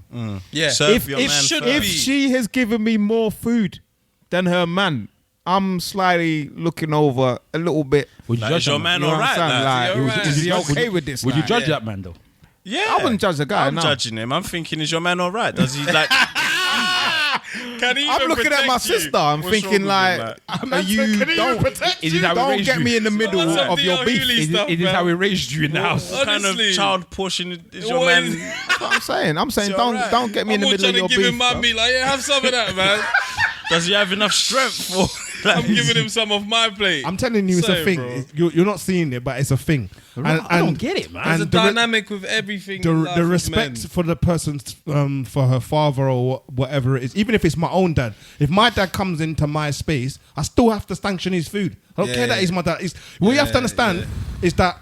Yeah. If she has given me more food than her man, I'm slightly looking over a little bit. Would you judge your man alright? Is he okay with this? Would you judge that man though? Yeah, I wouldn't judge the guy. I'm judging him. I'm thinking, is your man alright? Does he like? I'm looking at my sister. I'm thinking like, you don't get me in the middle of your beef. Is this how we raised you in the house? What kind of child portion is your man? That's what I'm saying don't get me in the middle of your beef. I'm trying to give him my meat. Like, yeah, have some of that, man. Does he have enough strength for? I'm giving him some of my plate. I'm telling you, it's a thing. You're not seeing it, but it's a thing. I don't get it, man. There's a dynamic with everything. The respect for the person, for her father or whatever it is, even if it's my own dad. If my dad comes into my space, I still have to sanction his food. I don't care that he's my dad. What you have to understand is that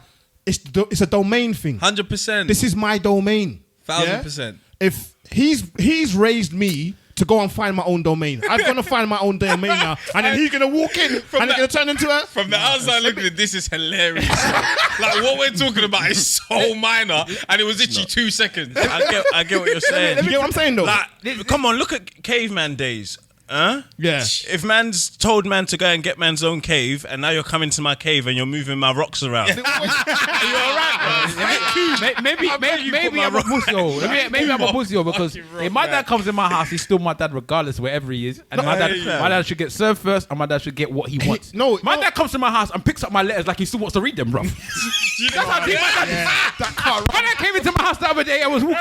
it's a domain thing. 100%. This is my domain. 1000%. If he's raised me to go and find my own domain, I'm gonna find my own domain now, and then he's gonna walk in and it's gonna turn into a. From the outside looking at this is hilarious. Like what we're talking about is so minor, and it was literally 2 seconds. I get what you're saying. You get what I'm saying though? Like, come on, look at caveman days. Huh? Yeah. If man's told man to go and get man's own cave, and now you're coming to my cave and you're moving my rocks around. Are you alright, bro? Maybe I'm a pussy. Maybe I'm a pussy because if my dad comes in my house, he's still my dad regardless wherever he is. And my dad should get served first, and my dad should get what he wants. My dad comes to my house and picks up my letters like he still wants to read them, bro. That's how deep my dad is. My dad came into my house the other day. I was walking,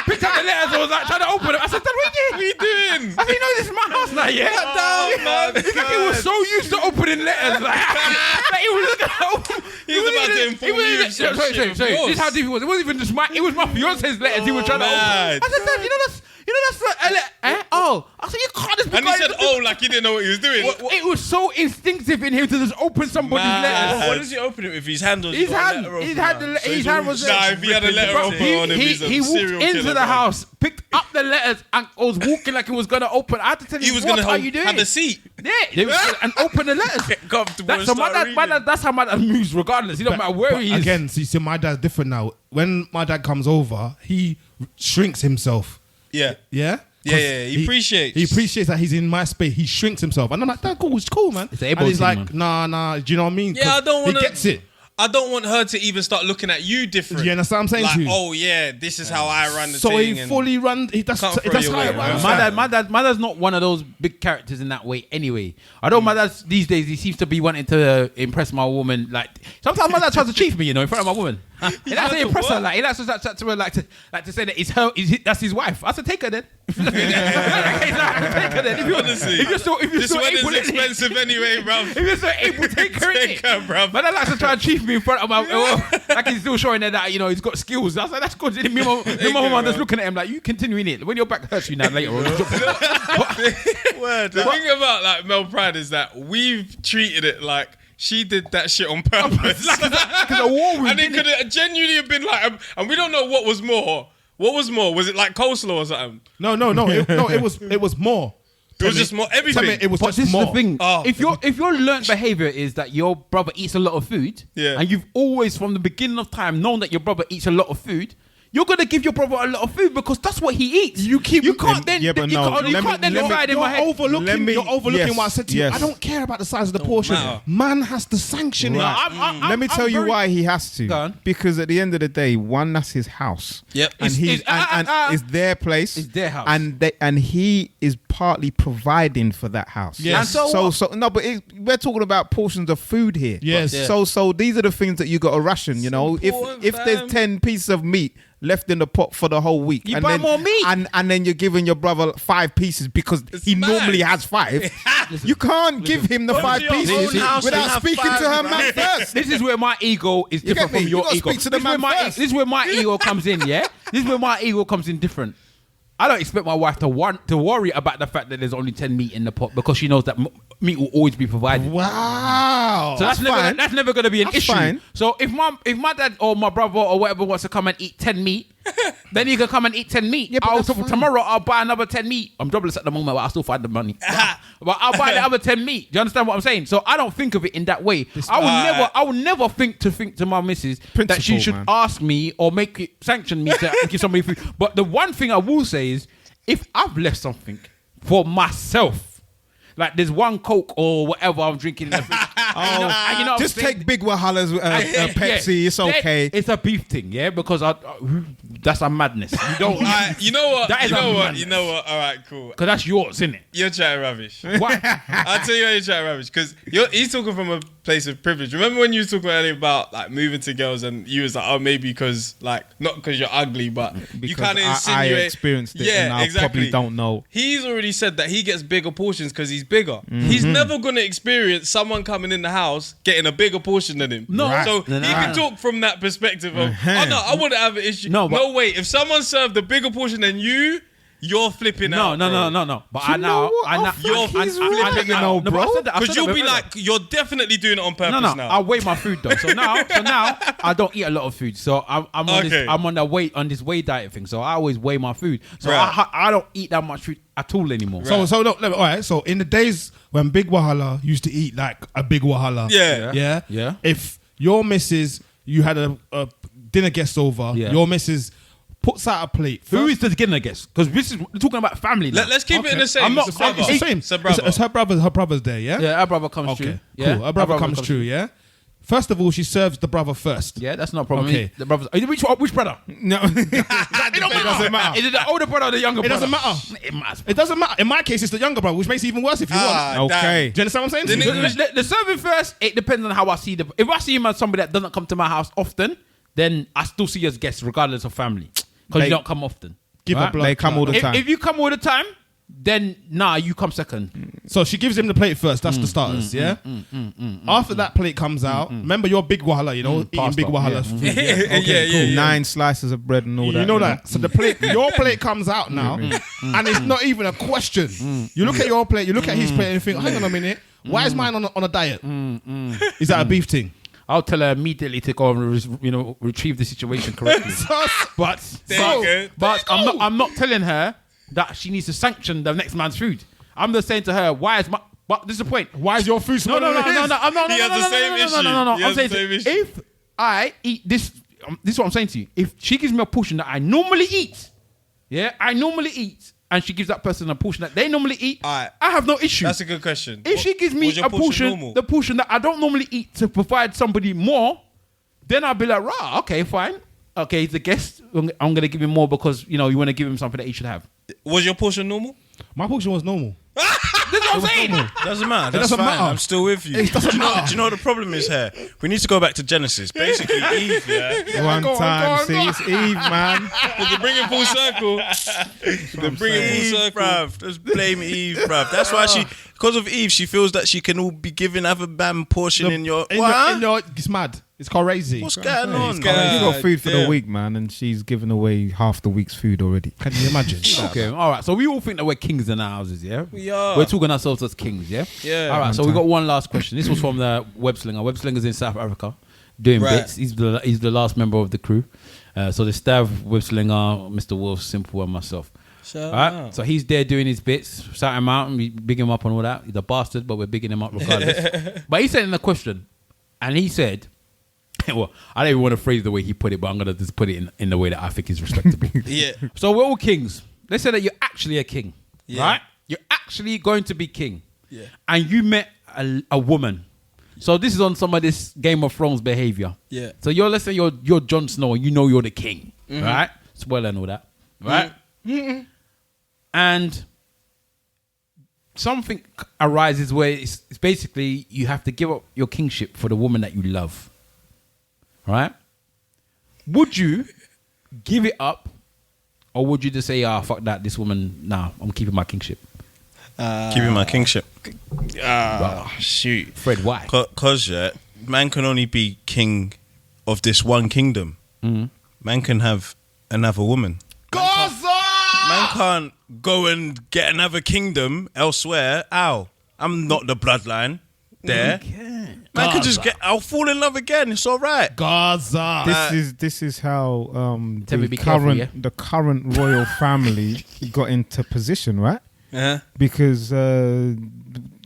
picked up the letters. I was like trying to open them. I said, "Dad, what are you doing? I said, you know this is my house now, yeah." It's like he was so used to opening letters. Like he was about to inform you. Sorry. This is how deep it was. It wasn't even just it was my fiance's letters he was trying to open. I said, "Dad, you know that's a letter." Oh, I said, "You can't just." And he said, "Oh," like he didn't know what he was doing. It was so instinctive in him to just open somebody's letters. What does he open it with? His hand? His hand was. Nah, if he had a letter opener on him, he walked into the house, picked up the letters, and was walking like he was gonna open. I had to tell him, "What are you doing?" Have a seat. Yeah, and open the letters. Get comfortable. That's how my dad moves, regardless. He don't matter where he is. Again, see, my dad's different now. When my dad comes over, he shrinks himself. Yeah. Yeah. Yeah, he appreciates. He appreciates that he's in my space. He shrinks himself, and I'm like, "Dad, cool, it's cool, man." And he's like, "Nah." Do you know what I mean? Yeah, I don't want. He gets it. I don't want her to even start looking at you different. Yeah, that's what I'm saying like, to you. Oh yeah, this is how I run the so thing. So he fully runs. That's how it runs. My dad's not one of those big characters in that way. Anyway, I know my dad these days. He seems to be wanting to impress my woman. Like sometimes my dad tries to cheat me, in front of my woman. He likes to impress her. Like he likes to chat to her, like to say that it's her. That's his wife. I said, take her then. Take her then. If you're so this wedding's expensive anyway, bro. If you're so able, take her, bro. My dad likes to try and cheat me in front of my. Like he's still showing her that he's got skills. I was like, that's good. Me and my mum just looking at him like, you continuing it. When your back hurts you now later on. The thing about like Mel Pride is that we've treated it like she did that shit on purpose. And it could have genuinely have been like, and we don't know what was more. What was more? Was it like coleslaw or something? No. It was more. It was just more everything. It was but just this more. is the thing. If your learned behavior is that your brother eats a lot of food, and you've always from the beginning of time known that your brother eats a lot of food, you're gonna give your brother a lot of food because that's what he eats. You can't then decide in my head. You're overlooking what I said to you. I don't care about the size of the portion. Man has to sanction it. Let me tell you why he has to. Because at the end of the day, that's his house. Yep. And it's their place. It's their house. And he is partly providing for that house. Yes. And so no, but we're talking about portions of food here. Yes. So these are the things that you got to ration. You know, if there's 10 pieces of meat left in the pot for the whole week, You buy more meat. and then you're giving your brother 5 pieces because he normally has 5. You can't give him the 5 pieces without speaking to her man first. This is where my ego is different me? from your You gotta ego. speak to the man first. This is where my ego comes in, yeah? This is where my ego comes in different. I don't expect my wife to worry about the fact that there's only 10 meat in the pot because she knows that meat will always be provided. Wow. So that's never going to be an issue. Fine. So if my dad or my brother or whatever wants to come and eat 10 meat, then he can come and eat 10 meat. Yeah, but Tomorrow I'll buy another 10 meat. I'm jobless at the moment, but I'll still find the money. But I'll buy the other 10 meat. Do you understand what I'm saying? So I don't think of it in that way. I will never think to my missus that she should ask me or sanction me to give somebody food. But the one thing I will say is, if I've left something for myself, like there's one Coke or whatever I'm drinking in the fridge. Just take Big Wahala's Pepsi. Yeah. It's okay. It's a beef thing, yeah, because that's a madness. You don't. You know what? That is You know what? All right, cool. Because that's yours, isn't it? You're chatting rubbish. Why? I'll tell you why you're chatting rubbish. Because he's talking from a place of privilege. Remember when you were talking earlier about like moving to girls and you was like, oh, maybe because like not because you're ugly, but you kind of insinuate. I experienced it, and I probably don't know. He's already said that he gets bigger portions because he's bigger. He's never gonna experience someone coming in the house getting a bigger portion than him. No, so he can talk from that perspective of, oh no, I wouldn't have an issue. No, wait, if someone served a bigger portion than you, you're flipping out. No. But you're flipping out, bro. Because you'll be like, you're definitely doing it on purpose now. I weigh my food though. So now I don't eat a lot of food. So I'm on this weight diet thing. So I always weigh my food. So I don't eat that much food at all anymore. Right. So all right. So in the days when Big Wahala used to eat like a Big Wahala, yeah. If your missus, you had a dinner guest over, your missus puts out a plate. Who is the dinner guest? Because we're talking about family now. Let's keep it in the same. I'm not. It's the same. It's her brother. It's her brother. Her brother's there. Yeah. Yeah, her brother comes true. Yeah, cool. Her brother comes true. Yeah. First of all, she serves the brother first. Yeah, that's not a problem. Okay. The brothers. Which brother? No, it doesn't matter. Is it the older brother or the younger brother? It doesn't matter. It matters. It doesn't matter. In my case, it's the younger brother, which makes it even worse if you want. Okay. Do you understand what I'm saying? The serving first, it depends on how I see the. If I see him as somebody that doesn't come to my house often, then I still see you as guests regardless of family. Because you don't come often. Give a blood. They come all the time. If you come all the time, then you come second. So she gives him the plate first. That's the starters, yeah? After that plate comes out, remember your Big Wahala, you know, eating pasta, Big Wahala's food. Yeah? Okay, cool. 9 slices of bread and all that. You know that. So the plate, your plate comes out now, and it's not even a question. You look at your plate, you look at his plate, and you think, hang on a minute, why is mine on a diet? Is that a beef thing? I'll tell her immediately to go and retrieve the situation correctly. But I'm not telling her that she needs to sanction the next man's food. I'm just saying to her, but this is the point. Why is your food smaller than his? No. He has the same issue. I'm saying if I eat this is what I'm saying to you. If she gives me a portion that I normally eat, and she gives that person a portion that they normally eat, I have no issue. That's a good question. If she gives me a portion, the portion that I don't normally eat to provide somebody more, then I'll be like, right, okay, fine. Okay, he's a guest. I'm going to give him more because, you want to give him something that he should have. Was your portion normal? My portion was normal. That's what I'm saying. Doesn't matter. That's doesn't fine. matter. I'm still with you. It doesn't matter. Do you know what the problem is here? We need to go back to Genesis. Basically, Eve, One time. It's Eve, man. They bring it full circle. Bruv. Just blame Eve, bruv. That's why because of Eve, she feels that she can all be giving other man portion in your... It's mad. It's crazy. What's going on? You got food for the week, man, and she's giving away half the week's food already. Can you imagine? Okay, all right. So we all think that we're kings in our houses, yeah? We are. We're talking ourselves as kings, yeah? Yeah. All right, so we got one last question. This was from the Web Slinger. Web Slinger's in South Africa doing bits. He's the last member of the crew. So the Stav, Web Slinger, Mr. Wolf, Simple, and myself. All right, so he's there doing his bits. Shout him out and we big him up and all that. He's a bastard, but we're bigging him up regardless. But he said in the question, and he said, well, I don't even want to phrase the way he put it, but I'm going to just put it in the way that I think is respectable. Yeah. So we're all kings. Let's say that you're actually a king, right? You're actually going to be king. Yeah. And you met a woman. So this is on some of this Game of Thrones behavior. Yeah. So let's say you're Jon Snow and you know you're the king, right? Spoiler and all that, right? And something arises where it's basically you have to give up your kingship for the woman that you love. Right? Would you give it up, or would you just say, fuck that, this woman, nah, I'm keeping my kingship? Keeping my kingship. Shoot. Fred, why? Because, man can only be king of this one kingdom. Man can have another woman. Man can't go and get another kingdom elsewhere. Ow. I'm not the bloodline there. Man can just I'll fall in love again. It's all right. Gaza. This is how careful, the current royal family got into position, right? Yeah. Because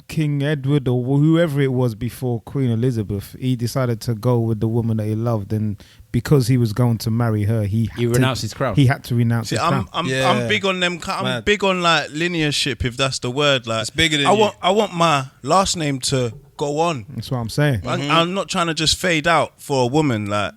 King Edward or whoever it was before Queen Elizabeth, he decided to go with the woman that he loved, and because he was going to marry her, he renounced his crown. He had to renounce his crown. I'm big on them. I'm big on like linearship, if that's the word. Like, it's bigger than I want my last name to go on. That's what I'm saying. I'm not trying to just fade out for a woman. Like,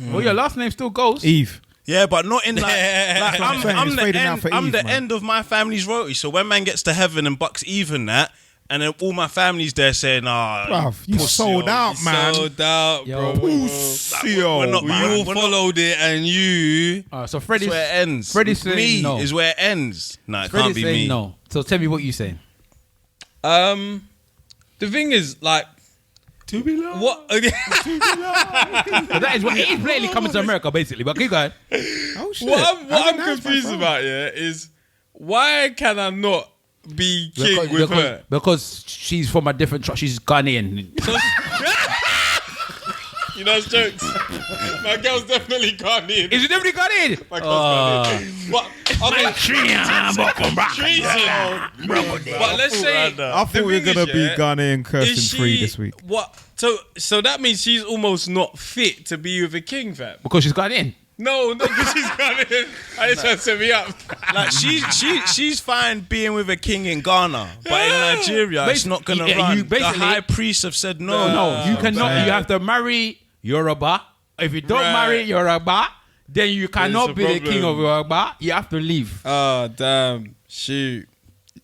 well, your last name still goes. Eve. Yeah, but not in like I'm the Eve, end of my family's royalty. So when man gets to heaven and bucks even that, and then all my family's there saying, bruv, you sold out, man. Sold out, bro. Pussy, We all followed it, and you. So Freddie's where it ends. Freddie's saying me no. is where it ends. No, it Freddie's can't be saying me. no. So tell me what you're saying. The thing is, like, To be loved. what? So that is what he's blatantly coming to America, basically. But keep going. Oh shit. What I'm confused about, is why can I not be king with her? Because she's from a different tribe. She's Ghanaian. You know, it's jokes. My girl's definitely Ghanaian. Is it definitely Ghanaian? My girl's Ghanaian. But but let's say I thought we were gonna be Ghanaian Kirsten free this week. What? So that means she's almost not fit to be with a king, fam. Because she's Ghanaian. No, because she's Ghanaian. I just want to set me up. Like she's fine being with a king in Ghana, but in Nigeria it's not gonna run. The high priests have said no. No, you cannot. You have to marry Yoruba. If you don't marry Yoruba, then you cannot be the king of Yoruba. You have to leave. Oh damn! Shoot.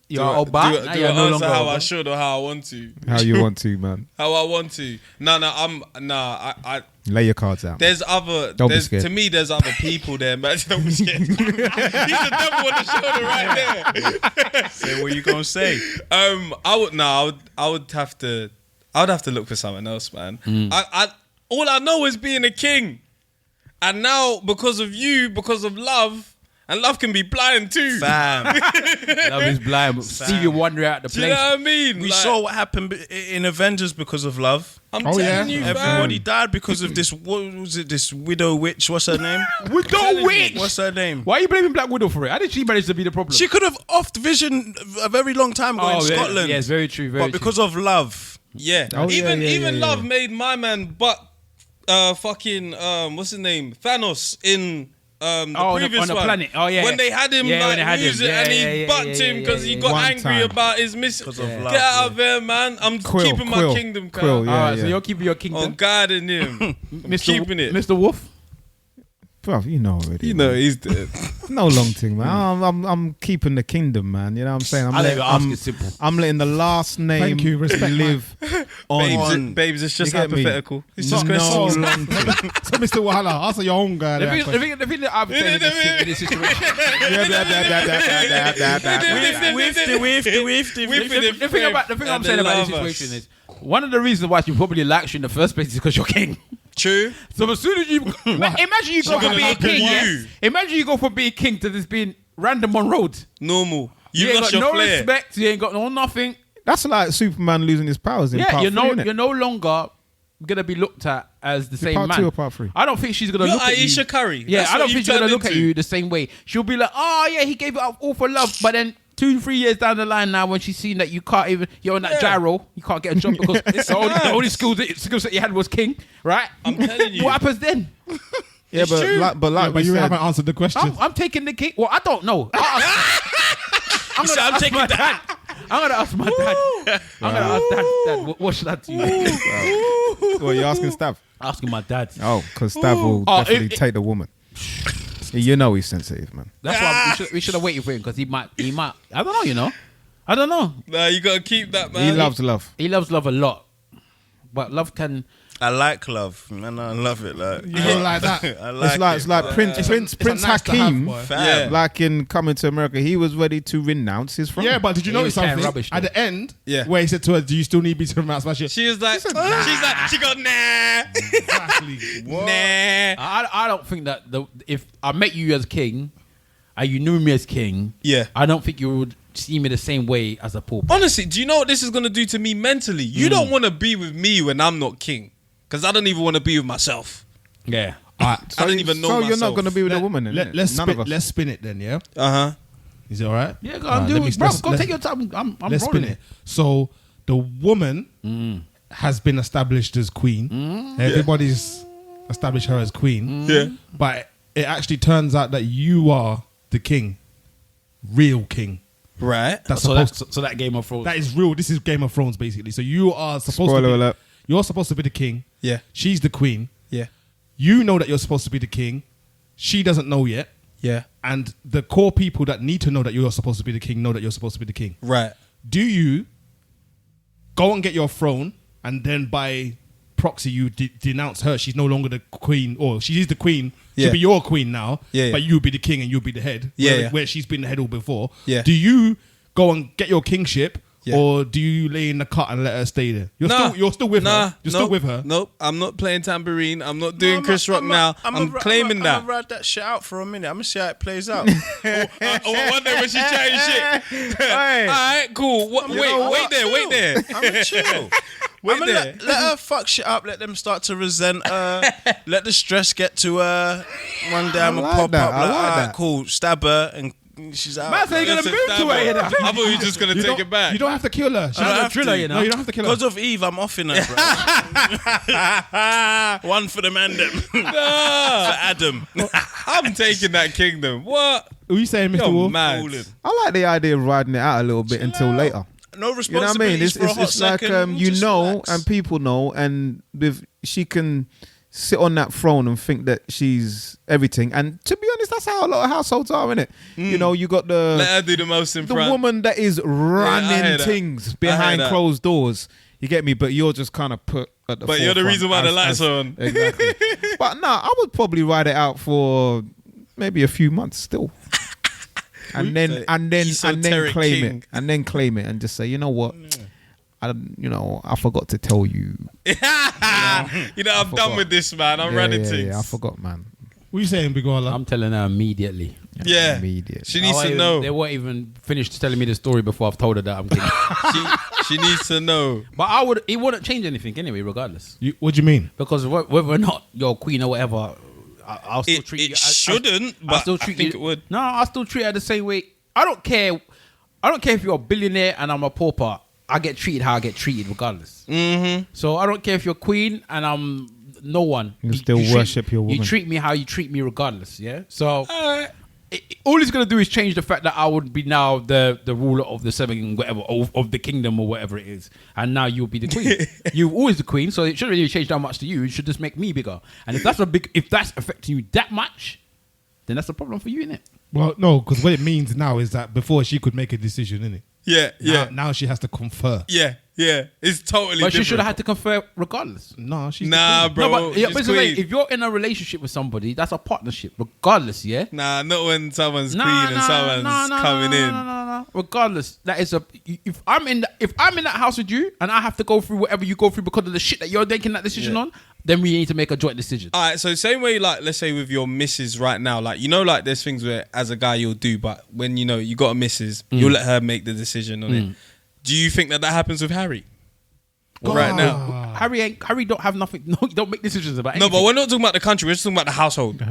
You're Oba. Do I answer how I should or how I want to? How you want to, man? How I want to? I Lay your cards out. There's other. Don't be scared. To me, there's other people there, man. Don't be scared. He's the devil on the shoulder right there. Say what you gonna say? I would have to look for something else, man. All I know is being a king, and now because of you, because of love. And love can be blind too. Fam. Love is blind. See you wander out the place. Do you know what I mean? We saw what happened in Avengers because of love. I'm telling you, fam. Everybody died because of this. What was it? This widow witch. What's her name? Widow witch. What's her name? Why are you blaming Black Widow for it? How did she manage to be the problem? She could have offed Vision a very long time ago in Scotland. Yes, very true. Very but because of love. Yeah. Even love made my man fucking what's his name? Thanos in the previous on the one. planet. Oh yeah. When they had him and he bucked him because he got angry about his miss. Because of love. Get out of there, man. I'm keeping my kingdom. Quill, So you're keeping your kingdom. I'm guarding him. Keeping it. Mr. Wolf. Bruv, you know already. You know he's dead. No long thing, man. I'm keeping the kingdom, man. You know what I'm saying? I'm letting the last name Thank you, respect, live on. Babes, it's just You get me? hypothetical. It's just No questions. long So Mr. Wahala, answer your own guy. The thing that I've said in this situation. The thing I'm saying about this situation is one of the reasons why she probably likes you in the first place is because you're king. True. So as soon as you imagine you go from being king, imagine you go from being king to this being random on road. Normal. You You ain't lost got your no flair. respect. You ain't got no nothing. That's like Superman losing his powers in part You're 3, innit? no longer gonna be looked at as the same part man. 2 or part 3? I don't think she's gonna You're look at you. Ayesha Curry. Yeah, That's I what don't you've think she's gonna turned look at into. you the same way. She'll be like, oh yeah, he gave it up all for love, but then 2-3 years down the line now, when she's seen that you can't even, you're on that gyro, you can't get a job because the only skill set you had was king, right? I'm telling you. What happens then? Yeah, but you we haven't said, answered the question. I'm taking the king. Well, I don't know. I'm taking my dad. I'm gonna ask my dad. I'm gonna ask dad. What should I do? well, you're asking Stav. Asking my dad. Oh, because Stav will definitely take the woman. You know he's sensitive, man. That's why we should have waited for him because he might. I don't know, you know. I don't know. Nah, you gotta keep that, man. He loves love. He loves love a lot, but love can. I like love, man. I love it. Like You don't like that? I like It's like Prince nice to have, Hakeem. boy. Fam. Like in Coming to America, he was ready to renounce his throne. Yeah, but did you He notice was saying something rubbish, at though. the end? Yeah. Where he said to her, "Do you still need me to renounce my shit?" She was like, she got nah. Exactly. Nah. I don't think that if I met you as king, and you knew me as king, Yeah. I don't think you would see me the same way as a pauper. Honestly, do you know what this is gonna do to me mentally? You don't want to be with me when I'm not king, because I don't even want to be with myself. Yeah. I don't even know So myself. you're not going to be with a woman, then? Let's None of us. let's spin it then. Yeah. Uh-huh. Is it all right? Yeah, go on, do it, bro. Go take your time. I'm Let's rolling spin it. So the woman has been established as queen. Everybody's established her as queen. Yeah. But it actually turns out that you are the king, real king. Right. That's So supposed. that Game of Thrones. That is real. This is Game of Thrones, basically. So you are supposed Spoiler to be. alert. You're supposed to be the king. Yeah. She's the queen. Yeah. You know that you're supposed to be the king. She doesn't know yet. Yeah. And the core people that need to know that you're supposed to be the king know that you're supposed to be the king. Right. Do you go and get your throne and then by proxy you denounce her? She's no longer the queen, or she is the queen. Yeah. She'll be your queen now, Yeah. but you'll be the king and you'll be the head. Yeah. Where she's been the head all before. Yeah. Do you go and get your kingship? Yeah. Or do you lay in the cut and let her stay there? You're still with her. You're still with her. Nope. I'm not playing tambourine. I'm not doing Chris Rock now. I'm claiming that. I'm gonna ride that shit out for a minute. I'm gonna see how it plays out. One day when she's chatting shit. All right, cool. Wait there. I'm gonna chill. Let her fuck shit up. Let them start to resent her. Let the stress get to her. One day I'm gonna pop up. Like, alright, cool. Stab her and she's out. Man, so you're gonna move to her. I thought you were just gonna take it back. You don't have to kill her. I don't have to. You know? No, you don't have to kill her. Because of Eve, I'm off in her, bro. One for the man, them. For Adam. I'm taking that kingdom. What? What are you saying, Mr. You're Wolf? mad. I like the idea of riding it out a little bit until later. No You know what I mean? responsibilities for a hot It's like second. you Just know, relax. and people know, and she can sit on that throne and think that she's everything. And to be honest, that's how a lot of households are, innit? You know, you got Let her do the most in the front. woman that is I running hear that. things I behind hear that. closed doors. You get me? But you're just kind of put at the But you're the forefront reason why the as- lights are on. Exactly. But no, I would probably ride it out for maybe a few months still. And then Esoteric claim king. it. And then claim it and just say, you know what? I forgot to tell you. I'm done with this, man. I'm running things. Yeah, I forgot, man. What are you saying, Big Ola? I'm telling her immediately. Yeah. Immediate. She needs to They know. won't even finish telling me the story before I've told her that I'm king. She needs to know. But it wouldn't change anything anyway, regardless. What do you mean? Because whether or not you're queen or whatever, I'll still treat you. It shouldn't, I'll but still I treat think you. it would. No, I'll still treat her the same way. I don't care if you're a billionaire and I'm a pauper. I get treated how I get treated, regardless. Mm-hmm. So I don't care if you're queen and I'm no one. You still worship your woman. You treat me how you treat me, regardless. Yeah. So all he's gonna do is change the fact that I would be now the ruler of the seven whatever of the kingdom or whatever it is, and now you'll be the queen. You're always the queen, so it shouldn't really change that much to you. It should just make me bigger. And if that's affecting you that much, then that's a problem for you, innit? Well, no, because what it means now is that before she could make a decision, innit? Yeah. Now she has to confer. Yeah. It's totally But different. she should have had to confer regardless. No, she's Nah, the queen. bro. No, but, yeah, she's but it's like, queen. if you're in a relationship with somebody, that's a partnership, regardless. Yeah. Nah, not when someone's queen and someone's coming in. No. Regardless, that is if I'm in that house with you and I have to go through whatever you go through because of the shit that you're making that decision on, then we need to make a joint decision. All right, so same way, like, let's say with your missus right now, like, like, there's things where as a guy you'll do, but when you got a missus, you'll let her make the decision on it. Do you think that happens with Harry? Right now, Harry don't have nothing. No, he don't make decisions about no, anything. but we're not talking about the country. We're just talking about the household,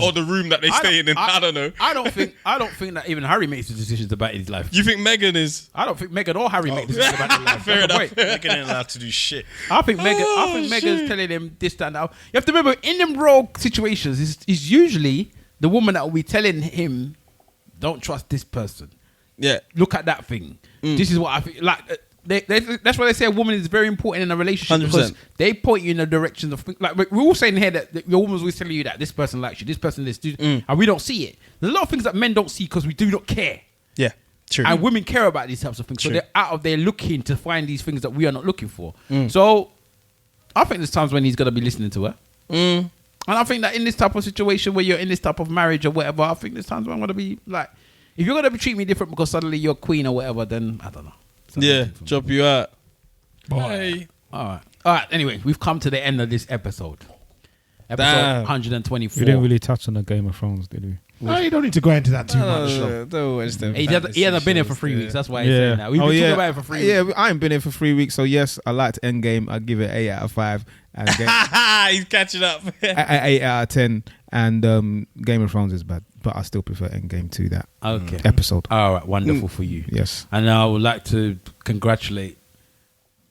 or the room that they stay in. I don't know. I don't think that even Harry makes the decisions about his life. You think Meghan is? I don't think Meghan or Harry make decisions about their life. Fair enough. Wait, Meghan ain't allowed to do shit. I think Meghan's telling him this, that, and that. You have to remember, in them role situations, is usually the woman that will be telling him, "Don't trust this person. Yeah. Look at that thing. This is what I think." Like. That's why they say a woman is very important in a relationship 100%. because they point you in the direction of like we're all saying here that your woman's always telling you that this person likes you, this person this, and we don't see it. There's a lot of things that men don't see because we do not care. Yeah. True. And women care about these types of things. So they're out of there looking to find these things that we are not looking for. So I think there's times when he's going to be listening to her. And I think that in this type of situation where you're in this type of marriage or whatever, I think there's times when I'm going to be like, if you're going to treat me different because suddenly you're queen or whatever, then I don't know. Yeah, drop you out. Bye. All right. Anyway, we've come to the end of this episode. Episode 124. We didn't really touch on the Game of Thrones, did we? No, you don't need to go into that too much. He hasn't been here for 3 weeks. That's why he's saying that. We've been talking about it for 3 weeks. Yeah, I ain't been here for 3 weeks. So yes, I liked Endgame. I give it 8 out of 5. And he's catching up. 8 out of 10. And Game of Thrones is bad, but I still prefer Endgame to that episode. All right, wonderful for you. Yes. And I would like to congratulate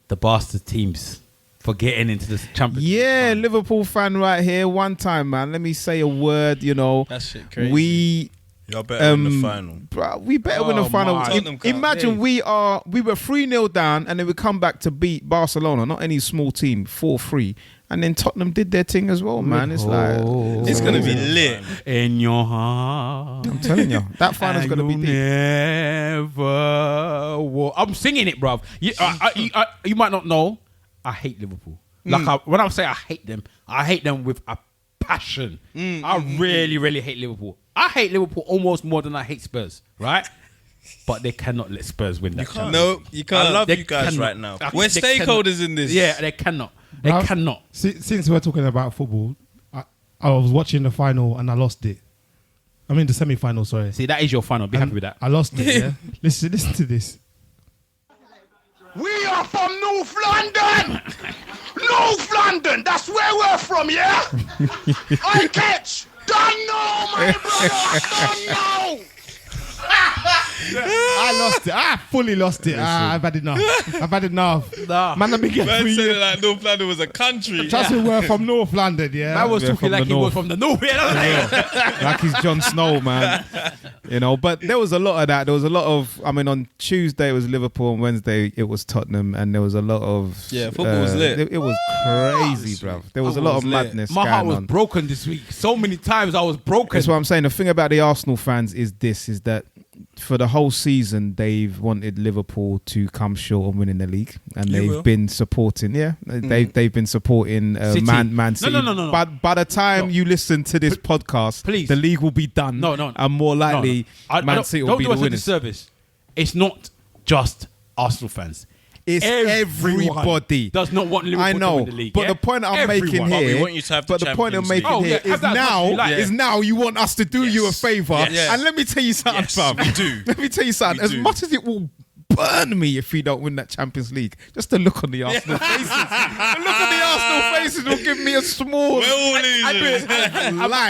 the bastard teams for getting into this Champions League. Yeah, Liverpool fan right here. One time, man. Let me say a word, That shit crazy. You're better in the final. Bro, we better win the final. Imagine we were 3-0 down and then we come back to beat Barcelona, not any small team, 4-3. And then Tottenham did their thing as well, man. It's like it's gonna be lit in your heart. I'm telling you, that final's gonna be deep. I'm singing it, bruv. You might not know. I hate Liverpool. Like when I say I hate them with a passion. I really, really hate Liverpool. I hate Liverpool almost more than I hate Spurs, right? But they cannot let Spurs win that. No, you can't. I love you guys right now. We're stakeholders in this. Yeah, they cannot. They cannot. Since we're talking about football, I was watching the final and I lost it. I mean the semi-final, sorry. See, that is your final. Be happy with that. I lost it, yeah? Listen to this. We are from North London! North London! That's where we're from, yeah? I catch! Don't know, my brother! Don't know! I lost it. I fully lost it. I've had enough. Nah. Man, I've been getting 3 years. Like North London was a country. Trust me, we're from North London, yeah? I was talking like he was from the North. Like he's Jon Snow, man. But there was a lot of that. There was a lot of, on Tuesday it was Liverpool, on Wednesday it was Tottenham, and there was a lot of... football was lit. It was crazy, bruv. There was a lot of madness My heart going was on. broken this week. So many times I was broken. That's what I'm saying. The thing about the Arsenal fans is that for the whole season, they've wanted Liverpool to come short on winning the league, and they've been supporting. They've been supporting Man City. No. But by the time you listen to this podcast, please, the league will be done. And more likely, Man City will be the winners. Service. It's not just Arsenal fans. It's everybody does not want Liverpool to win the league. But the point I'm making here, we want you to have the Champions League. is now you want us to do you a favour. And let me tell you something, fam. We do. Let me tell you something. As much as it will burn me if we don't win that Champions League, just the look on the Arsenal faces. The look on the Arsenal faces will give me a small life.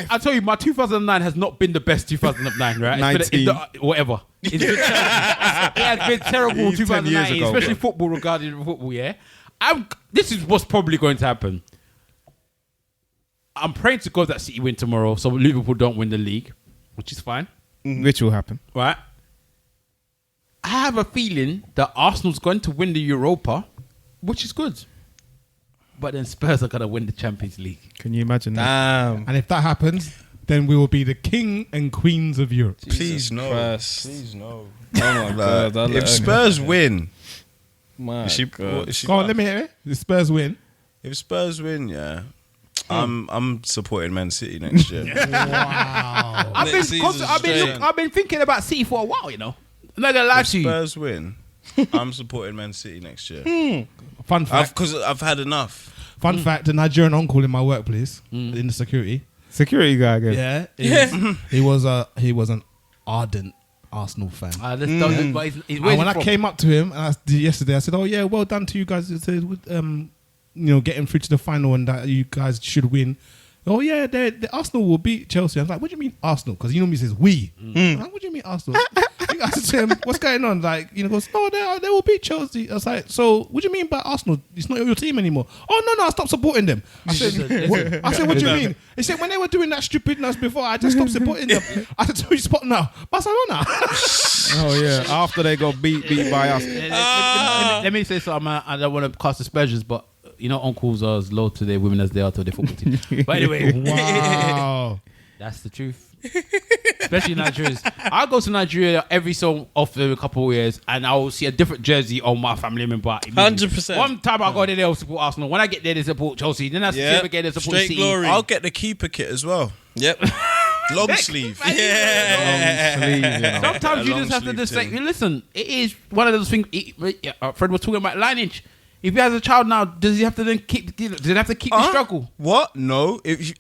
I tell you, my 2009 has not been the best 2009, right? 19. Whatever. It's been terrible. It has been terrible 2019, especially football, regarding football, yeah? This is what's probably going to happen. I'm praying to God that City win tomorrow so Liverpool don't win the league, which is fine. Which will happen. Right? I have a feeling that Arsenal's going to win the Europa, which is good. But then Spurs are going to win the Champions League. Can you imagine that? Damn. And if that happens, then we will be the king and queens of Europe. Please no. Please no. Oh my God. If Spurs win, my God. Go on, let me hear it. The Spurs win. If Spurs win, I'm supporting Man City next year. Wow. I've been thinking about City for a while, I'm not gonna lie to you. Spurs win, I'm supporting Man City next year. Fun fact. Because I've had enough. Fun fact, the Nigerian uncle in my workplace, in the security guy again. He was an ardent Arsenal fan. And when I came up to him yesterday, I said, "Oh yeah, well done to you guys. Getting through to the final and that you guys should win." Oh yeah, the Arsenal will beat Chelsea. I was like, "What do you mean Arsenal?" Because he normally says we. I'm like, what do you mean Arsenal? I said to him, "What's going on?" Like, goes, "No, they will beat Chelsea." I was like, "So what do you mean by Arsenal? It's not your team anymore." "Oh no, I stopped supporting them." I said, "What do you mean?" He said, "When they were doing that stupidness before, I just stopped supporting them." I said, "So you spot now, Barcelona." Oh yeah, after they got beat by us. Let me say something. I don't want to cast aspersions, but uncles are as low to their women as they are to their football team. But anyway, wow, that's the truth. Especially Nigerians. I go to Nigeria every so often, a couple of years, and I will see a different jersey on my family member. 100%. One time I go there, they'll support Arsenal. When I get there, they support Chelsea. Then I see them again, they support Straight City. glory. I'll get the keeper kit as well. Yep. Long sleeve. Yeah. Sometimes you just have to just say, listen, it is one of those things. Fred was talking about lineage. If he has a child now, does he have to then keep? Does he have to keep the struggle? What? No. If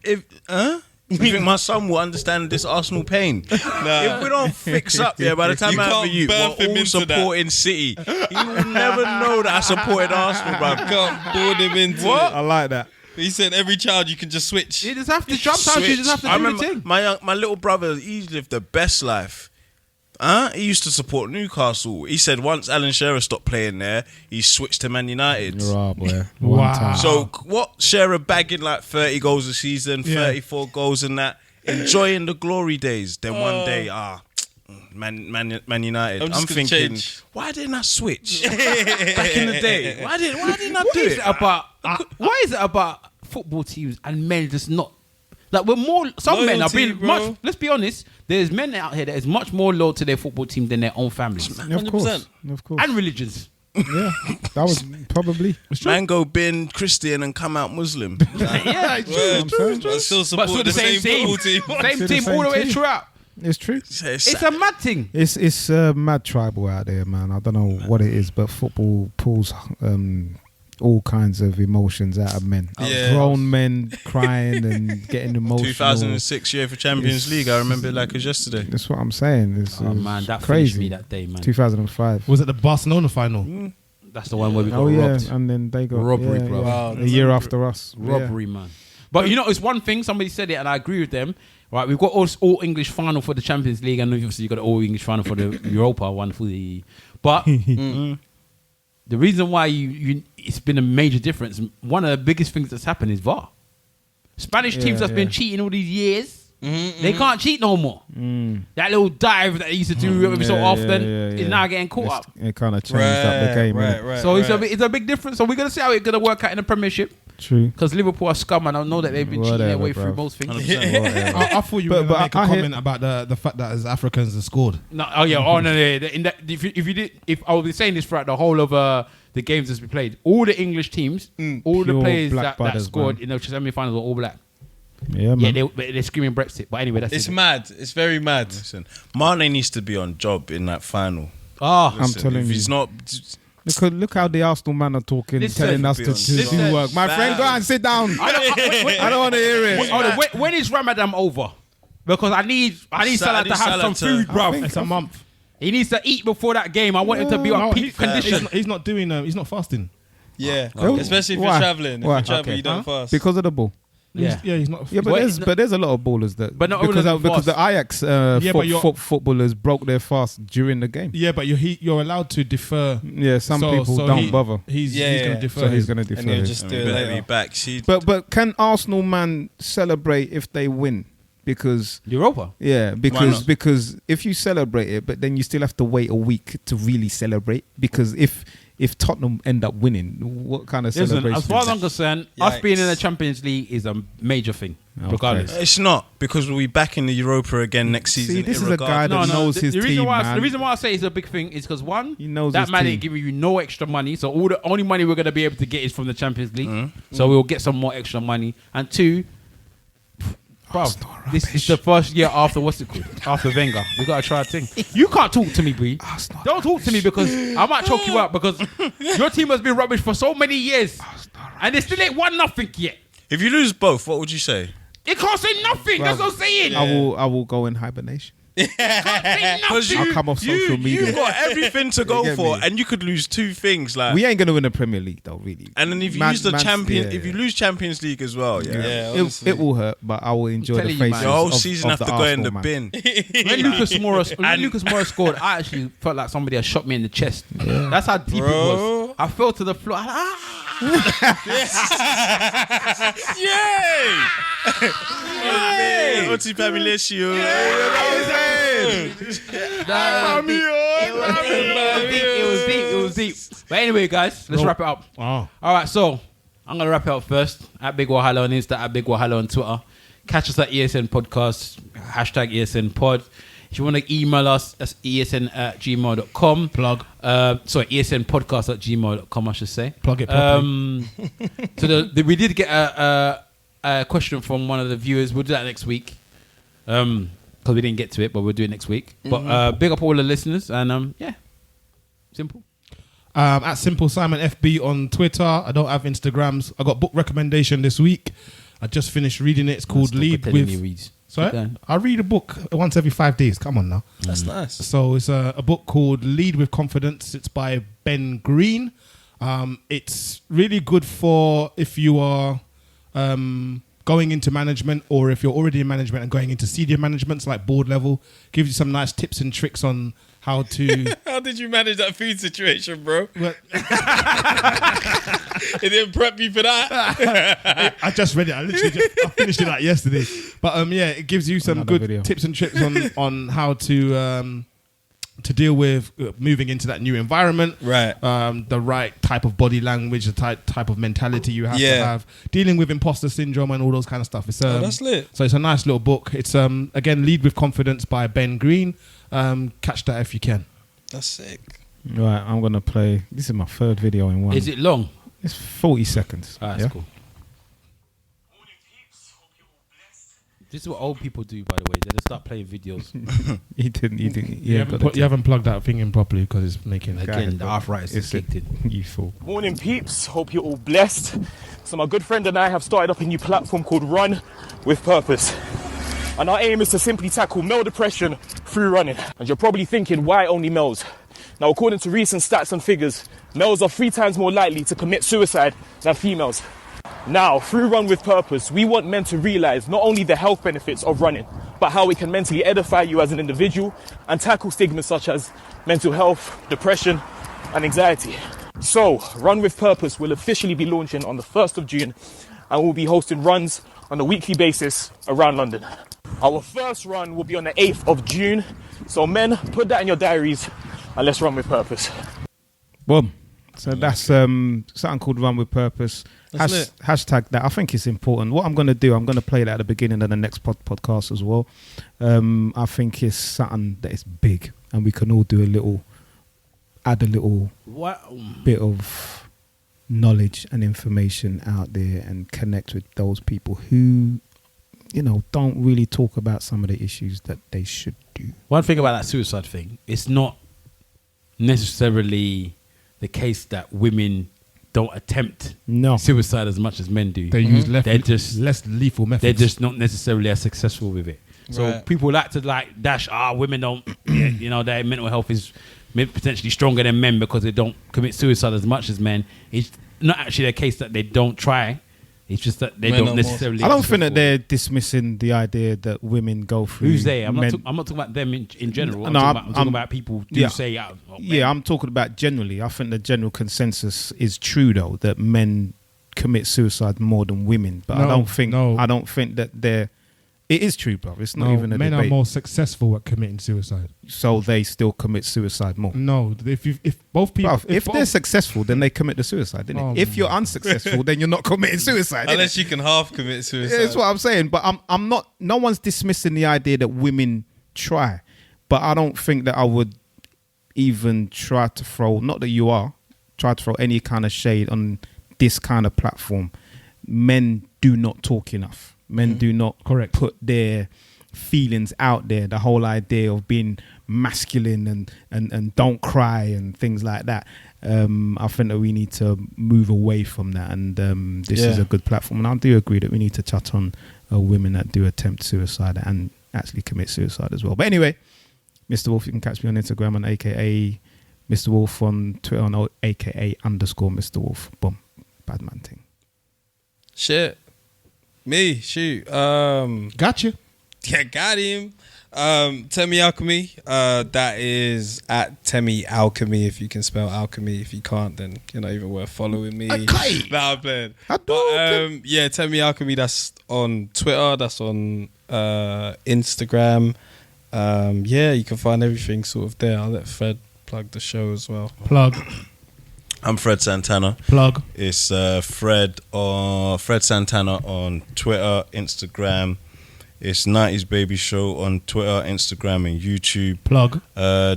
you think my son will understand this Arsenal pain? If we don't fix up, by the time I have a youth, we're all supporting City. He will never know that I supported Arsenal, bro. Can't board him into What? it. I like that. He said every child you can just switch. You just have to. Sometimes you just have to I do the remember thing. my little brother. He lived the best life. He used to support Newcastle. He said once Alan Shearer stopped playing there, he switched to Man United. Right, boy. Wow. So what? Shearer bagging like 30 goals a season, 34 goals and that, enjoying the glory days. Then one day, Man United. I'm just thinking, change. why didn't I switch back in the day? Why didn't I do What is it? it about? Why is it about football teams and men just not? Like we're more. Some men are Loyalty, being bro. much. Let's be honest. There's men out here that is much more loyal to their football team than their own families Of course. Of course. and religions. Yeah. That was probably. Man go been Christian and come out Muslim. Yeah, it's true. But still support the same football team. Same team all the way throughout. It's true. It's a mad thing. It's mad tribal out there, man. I don't know what it is, but football pulls all kinds of emotions out of men. Yeah. Grown men crying and getting emotional. 2006 UEFA Champions League. I remember it like it was yesterday. That's what I'm saying. It's Man, that crazy. finished me that day, man. 2005. Was it the Barcelona final? That's the one where we got Oh yeah, robbed. and then they got Robbery, yeah, bro. yeah. Wow, A year after us. Robbery, man. But you know, it's one thing. Somebody said it, and I agree with them. Right, we've got all English final for the Champions League, and obviously you got the all English final for the Europa one for the. But the reason why it's been a major difference. One of the biggest things that's happened is VAR. Spanish teams that's been cheating all these years. They can't cheat no more. That little dive that they used to do every so often is now getting caught up. It kind of changed up the game. innit? So it's a big difference. So we're gonna see how it's gonna work out in the Premiership. True. Because Liverpool are scum, and I know that they've been cheating their Whatever, way bro. through most things. I thought you were going to make a I hear- comment about the fact that as Africans have scored. No, if I was saying this throughout the whole of the games that's been played, all the English teams, all the Pure players black that brothers, scored man. in the semi-finals were all black. Yeah, man. Yeah, they're screaming Brexit. But anyway, that's It's it. mad. It's very mad. Listen, Mane needs to be on job in that final. Ah, I'm telling if you. he's not. Look how the Arsenal man are talking, Listen, telling us to listen. do work. My friend, go and sit down. I don't want to hear it. when is Ramadan over? Because I need Salah to have some food, bro. It's a month. He needs to eat before that game. I want him to be on peak condition. He's not doing. He's not fasting. Yeah. Okay. Especially if Why? you're traveling. If Why? you're traveling, Okay. you don't fast. Because of the ball. Yeah. He's not. Yeah, but there's a lot of ballers that. But not all because of them because the Ajax footballers broke their fast during the game. Yeah, but you're allowed to defer. Yeah, some people don't bother. He's going to defer. So he's going to defer. And he'll his. just do it Better be later. back. But can Arsenal man celebrate if they win? Because Europa. yeah, Why not? because if you celebrate it, but then you still have to wait a week to really celebrate. Because if Tottenham end up winning, what kind of Listen, celebration? as far as I'm concerned, us being in the Champions League is a major thing, regardless. It's not, because we'll be back in the Europa again next season. See, this is a guy that knows his the reason team, why man. the reason why I say it's a big thing is because one, He knows that his man team. ain't giving you no extra money, so all the only money we're gonna be able to get is from the Champions League. So we'll get some more extra money. And two, bro, this is the first year after what's it called? After Wenger, we gotta try a thing. You can't talk to me, B. Don't talk to me because I might choke you out because your team has been rubbish for so many years, and they still ain't won nothing yet. If you lose both, what would you say? It can't say nothing. That's what I'm saying. I will go in hibernation. Because I'll come off social media. You've got everything to go get for, me? and you could lose two things. Like, We ain't gonna win the Premier League though, really. and then if you Man- use the Man- champion, yeah, if you yeah. lose Champions League as well, It will hurt, but I will enjoy the telling you, faces man. your whole of, season of have the to go in the Arsenal, man. bin. When Lucas Moura scored, I actually felt like somebody had shot me in the chest. That's how deep it was. I fell to the floor. Yay! Oti Pamilesio. It was deep. But anyway, guys, let's wrap it up. Oh. All right, so I'm gonna wrap it up first. At Big Wahala on Insta, at Big Wahala on Twitter. Catch us at ESN Podcast, hashtag ESN Pod. If you want to email us, that's esn@gmail.com. Plug. ESNpodcast@gmail.com, I should say. Plug it properly. So we did get a question from one of the viewers. We'll do that next week. Because we didn't get to it, but we'll do it next week. But big up all the listeners, and yeah, simple. At Simple Simon FB on Twitter. I don't have Instagrams. I got book recommendation this week. I just finished reading it. It's called Lead with... Sorry? I read a book once every 5 days. Come on now. That's nice. So it's a book called Lead with Confidence. It's by Ben Green. It's really good for if you are going into management, or if you're already in management and going into senior managements like board level. Gives you some nice tips and tricks on how to... How did you manage that food situation, bro? It didn't prep you for that. I just read it. I finished it like yesterday. But yeah, it gives you some good tips and tricks on how to deal with moving into that new environment. Right. The right type of body language, the type of mentality you have to have. Dealing with imposter syndrome and all those kind of stuff. It's that's lit. So it's a nice little book. It's again, Lead with Confidence by Ben Green. Catch that if you can. That's sick. Right, I'm going to play. This is my third video in one. Is it long? It's 40 seconds. That's cool. This is what old people do, by the way. They just start playing videos. You didn't. You haven't plugged that thing in properly because it's making... Again, the arthritis is kicked in. You fool. Morning, peeps. Hope you're all blessed. So my good friend and I have started up a new platform called Run with Purpose. And our aim is to simply tackle male depression through running. And you're probably thinking, why only males? Now, according to recent stats and figures, males are 3 times more likely to commit suicide than females. Now, through Run with Purpose, we want men to realize not only the health benefits of running, but how it can mentally edify you as an individual and tackle stigmas such as mental health, depression, and anxiety. So, Run with Purpose will officially be launching on the 1st of June, and we'll be hosting runs on a weekly basis around London. Our first run will be on the 8th of June. So men, put that in your diaries and let's run with purpose. Boom. So that's something called Run with Purpose. Hashtag that. I think it's important. What I'm going to do, I'm going to play that at the beginning of the next podcast as well. I think it's something that is big, and we can all do add a little bit of knowledge and information out there and connect with those people who, you know, don't really talk about some of the issues that they should do. One thing about that suicide thing, it's not necessarily the case that women don't attempt suicide as much as men do. They use less lethal methods. They're just not necessarily as successful with it. So people like to dash, women don't, you know, their mental health is potentially stronger than men because they don't commit suicide as much as men. It's not actually the case that they don't try. It's just that they don't necessarily... I don't think that they're dismissing the idea that women go through... Who's they? I'm not talking about them in general. I'm talking about people who say... I'm talking about generally. I think the general consensus is true, though, that men commit suicide more than women. But I don't think that they're... It is true, bro. It's not even a debate. Men are more successful at committing suicide. So they still commit suicide more? No. If both people... Bro, if they're successful, then they commit the suicide, innit? If you're unsuccessful, then you're not committing suicide. Unless you can half commit suicide. Yeah, that's what I'm saying. But I'm not... No one's dismissing the idea that women try. But I don't think that I would even try to throw... Not that you are. Try to throw any kind of shade on this kind of platform. Men do not talk enough. Men do not put their feelings out there. The whole idea of being masculine and don't cry and things like that. I think that we need to move away from that. And this is a good platform. And I do agree that we need to chat on women that do attempt suicide and actually commit suicide as well. But anyway, Mr. Wolf, you can catch me on Instagram on AKA Mr. Wolf, on Twitter on AKA _Mr. Wolf. Boom. Bad man thing. Shit. Me, shoot. Gotcha. Yeah, got him. Temi Alchemy. That is at Temi Alchemy, if you can spell alchemy. If you can't, then you're not even worth following me. Okay. Nah, I'm playing. Yeah, Temi Alchemy, that's on Twitter, that's on Instagram. Yeah, you can find everything sort of there. I'll let Fred plug the show as well. Plug. I'm Fred Santana. Plug. It's Fred Santana on Twitter, Instagram, It's 90's Baby Show on Twitter, Instagram, and YouTube. Plug.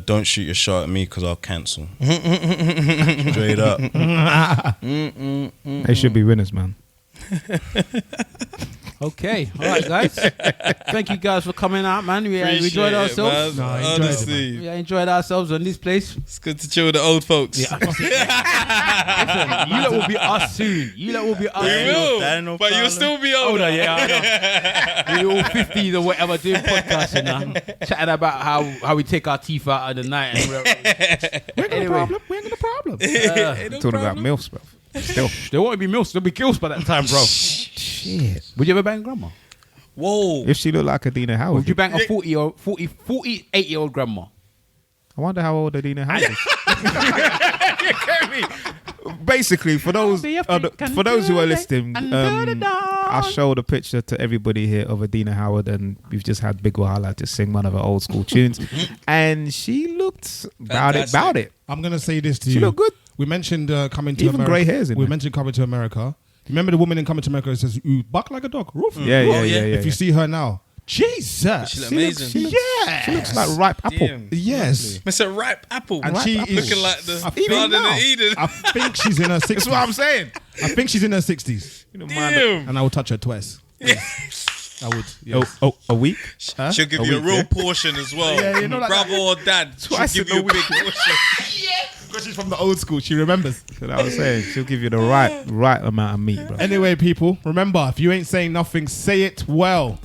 Don't shoot your shot at me because I'll cancel. Straight up. They should be winners, man. Okay, all right, guys. Thank you guys for coming out, man. We enjoyed ourselves. Honestly, we enjoyed ourselves on this place. It's good to chill with the old folks. Yeah. Listen, you lot will be us soon. You lot will be us. We will, but you'll still be older. Yeah, I know. We're all 50s or whatever doing podcasts and chatting about how we take our teeth out of the night. And We ain't got a problem. We ain't got a problem. Talking about MILFs, bro. Still. There won't be milfs. There'll be kills by that time, bro. Shit. Would you ever bang grandma? Whoa. If she looked like Adina Howard. Would you bang a 48-year-old grandma? I wonder how old Adina Howard is. You get me? Basically, for those who are listening, I showed a picture to everybody here of Adina Howard, and we've just had Big Wahala to sing one of her old school tunes, and she looked about it. I'm gonna say this to you. She looked good. We mentioned coming to Even America. grey hairs in we there. mentioned coming to America. Remember the woman in Coming to America who says, "You buck like a dog." Roof. Yeah. If you see her now, Jesus, She look amazing. She looks like ripe apple. Damn. Yes. It's a ripe apple. And she is looking like the even Garden now, of Eden. I think she's in her 60s. That's what I'm saying. I think she's in her 60s. Damn. And I would touch her twice. I would. Yes. A week? Huh? She'll give you a real portion as well. Yeah, you know, like brother or dad. Twice She'll give in you a a big week. portion. Because she's from the old school. She remembers. That's what I was saying. She'll give you the right amount of meat, bro. Anyway, people, remember, if you ain't saying nothing, say it well.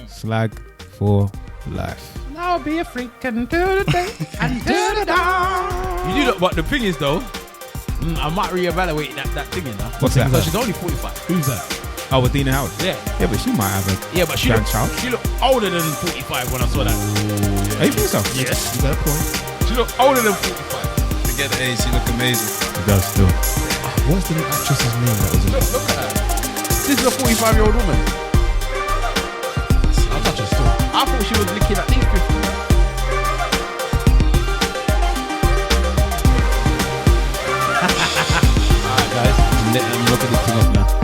Slag for life. Now be a freak and do the day and do the down. You do that, but the thing is though, I might reevaluate that thing, you know. What's that? Because she's only 45. Who's that? Oh, Adina Howard. Yeah. Yeah, but she might have a But she grandchild. looked older than 45 when I saw that. Oh, you think so? Yes. You got a point. She looked older than 45. Forget the age, she look amazing. It does still. What's the actress's name that was in it? Look at her. This is a 45-year-old woman. I'll touch her still. I thought she was licking at least 50. Alright guys, look at this thing up now.